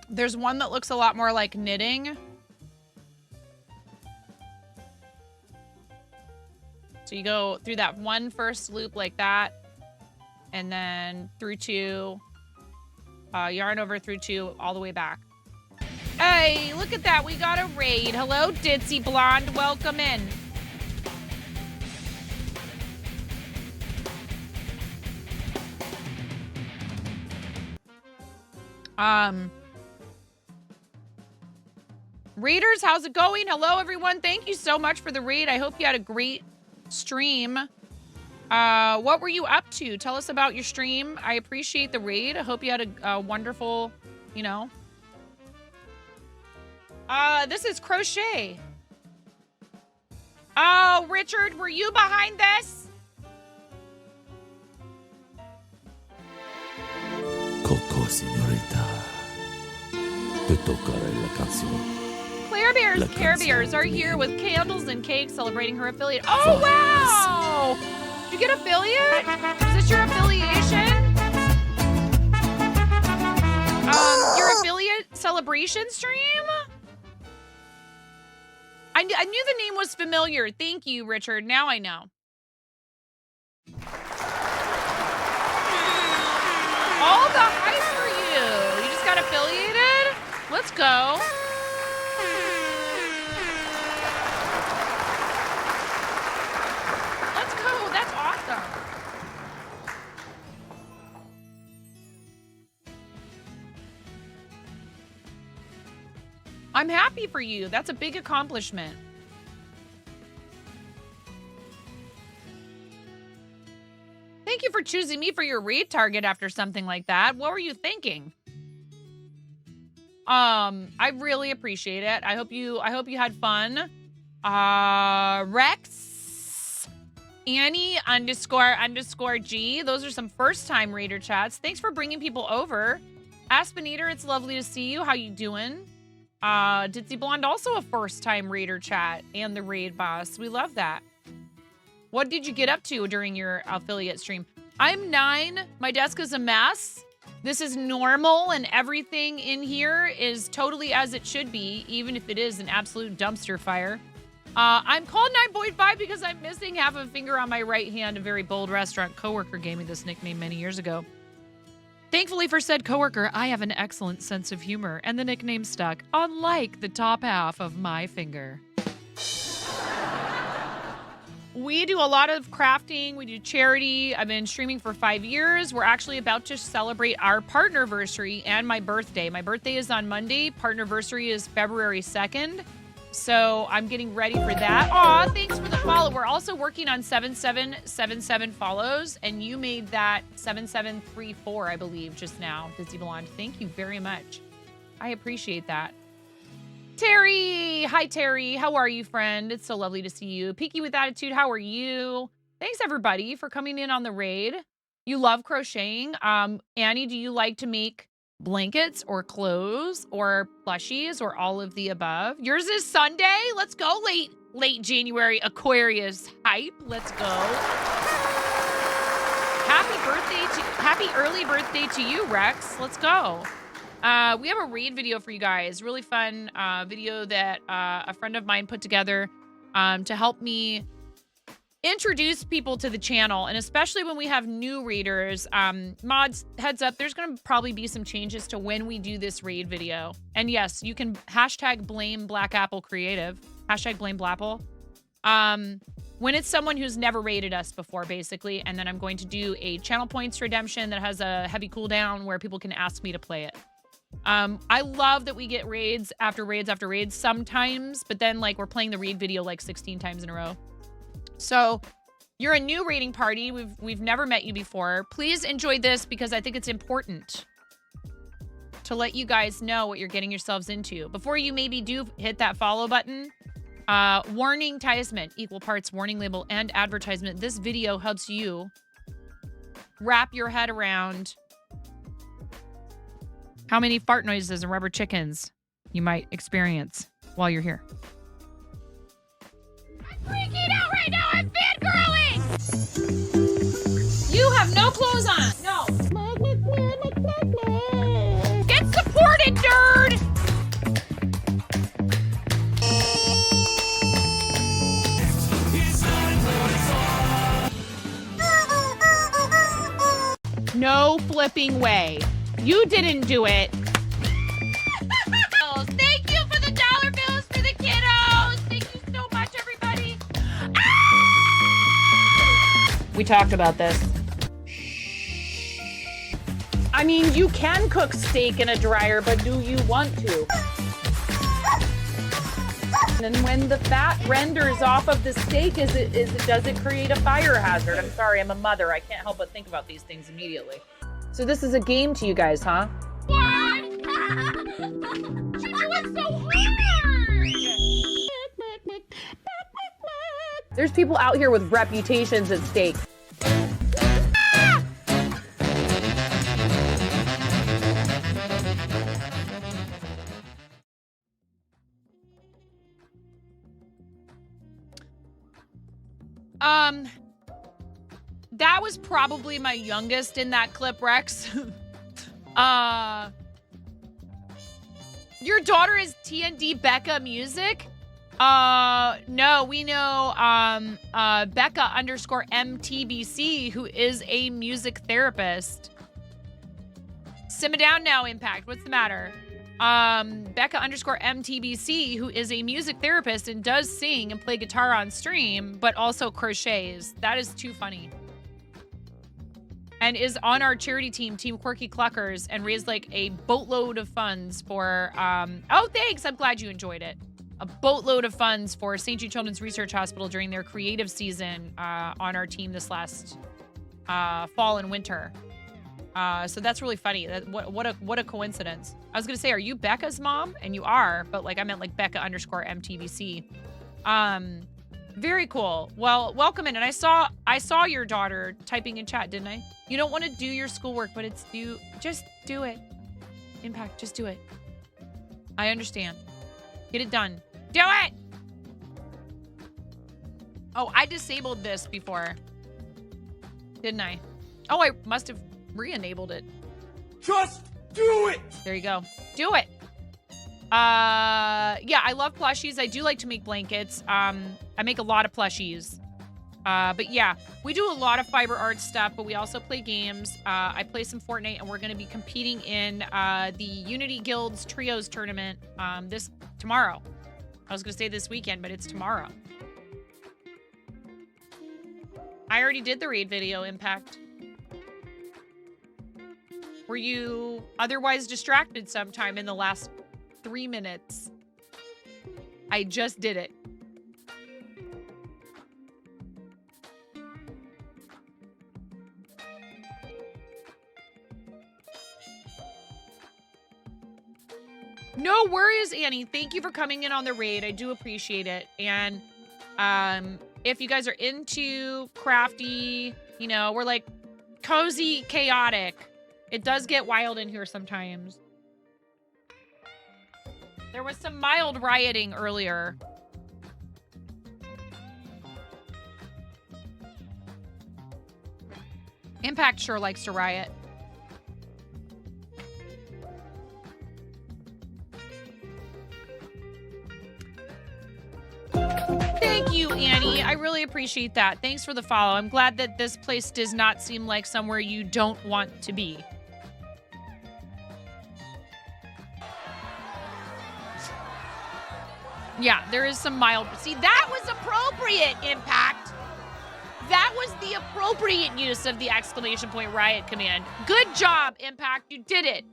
There's one that looks a lot more like knitting. So you go through that one first loop like that, and then through 2, yarn over through 2, all the way back. Hey, look at that. We got a raid. Hello, Ditzy Blonde. Welcome in. Raiders, how's it going? Hello, everyone. Thank you so much for the raid. I hope you had a great stream. What were you up to? Tell us about your stream. I appreciate the raid. I hope you had a wonderful, you know. This is crochet. Oh, Richard, were you behind this? Coco, señorita. Te tocará la canción. Claire Bears, Care Bears are here with candles and cake celebrating her affiliate. Oh, wow! Did you get affiliate? Is this your affiliation? Your affiliate celebration stream? I knew the name was familiar. Thank you, Richard. Now I know. All the hype for you. You just got affiliated? Let's go. I'm happy for you. That's a big accomplishment. Thank you for choosing me for your raid target after something like that. What were you thinking? I really appreciate it. I hope you had fun. Rex, Annie __G. Those are some first-time raider chats. Thanks for bringing people over. Aspinator, it's lovely to see you. How you doing? Ditzy Blonde, also a first-time raider chat and the raid boss. We love that. What did you get up to during your affiliate stream? I'm 9. My desk is a mess. This is normal, and everything in here is totally as it should be, even if it is an absolute dumpster fire. I'm called 9.5 because I'm missing half a finger on my right hand. A very bold restaurant coworker gave me this nickname many years ago. Thankfully for said coworker, I have an excellent sense of humor, and the nickname stuck, unlike the top half of my finger. We do a lot of crafting. We do charity. I've been streaming for 5 years. We're actually about to celebrate our partnerversary and my birthday. My birthday is on Monday. Partnerversary is February 2nd. So I'm getting ready for that. Aw, thanks for the follow. We're also working on 7777 follows, and you made that 7734, I believe, just now, Dizzy Blonde. Thank you very much. I appreciate that. Terry! Hi, Terry. How are you, friend? It's so lovely to see you. Peaky with Attitude, how are you? Thanks, everybody, for coming in on the raid. You love crocheting. Annie, do you like to make blankets or clothes or plushies or all of the above? Yours is Sunday. Let's go. Late January Aquarius hype. Let's go. Happy early birthday to you, Rex. Let's go. We have a raid video for you guys. Really fun video that a friend of mine put together to help me introduce people to the channel, and especially when we have new raiders. Mods, heads up, there's going to probably be some changes to when we do this raid video. And yes, you can hashtag blame Black Apple Creative. Hashtag blame Blapple. When it's someone who's never raided us before, basically, and then I'm going to do a channel points redemption that has a heavy cooldown where people can ask me to play it. I love that we get raids after raids after raids sometimes, but then like we're playing the raid video like 16 times in a row. So you're a new raiding party. We've never met you before. Please enjoy this because I think it's important to let you guys know what you're getting yourselves into. Before you maybe do hit that follow button, warning advertisement, equal parts warning label and advertisement. This video helps you wrap your head around how many fart noises and rubber chickens you might experience while you're here. I'm freaking out right now. I'm fangirling. You have no clothes on. No. Get supported, nerd. No flipping way. You didn't do it. Thank you for the dollar bills for the kiddos. Thank you so much, everybody. We talked about this. I mean, you can cook steak in a dryer, but do you want to? And when the fat renders off of the steak, does it create a fire hazard? I'm sorry, I'm a mother. I can't help but think about these things immediately. So this is a game to you guys, huh? What? You're doing so hard! There's people out here with reputations at stake. That was probably my youngest in that clip, Rex. Your daughter is TND Becca Music? No, we know Becca _MTBC, who is a music therapist. Simmer down now, Impact. What's the matter? Becca _MTBC, who is a music therapist and does sing and play guitar on stream, but also crochets. That is too funny. and is on our charity team, Team Quirky Cluckers, and raised like a boatload of funds for, oh, thanks. I'm glad you enjoyed it. A boatload of funds for St. Jude Children's Research Hospital during their creative season on our team this last fall and winter. So that's really funny. What a coincidence. I was gonna say, are you Becca's mom? And you are, but like I meant like Becca _MTVC. Very cool. Well, welcome in. And I saw your daughter typing in chat, didn't I? You don't want to do your schoolwork, but just do it. Impact, just do it. I understand. Get it done. Do it! Oh, I disabled this before. Didn't I? Oh, I must have re-enabled it. Just do it! There you go. Do it. Yeah, I love plushies. I do like to make blankets. I make a lot of plushies. But yeah, we do a lot of fiber art stuff, but we also play games. I play some Fortnite, and we're going to be competing in the Unity Guild's Trios tournament tomorrow. I was going to say this weekend, but it's tomorrow. I already did the raid video, Impact. Were you otherwise distracted sometime in the last 3 minutes? I just did it. No worries, Annie. Thank you for coming in on the raid. I do appreciate it. And if you guys are into crafty, you know, we're like cozy, chaotic. It does get wild in here sometimes. There was some mild rioting earlier. Impact sure likes to riot. Thank you, Annie. I really appreciate that. Thanks for the follow. I'm glad that this place does not seem like somewhere you don't want to be. Yeah, there is some mild... See, that was appropriate, Impact. That was the appropriate use of the exclamation point riot command. Good job, Impact. You did it.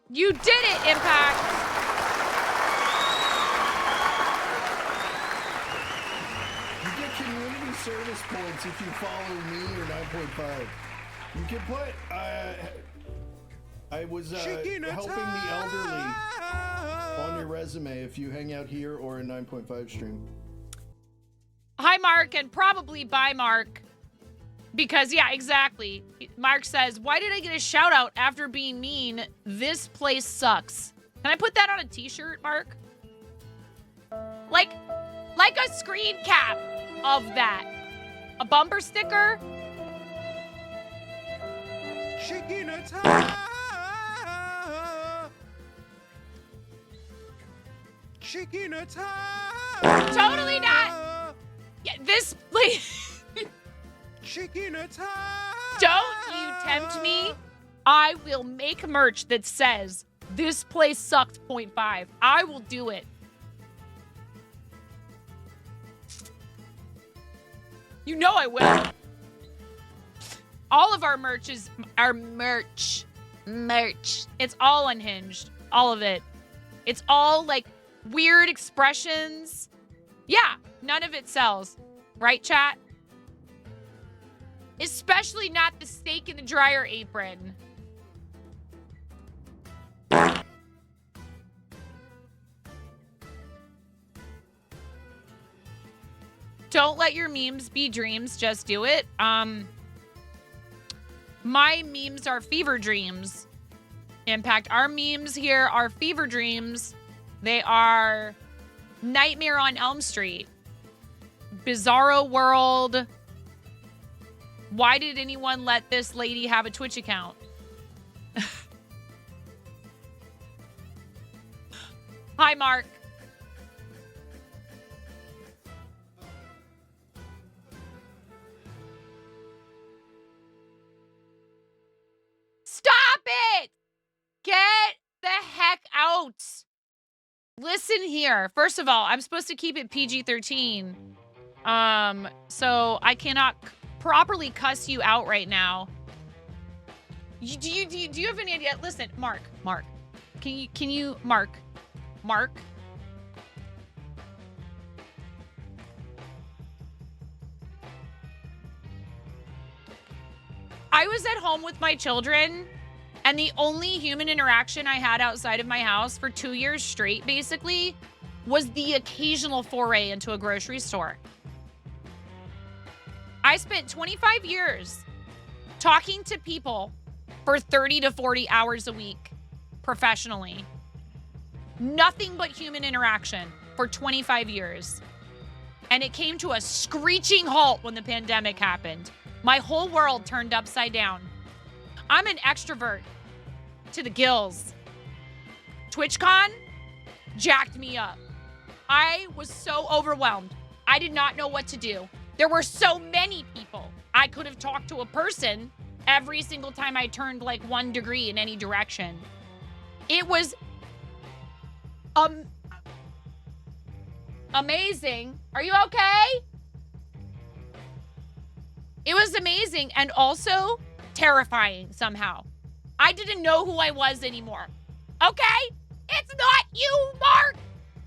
You did it, Impact. You get community service points if you follow me or 9.5. You can put, I was helping the elderly on your resume if you hang out here or in 9.5 stream. Hi, Mark, and probably bye, Mark. Because, yeah, exactly. Mark says, why did I get a shout out after being mean? This place sucks. Can I put that on a t-shirt, Mark? Like a screen cap of that. A bumper sticker? Chicken attack! Chicken attack! Totally not! Yeah, this place... Chicken attack! Don't you tempt me. I will make merch that says, this place sucked 0.5. I will do it. You know I will. All of our merch is our merch. It's all unhinged. All of it. It's all like weird expressions. Yeah, none of it sells. Right, chat? Especially not the steak in the dryer apron. Don't let your memes be dreams, just do it. My memes are fever dreams. Impact. Our memes here are fever dreams. They are Nightmare on Elm Street. Bizarro World. Why did anyone let this lady have a Twitch account? Hi, Mark. Stop it! Get the heck out. Listen here. First of all, I'm supposed to keep it PG-13. So I cannot properly cuss you out right now. Do you have any idea? Listen, Mark, can you, Mark? I was at home with my children, and the only human interaction I had outside of my house for 2 years straight, basically, was the occasional foray into a grocery store. I spent 25 years talking to people for 30 to 40 hours a week professionally. Nothing but human interaction for 25 years. And it came to a screeching halt when the pandemic happened. My whole world turned upside down. I'm an extrovert to the gills. TwitchCon jacked me up. I was so overwhelmed. I did not know what to do. There were so many people. I could have talked to a person every single time I turned like 1 degree in any direction. It was amazing. Are you okay? It was amazing and also terrifying somehow. I didn't know who I was anymore. Okay? It's not you, Mark.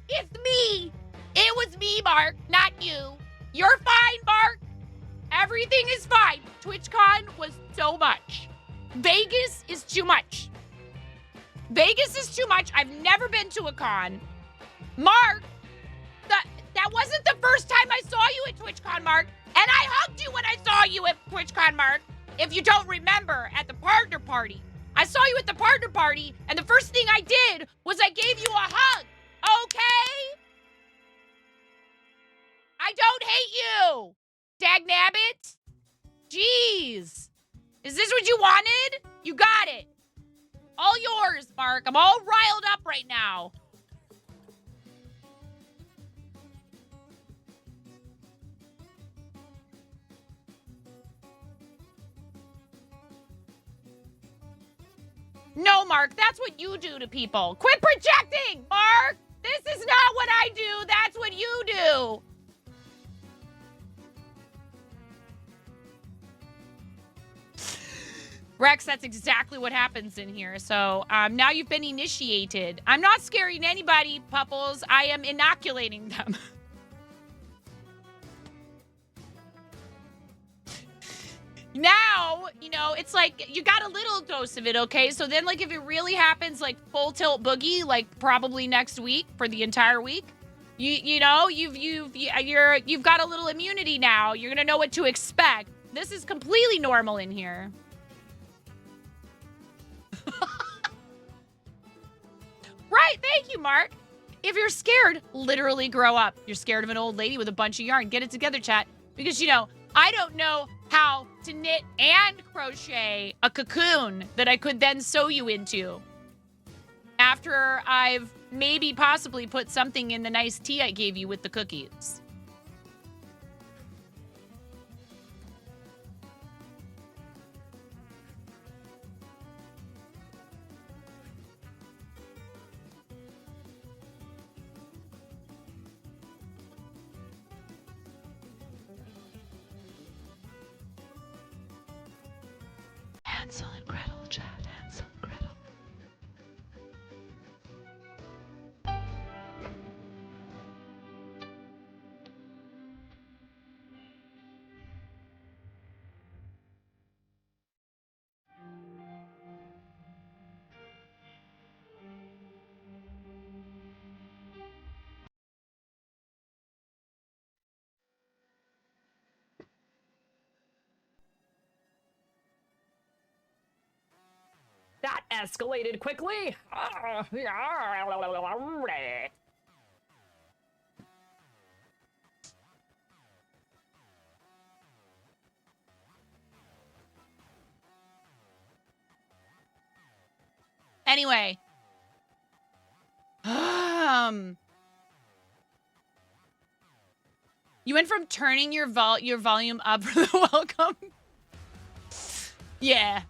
It's me. It was me, Mark, not you. You're fine, Mark. Everything is fine. TwitchCon was so much. Vegas is too much. Vegas is too much. I've never been to a con. Mark, that wasn't the first time I saw you at TwitchCon, Mark. And I hugged you when I saw you at TwitchCon, Mark. If you don't remember, at the partner party. I saw you at the partner party, and the first thing I did was I gave you a hug. Okay? I don't hate you. Dagnabbit. Jeez. Is this what you wanted? You got it. All yours, Mark. I'm all riled up right now. No, Mark, that's what you do to people. Quit projecting, Mark! This is not what I do. That's what you do. Rex, that's exactly what happens in here. So now you've been initiated. I'm not scaring anybody, Pupples. I am inoculating them. Now, you know, it's like you got a little dose of it, okay? So then, like, if it really happens, like, full tilt boogie, like, probably next week for the entire week, you've got a little immunity now. You're gonna know what to expect. This is completely normal in here. Right, thank you, Mark. If you're scared, literally grow up. You're scared of an old lady with a bunch of yarn. Get it together, chat. Because, you know, I don't know how to knit and crochet a cocoon that I could then sew you into. After I've maybe possibly put something in the nice tea I gave you with the cookies. Hansel and Gretel, chat. Hansel and Gretel. That escalated quickly. Anyway. You went from turning your volume up for the welcome. Yeah.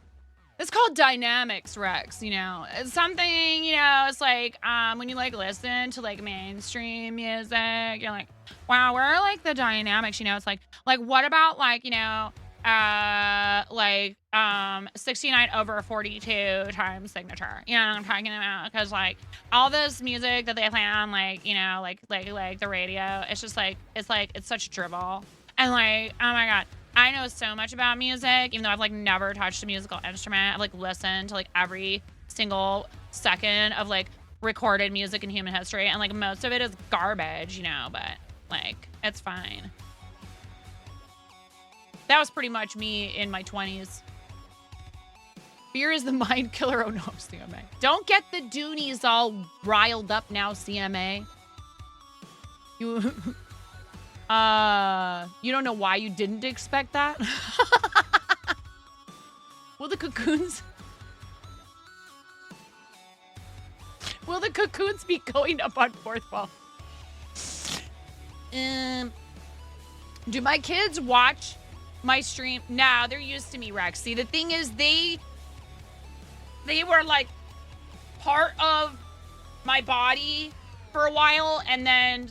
It's called dynamics, Rex, you know. It's something, you know, it's like when you like listen to like mainstream music, you're like, wow, where are like the dynamics, you know? It's like what about like, you know, like 69 over 42 times signature. You know what I'm talking about? Because like all this music that they play on, like, you know, like the radio, it's just like it's such drivel. And like, oh my god, I know so much about music, even though I've like never touched a musical instrument. I've like listened to like every single second of like recorded music in human history, and like most of it is garbage, you know, but like it's fine. That was pretty much me in my 20s. Fear is the mind killer. Oh no, CMA. Don't get the Doonies all riled up now, CMA. You you don't know why you didn't expect that? Will the cocoons be going up on fourth wall? Do my kids watch my stream? Nah, they're used to me, Rex. See, the thing is, they were like part of my body for a while, and then they've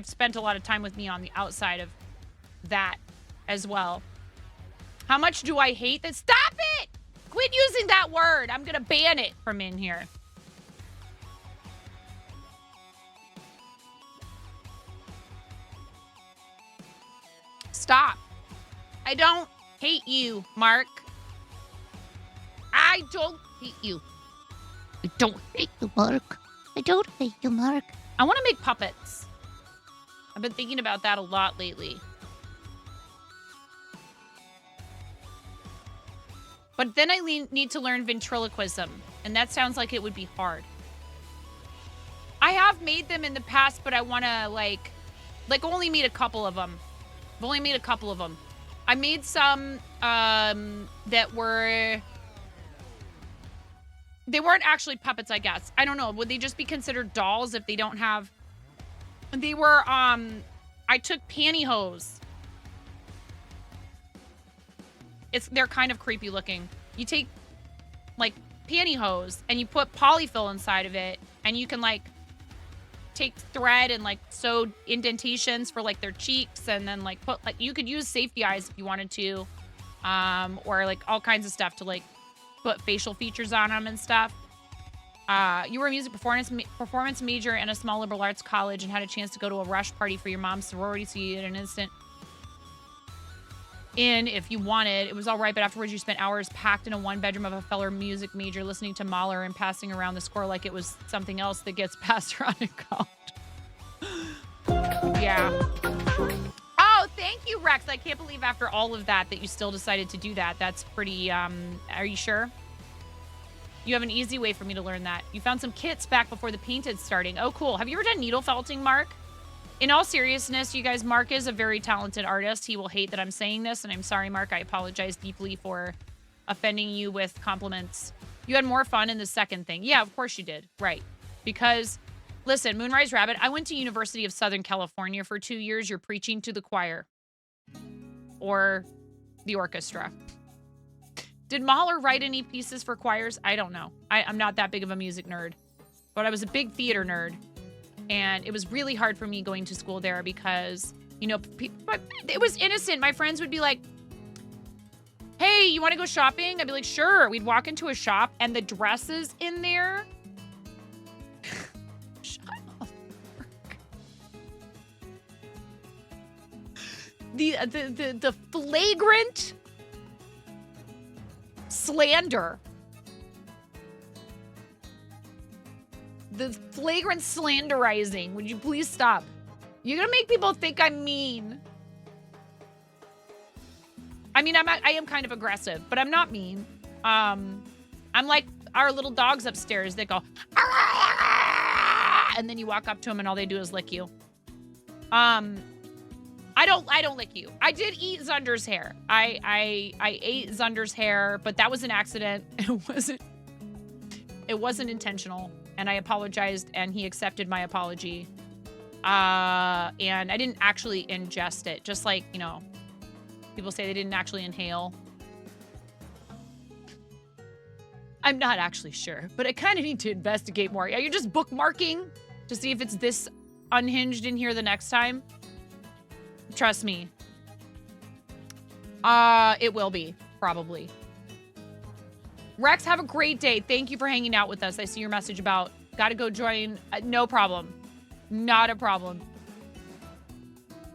spent a lot of time with me on the outside of that as well. How much do I hate that? Stop it! Quit using that word. I'm gonna ban it from in here. Stop. I don't hate you, Mark. I don't hate you. I don't hate you, Mark. I don't hate you, Mark. I want to make puppets. I've been thinking about that a lot lately. But then I need to learn ventriloquism, and that sounds like it would be hard. I have made them in the past, but I want to like only made a couple of them. I've only made a couple of them. I made some that were... They weren't actually puppets, I guess. I don't know. Would they just be considered dolls if they don't have... They were, I took pantyhose. They're kind of creepy looking. You take, like, pantyhose, and you put polyfill inside of it, and you can, like, take thread and, like, sew indentations for, like, their cheeks, and then, like, put, like, you could use safety eyes if you wanted to, or, like, all kinds of stuff to, like, put facial features on them and stuff. You were a music performance major in a small liberal arts college and had a chance to go to a rush party for your mom's sorority, so you had an instant in if you wanted. It was all right, but afterwards you spent hours packed in a one bedroom of a fellow music major listening to Mahler and passing around the score like it was something else that gets passed around in college. Yeah. Oh, thank you, Rex. I can't believe after all of that you still decided to do that. That's pretty, are you sure? You have an easy way for me to learn that. You found some kits back before the painted starting. Oh, cool. Have you ever done needle felting, Mark? In all seriousness, you guys, Mark is a very talented artist. He will hate that I'm saying this, and I'm sorry, Mark. I apologize deeply for offending you with compliments. You had more fun in the second thing. Yeah, of course you did. Right. Because, listen, Moonrise Rabbit, I went to University of Southern California for 2 years. You're preaching to the choir. Or the orchestra. Did Mahler write any pieces for choirs? I don't know. I'm not that big of a music nerd. But I was a big theater nerd. And it was really hard for me going to school there because, you know, it was innocent. My friends would be like, hey, you want to go shopping? I'd be like, sure. We'd walk into a shop and the dresses in there. Shut up. The flagrant slander. The flagrant slanderizing. Would you please stop? You're gonna make people think I'm mean. I mean, I am kind of aggressive, but I'm not mean. I'm like our little dogs upstairs that go, and then you walk up to them and all they do is lick you. I don't lick you. I did eat Zunder's hair. I ate Zunder's hair, but that was an accident. It wasn't intentional. And I apologized, and he accepted my apology. And I didn't actually ingest it. Just like, you know, people say they didn't actually inhale. I'm not actually sure, but I kind of need to investigate more. Are you just bookmarking to see if it's this unhinged in here the next time? Trust me. It will be, probably. Rex, have a great day. Thank you for hanging out with us. I see your message about gotta go join. No problem. Not a problem.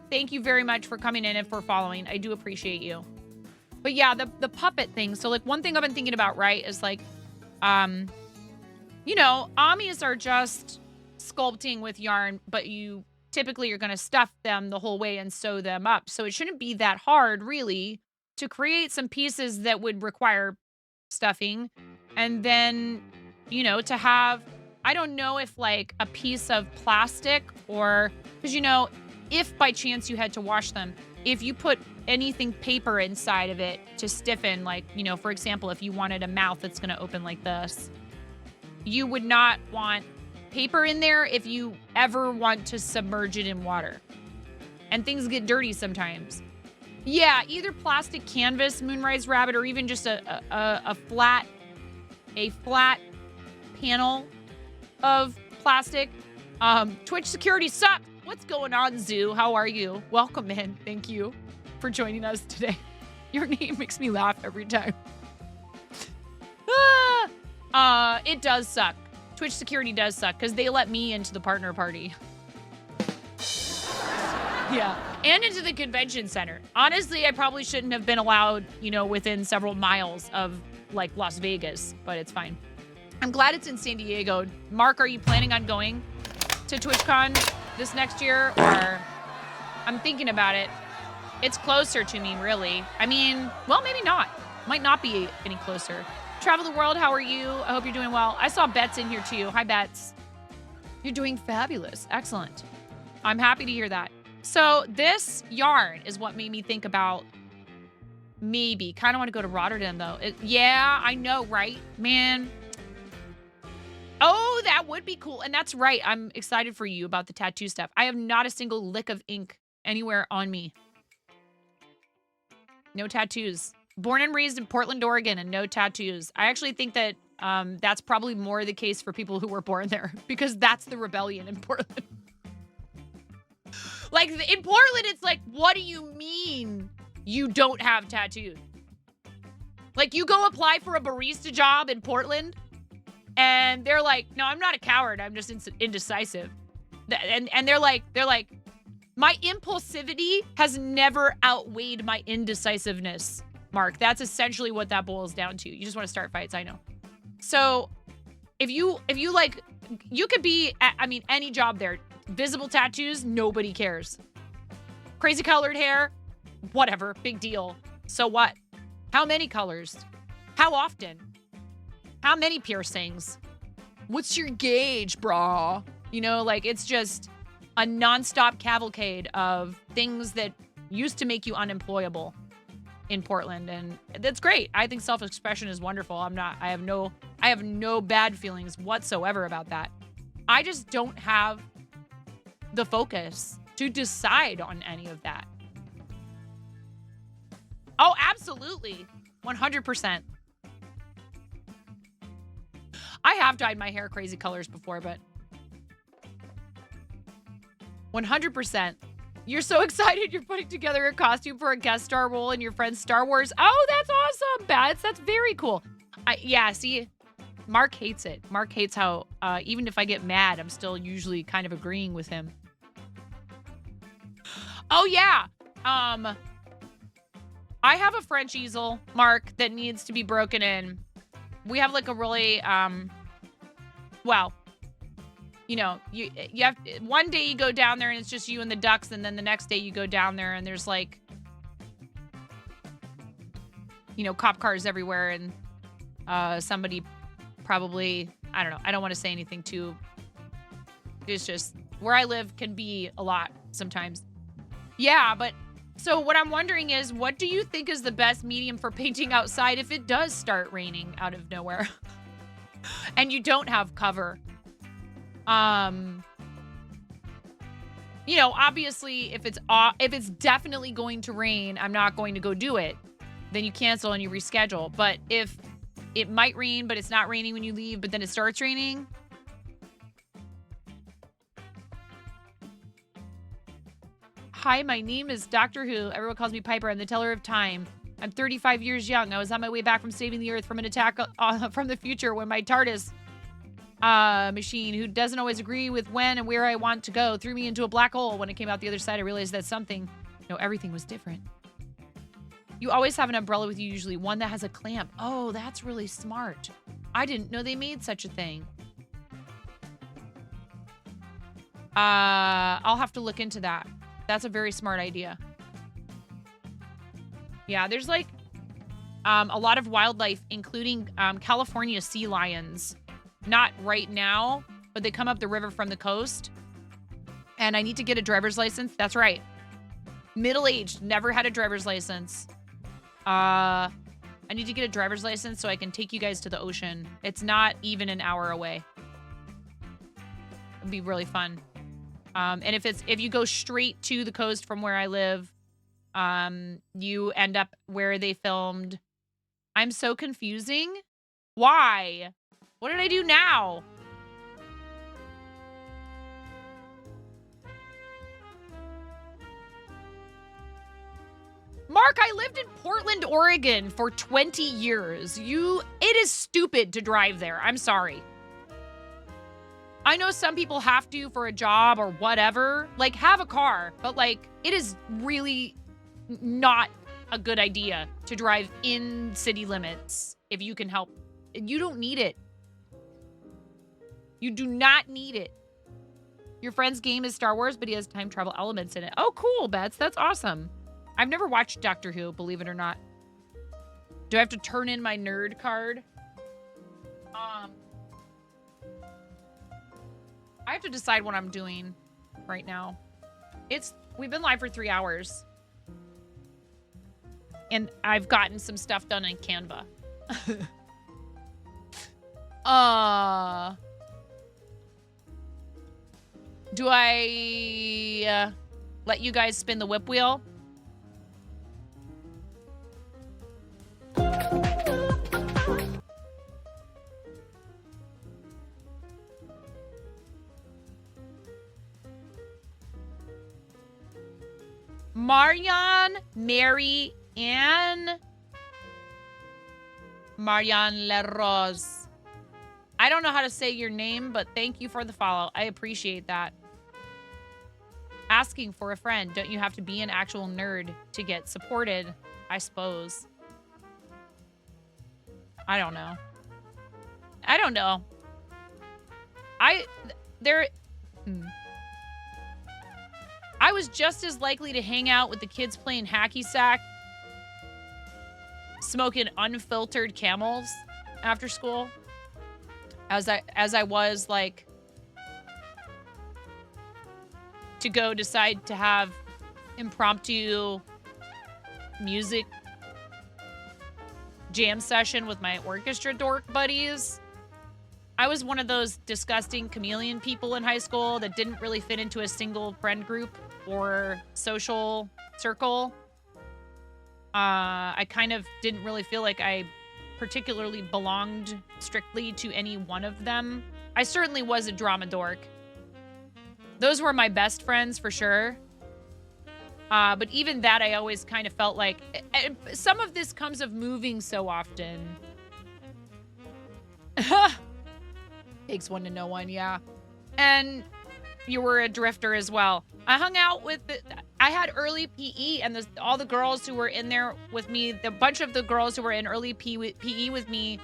Thank you very much for coming in and for following. I do appreciate you. But yeah, the puppet thing. So like one thing I've been thinking about, right, is like, you know, Amis are just sculpting with yarn, but you typically you're going to stuff them the whole way and sew them up. So it shouldn't be that hard really to create some pieces that would require stuffing. And then, you know, to have, I don't know if like a piece of plastic or, because you know, if by chance you had to wash them, if you put anything paper inside of it to stiffen, like, you know, for example, if you wanted a mouth that's going to open like this, you would not want paper in there if you ever want to submerge it in water. And things get dirty sometimes. Yeah, either plastic canvas, Moonrise Rabbit, or even just a flat panel of plastic. Twitch security sucks. What's going on, Zoo? How are you? Welcome in. Thank you for joining us today. Your name makes me laugh every time. It does suck. Twitch security does suck because they let me into the partner party. Yeah, and into the convention center. Honestly, I probably shouldn't have been allowed, you know, within several miles of like Las Vegas, but it's fine. I'm glad it's in San Diego. Mark, are you planning on going to TwitchCon this next year? Or I'm thinking about it. It's closer to me, really. I mean, well, maybe not. Might not be any closer. Travel the world, how are you? I hope you're doing well. I saw Bets in here too. Hi, Bets. You're doing fabulous. Excellent. I'm happy to hear that. So this yarn is what made me think about maybe. Kind of want to go to Rotterdam, though. Yeah, I know, right? Man. Oh, that would be cool. And that's right. I'm excited for you about the tattoo stuff. I have not a single lick of ink anywhere on me. No tattoos. Born and raised in Portland, Oregon, and no tattoos. I actually think that that's probably more the case for people who were born there because that's the rebellion in Portland. Like, in Portland, it's like, what do you mean you don't have tattoos? Like, you go apply for a barista job in Portland, and they're like, no, I'm not a coward. I'm just indecisive. And they're like, my impulsivity has never outweighed my indecisiveness, Mark. That's essentially what that boils down to. You just want to start fights, I know. So if you like, you could be, I mean, any job there. Visible tattoos, nobody cares. Crazy colored hair, whatever, big deal. So what? How many colors? How often? How many piercings? What's your gauge, brah? You know, like, it's just a nonstop cavalcade of things that used to make you unemployable in Portland, and that's great. I think self-expression is wonderful. I have no bad feelings whatsoever about that. I just don't have the focus to decide on any of that. Oh, absolutely. 100%. I have dyed my hair crazy colors before, but 100%. You're so excited you're putting together a costume for a guest star role in your friend's Star Wars. Oh, that's awesome, Bats. That's very cool. Yeah, see, Mark hates it. Mark hates how even if I get mad, I'm still usually kind of agreeing with him. Oh, yeah. I have a French easel, Mark, that needs to be broken in. We have like a really, well, you know, you have, one day you go down there and it's just you and the ducks, and then the next day you go down there and there's like, you know, cop cars everywhere, and somebody probably, I don't know, I don't want to say anything too, it's just, where I live can be a lot sometimes. Yeah, but so what I'm wondering is, what do you think is the best medium for painting outside if it does start raining out of nowhere and you don't have cover? You know, obviously, if it's definitely going to rain, I'm not going to go do it. Then you cancel and you reschedule. But if it might rain, but it's not raining when you leave, but then it starts raining. Hi, my name is Doctor Who. Everyone calls me Piper. I'm the teller of time. I'm 35 years young. I was on my way back from saving the Earth from an attack from the future when my TARDIS machine, who doesn't always agree with when and where I want to go, threw me into a black hole. When it came out the other side, I realized that everything was different. You always have an umbrella with you, usually one that has a clamp. Oh, that's really smart. I didn't know they made such a thing. I'll have to look into that. That's a very smart idea. Yeah, there's like a lot of wildlife, including California sea lions. Not right now, but they come up the river from the coast. And I need to get a driver's license. That's right. Middle-aged, never had a driver's license. I need to get a driver's license so I can take you guys to the ocean. It's not even an hour away. It'd be really fun. And if you go straight to the coast from where I live, you end up where they filmed. I'm so confusing. Why? What did I do now? Mark, I lived in Portland, Oregon for 20 years. It is stupid to drive there. I'm sorry. I know some people have to for a job or whatever. Like, have a car. But, like, it is really not a good idea to drive in city limits if you can help. You don't need it. You do not need it. Your friend's game is Star Wars, but he has time travel elements in it. Oh, cool, Bets. That's awesome. I've never watched Doctor Who, believe it or not. Do I have to turn in my nerd card? I have to decide what I'm doing right now. We've been live for 3 hours. And I've gotten some stuff done in Canva. Do I let you guys spin the whip wheel? Marianne, Mary, Anne. Marianne Lerose. I don't know how to say your name, but thank you for the follow. I appreciate that. Asking for a friend. Don't you have to be an actual nerd to get supported? I suppose. I don't know. I was just as likely to hang out with the kids playing hacky sack, smoking unfiltered Camels after school, as I was like to go decide to have impromptu music jam session with my orchestra dork buddies. I was one of those disgusting chameleon people in high school that didn't really fit into a single friend group or social circle. I kind of didn't really feel like I particularly belonged strictly to any one of them. I certainly was a drama dork. Those were my best friends for sure. But even that, I always kind of felt like some of this comes of moving so often. Takes one to know one, yeah. And you were a drifter as well. I hung out with I had early PE, and all the girls who were in there with me, the bunch of the girls who were in early PE with me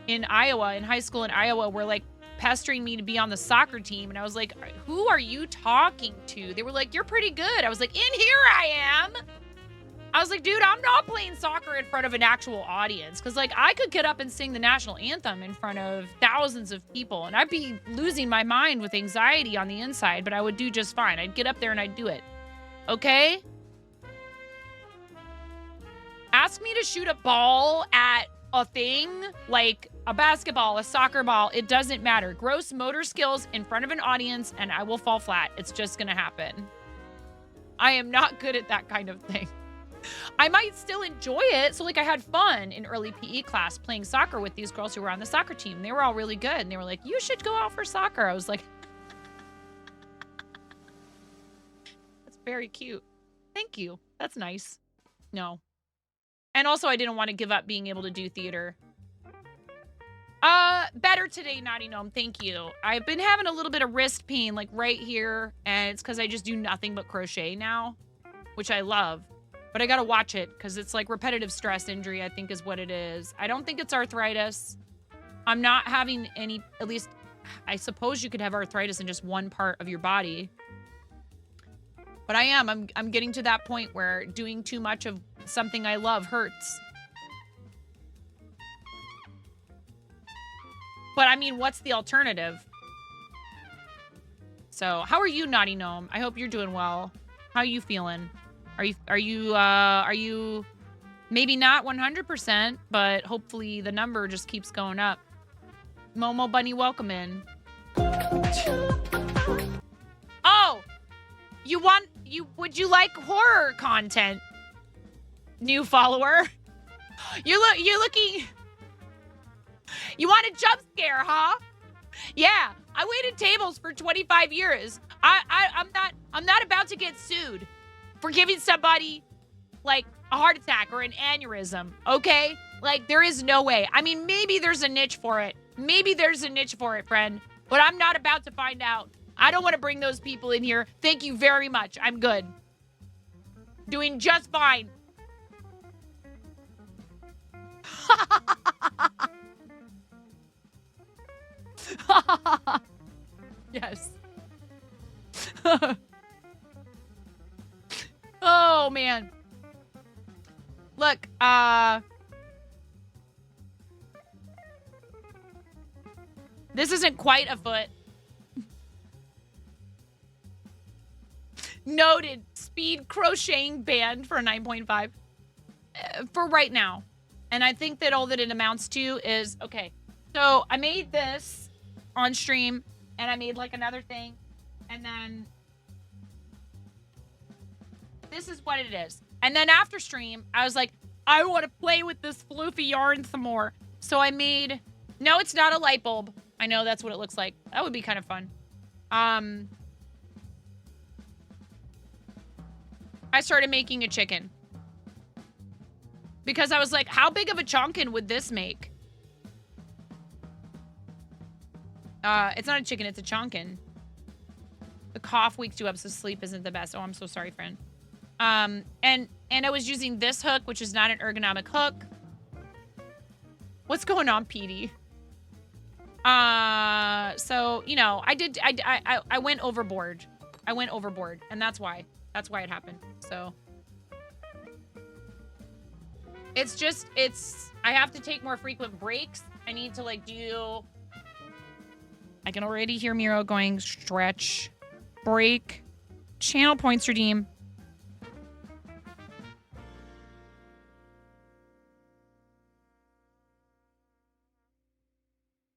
in Iowa, in high school in Iowa, were like pestering me to be on the soccer team. And I was like, who are you talking to? They were like, you're pretty good. I was like, in here I am. I was like, dude, I'm not playing soccer in front of an actual audience. Because, like, I could get up and sing the national anthem in front of thousands of people, and I'd be losing my mind with anxiety on the inside, but I would do just fine. I'd get up there and I'd do it. Okay? Ask me to shoot a ball at a thing, like a basketball, a soccer ball. It doesn't matter. Gross motor skills in front of an audience, and I will fall flat. It's just going to happen. I am not good at that kind of thing. I might still enjoy it. So, like, I had fun in early PE class playing soccer with these girls who were on the soccer team. They were all really good. And they were like, you should go out for soccer. I was like, that's very cute. Thank you. That's nice. No. And also, I didn't want to give up being able to do theater. Better today, Naughty Gnome. Thank you. I've been having a little bit of wrist pain, like right here, and it's because I just do nothing but crochet now, which I love. But I gotta watch it because it's like repetitive stress injury, I think is what it is. I don't think it's arthritis. I'm not having any, at least, I suppose you could have arthritis in just one part of your body. But I'm getting to that point where doing too much of something I love hurts. But I mean, what's the alternative? So, how are you, Naughty Gnome? I hope you're doing well. How are you feeling? Are you maybe not 100%, but hopefully the number just keeps going up. Momo Bunny, welcome in. Oh, would you like horror content? New follower. You want a jump scare, huh? Yeah, I waited tables for 25 years. I'm not about to get sued for giving somebody like a heart attack or an aneurysm, okay? Like, there is no way. I mean, maybe there's a niche for it. Maybe there's a niche for it, friend. But I'm not about to find out. I don't want to bring those people in here. Thank you very much. I'm good. Doing just fine. Yes. Oh, man. Look, this isn't quite a foot. Noted. Speed crocheting banned for 9.5. For right now. And I think that all that it amounts to is, okay, so I made this on stream, and I made like another thing, and then this is what it is. And then after stream, I was like, I want to play with this floofy yarn some more. So I made, no, it's not a light bulb. I know that's what it looks like. That would be kind of fun. I started making a chicken. Because I was like, how big of a chonkin would this make? It's not a chicken, it's a chonkin. The cough wakes you up, so sleep isn't the best. Oh, I'm so sorry, friend. And I was using this hook, which is not an ergonomic hook. What's going on, Petey? So, you know, I went overboard. I went overboard, and that's why. That's why it happened. So I have to take more frequent breaks. I need to like do, I can already hear Miro going stretch, break, channel points redeem.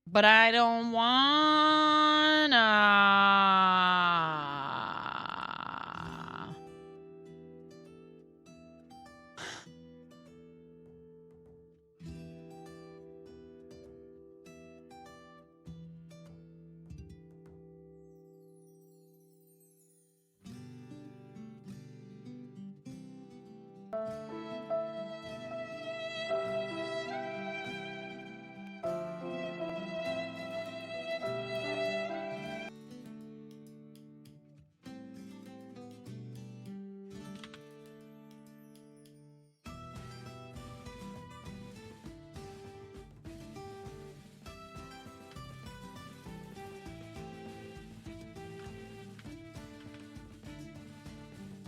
But I don't wanna.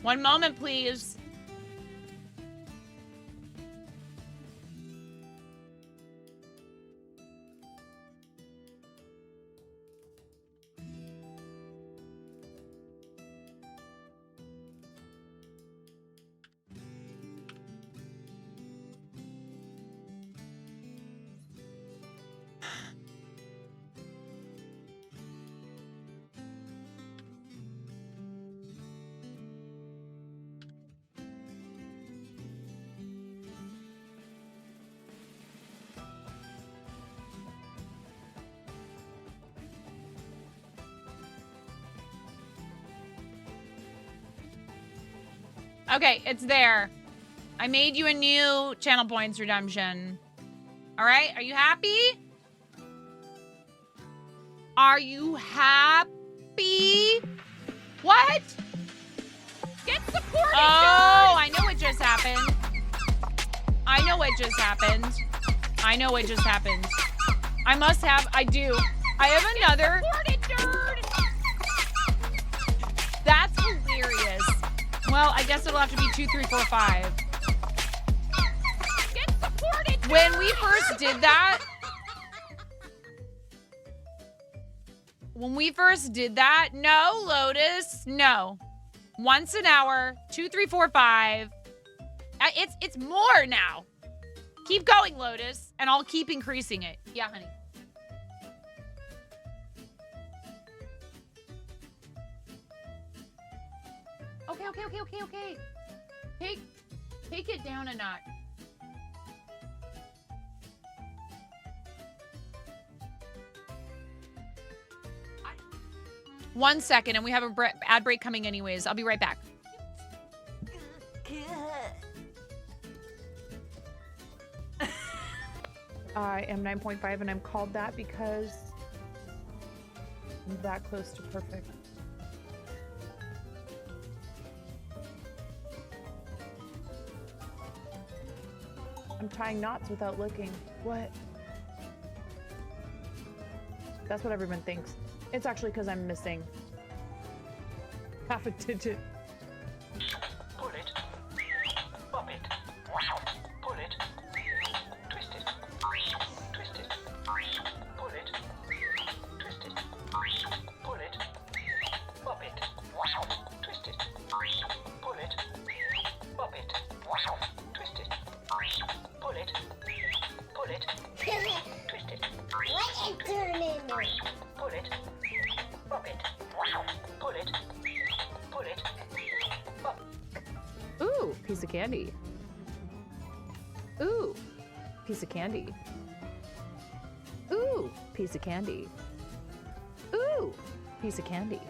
One moment, please. Okay, it's there. I made you a new channel points redemption. All right, are you happy? Are you happy? What? Get supported, Oh, I know what just happened. I know what just happened. I know what just happened. I must have, I do. I have another. That's hilarious. Well, I guess it'll have to be 2, 3, 4, 5. Get supported, When we first did that, no, Lotus, no. Once an hour, 2, 3, 4, 5. It's more now. Keep going, Lotus, and I'll keep increasing it. Yeah, honey. Okay. Take it down a notch. One second, and we have a ad break coming anyways. I'll be right back. I am 9.5, and I'm called that because I'm that close to perfect. I'm tying knots without looking. What? That's what everyone thinks. It's actually because I'm missing half a digit. Pull it. Pop it. Pull it. Twist it. Twist it. Pull it. Twist it. Pull it. Pop it. Twist it. Pull it. Pop it. Twist it. Pull it. Pull it. Twist it. What is turning? Pull it. Pop it. Pull it. Pull it. Pop. Ooh, piece of candy. Ooh, piece of candy. Ooh, piece of candy. Ooh, piece of candy.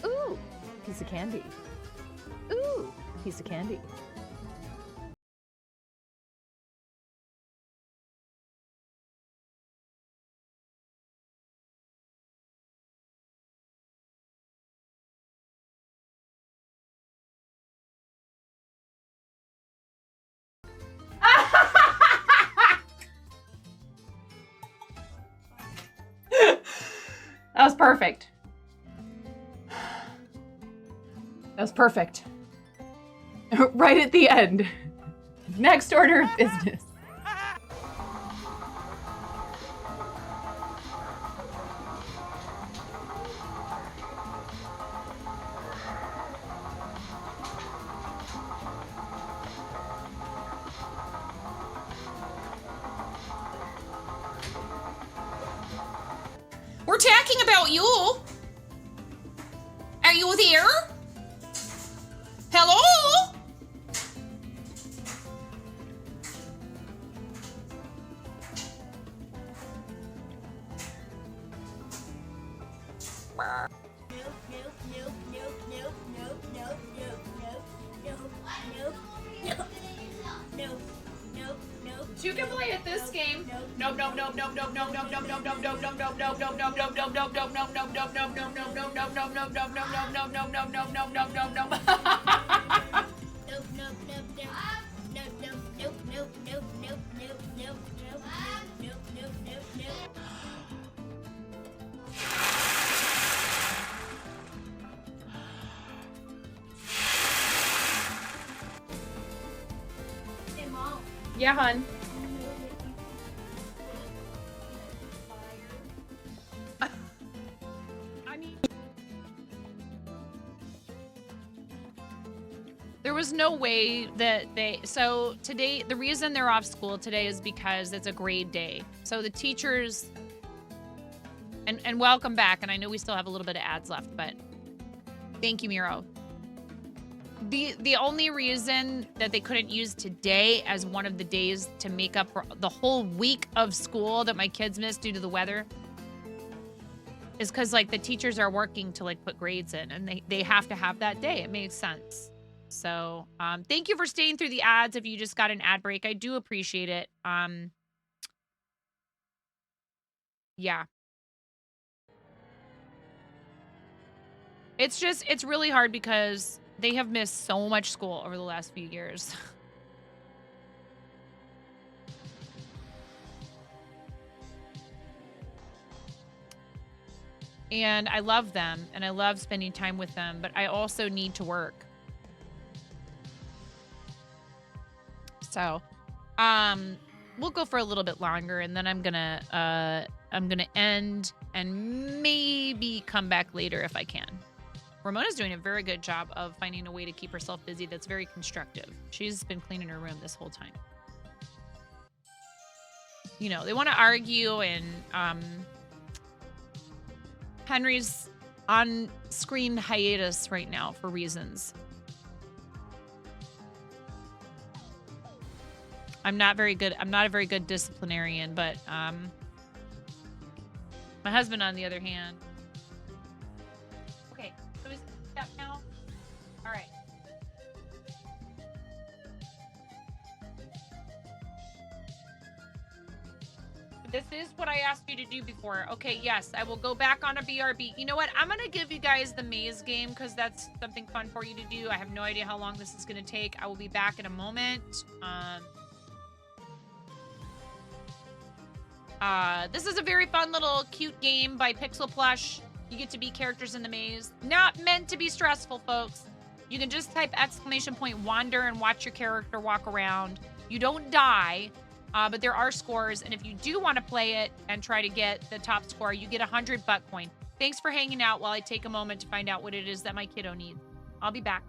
Ooh, piece of candy. Ooh, piece of candy. That was perfect. That was perfect. Right at the end. Next order of business. We're talking about you. Are you there? Hello? You can play at this game. Nope. Yeah, hon. There was no way that so today, the reason they're off school today is because it's a grade day. So the teachers, and welcome back, and I know we still have a little bit of ads left, but thank you, Miro. The only reason that they couldn't use today as one of the days to make up for the whole week of school that my kids missed due to the weather is because, like, the teachers are working to, like, put grades in, and they have to have that day. It makes sense. So thank you for staying through the ads if you just got an ad break. I do appreciate it. Yeah. It's really hard because they have missed so much school over the last few years. And I love them and I love spending time with them, but I also need to work. So, we'll go for a little bit longer and then I'm gonna end and maybe come back later if I can. Ramona's doing a very good job of finding a way to keep herself busy that's very constructive. She's been cleaning her room this whole time. You know, they want to argue and Henry's on screen hiatus right now for reasons. I'm not very good. I'm not a very good disciplinarian, but my husband, on the other hand. Okay, so is that now? All right. This is what I asked you to do before. Okay, yes, I will go back on a BRB. You know what? I'm going to give you guys the maze game because that's something fun for you to do. I have no idea how long this is going to take. I will be back in a moment. This is a very fun little cute game by Pixel Plush. You get to be characters in the maze. Not meant to be stressful, folks. You can just type !wander and watch your character walk around. You don't die. But there are scores, and if you do want to play it and try to get the top score, you get 100 buck coin. Thanks for hanging out while I take a moment to find out what it is that my kiddo needs. I'll be back.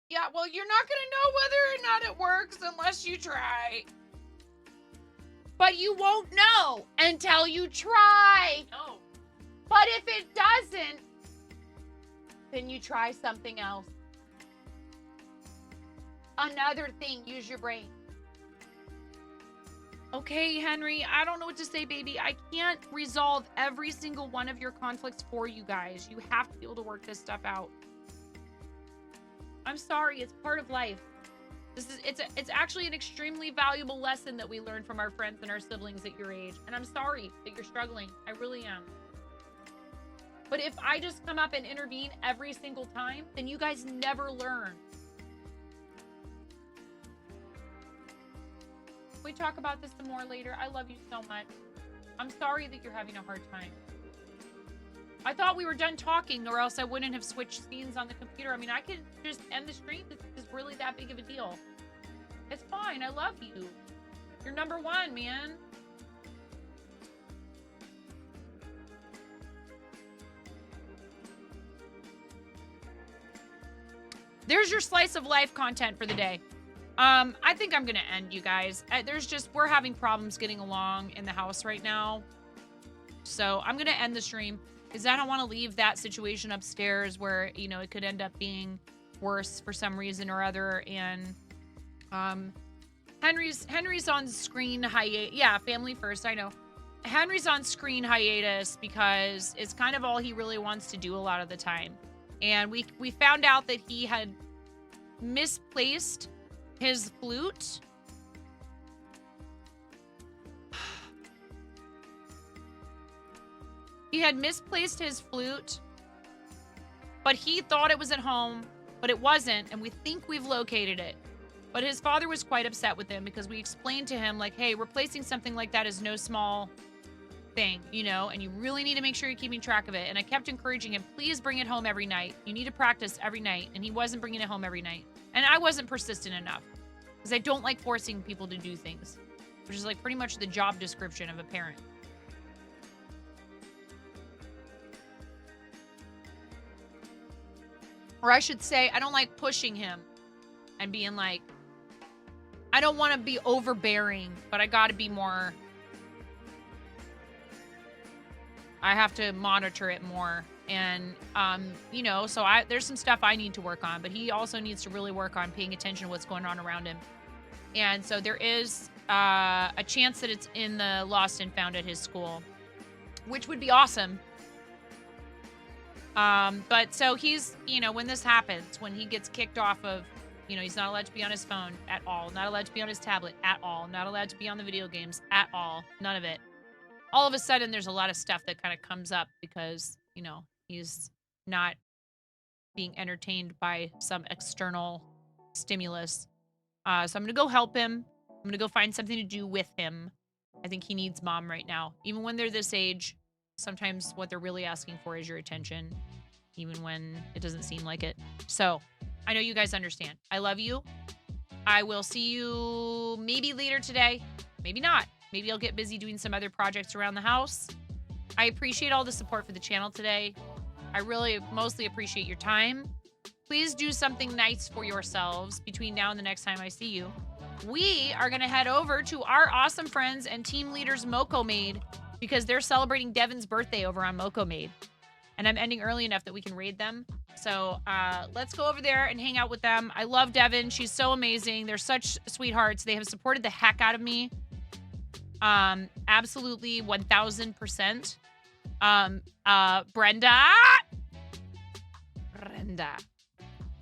Yeah, well, you're not going to know whether or not it works unless you try. But you won't know until you try. No. But if it doesn't, then you try something else. Another thing, use your brain. Okay, Henry, I don't know what to say, baby. I can't resolve every single one of your conflicts for you guys. You have to be able to work this stuff out. I'm sorry, it's part of life. It's actually an extremely valuable lesson that we learn from our friends and our siblings at your age. And I'm sorry that you're struggling. I really am. But if I just come up and intervene every single time, then you guys never learn. We talk about this some more later. I love you so much. I'm sorry that you're having a hard time. I thought we were done talking, or else I wouldn't have switched scenes on the computer. I mean, I could just end the stream. This is really that big of a deal. It's fine. I love you. You're number one, man. There's your slice of life content for the day. I think I'm gonna end, you guys. We're having problems getting along in the house right now. So I'm gonna end the stream because I don't want to leave that situation upstairs where, you know, it could end up being worse for some reason or other. And Henry's on screen hiatus. Yeah, family first, I know. Henry's on screen hiatus because it's kind of all he really wants to do a lot of the time. And we found out that he had misplaced his flute. He had misplaced his flute, but he thought it was at home, but it wasn't, and we think we've located it. But his father was quite upset with him because we explained to him, like, hey, replacing something like that is no small thing, you know, and you really need to make sure you're keeping track of it. And I kept encouraging him, please bring it home every night. You need to practice every night. And he wasn't bringing it home every night. And I wasn't persistent enough because I don't like forcing people to do things, which is like pretty much the job description of a parent. Or I should say, I don't like pushing him and being like, I don't want to be overbearing, but I got to be more. I have to monitor it more. And, you know, so there's some stuff I need to work on, but he also needs to really work on paying attention to what's going on around him. And so there is a chance that it's in the lost and found at his school, which would be awesome. But so he's, you know, when this happens, when he gets kicked off of, you know, he's not allowed to be on his phone at all, not allowed to be on his tablet at all, not allowed to be on the video games at all, none of it. All of a sudden, there's a lot of stuff that kind of comes up because, you know, he's not being entertained by some external stimulus. So I'm going to go help him. I'm going to go find something to do with him. I think he needs mom right now. Even when they're this age, sometimes what they're really asking for is your attention, even when it doesn't seem like it. So I know you guys understand. I love you. I will see you maybe later today. Maybe not. Maybe I'll get busy doing some other projects around the house. I appreciate all the support for the channel today. I really mostly appreciate your time. Please do something nice for yourselves between now and the next time I see you. We are going to head over to our awesome friends and team leaders Moco Made because they're celebrating Devin's birthday over on Moco Made. And I'm ending early enough that we can raid them. So let's go over there and hang out with them. I love Devin. She's so amazing. They're such sweethearts. They have supported the heck out of me. Absolutely 1000%. Brenda.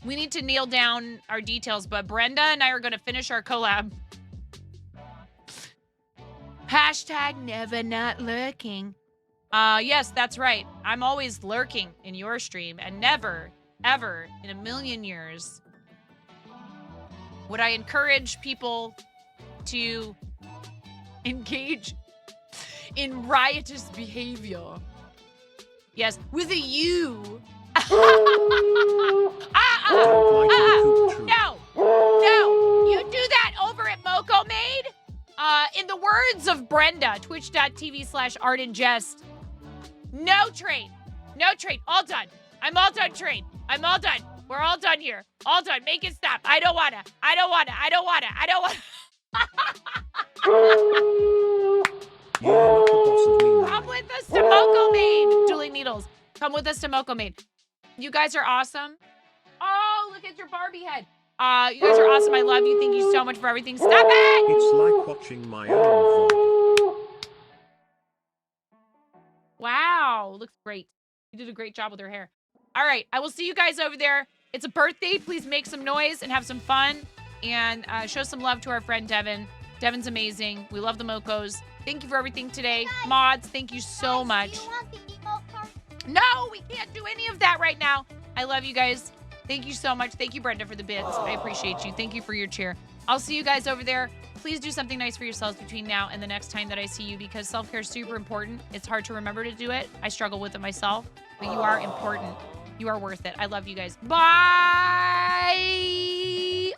We need to nail down our details, but Brenda and I are going to finish our collab. Hashtag never not lurking. Yes, that's right. I'm always lurking in your stream, and never, ever in a million years would I encourage people to engage in riotous behavior. Yes, with a U. No, you do that over at Moco Made. In the words of Brenda, twitch.tv/artandjest. No trade. No trade. All done. I'm all done trade. I'm all done. We're all done here. All done. Make it stop. I don't wanna. I don't wanna. I don't wanna. I don't wanna. You're not the boss of me now. Come with us to Moco Maine. Dueling Needles. Come with us to Moco Maine. You guys are awesome. Oh, look at your Barbie head. You guys are awesome. I love you. Thank you so much for everything. Stop it! It's like watching my own vlog. Wow. Looks great. You did a great job with her hair. All right. I will see you guys over there. It's a birthday. Please make some noise and have some fun. And show some love to our friend Devin. Devin's amazing. We love the Mocos. Thank you for everything today. Mods, thank you so much. Do you want the emote card? No, we can't do any of that right now. I love you guys. Thank you so much. Thank you, Brenda, for the bits. I appreciate you. Thank you for your cheer. I'll see you guys over there. Please do something nice for yourselves between now and the next time that I see you, because self-care is super important. It's hard to remember to do it. I struggle with it myself, but you are important. You are worth it. I love you guys. Bye.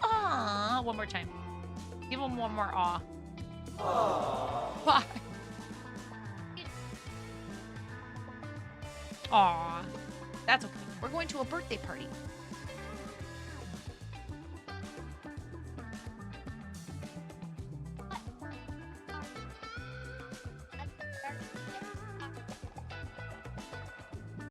Aw. One more time. Give them one more aw. Bye. Aw. That's okay. We're going to a birthday party.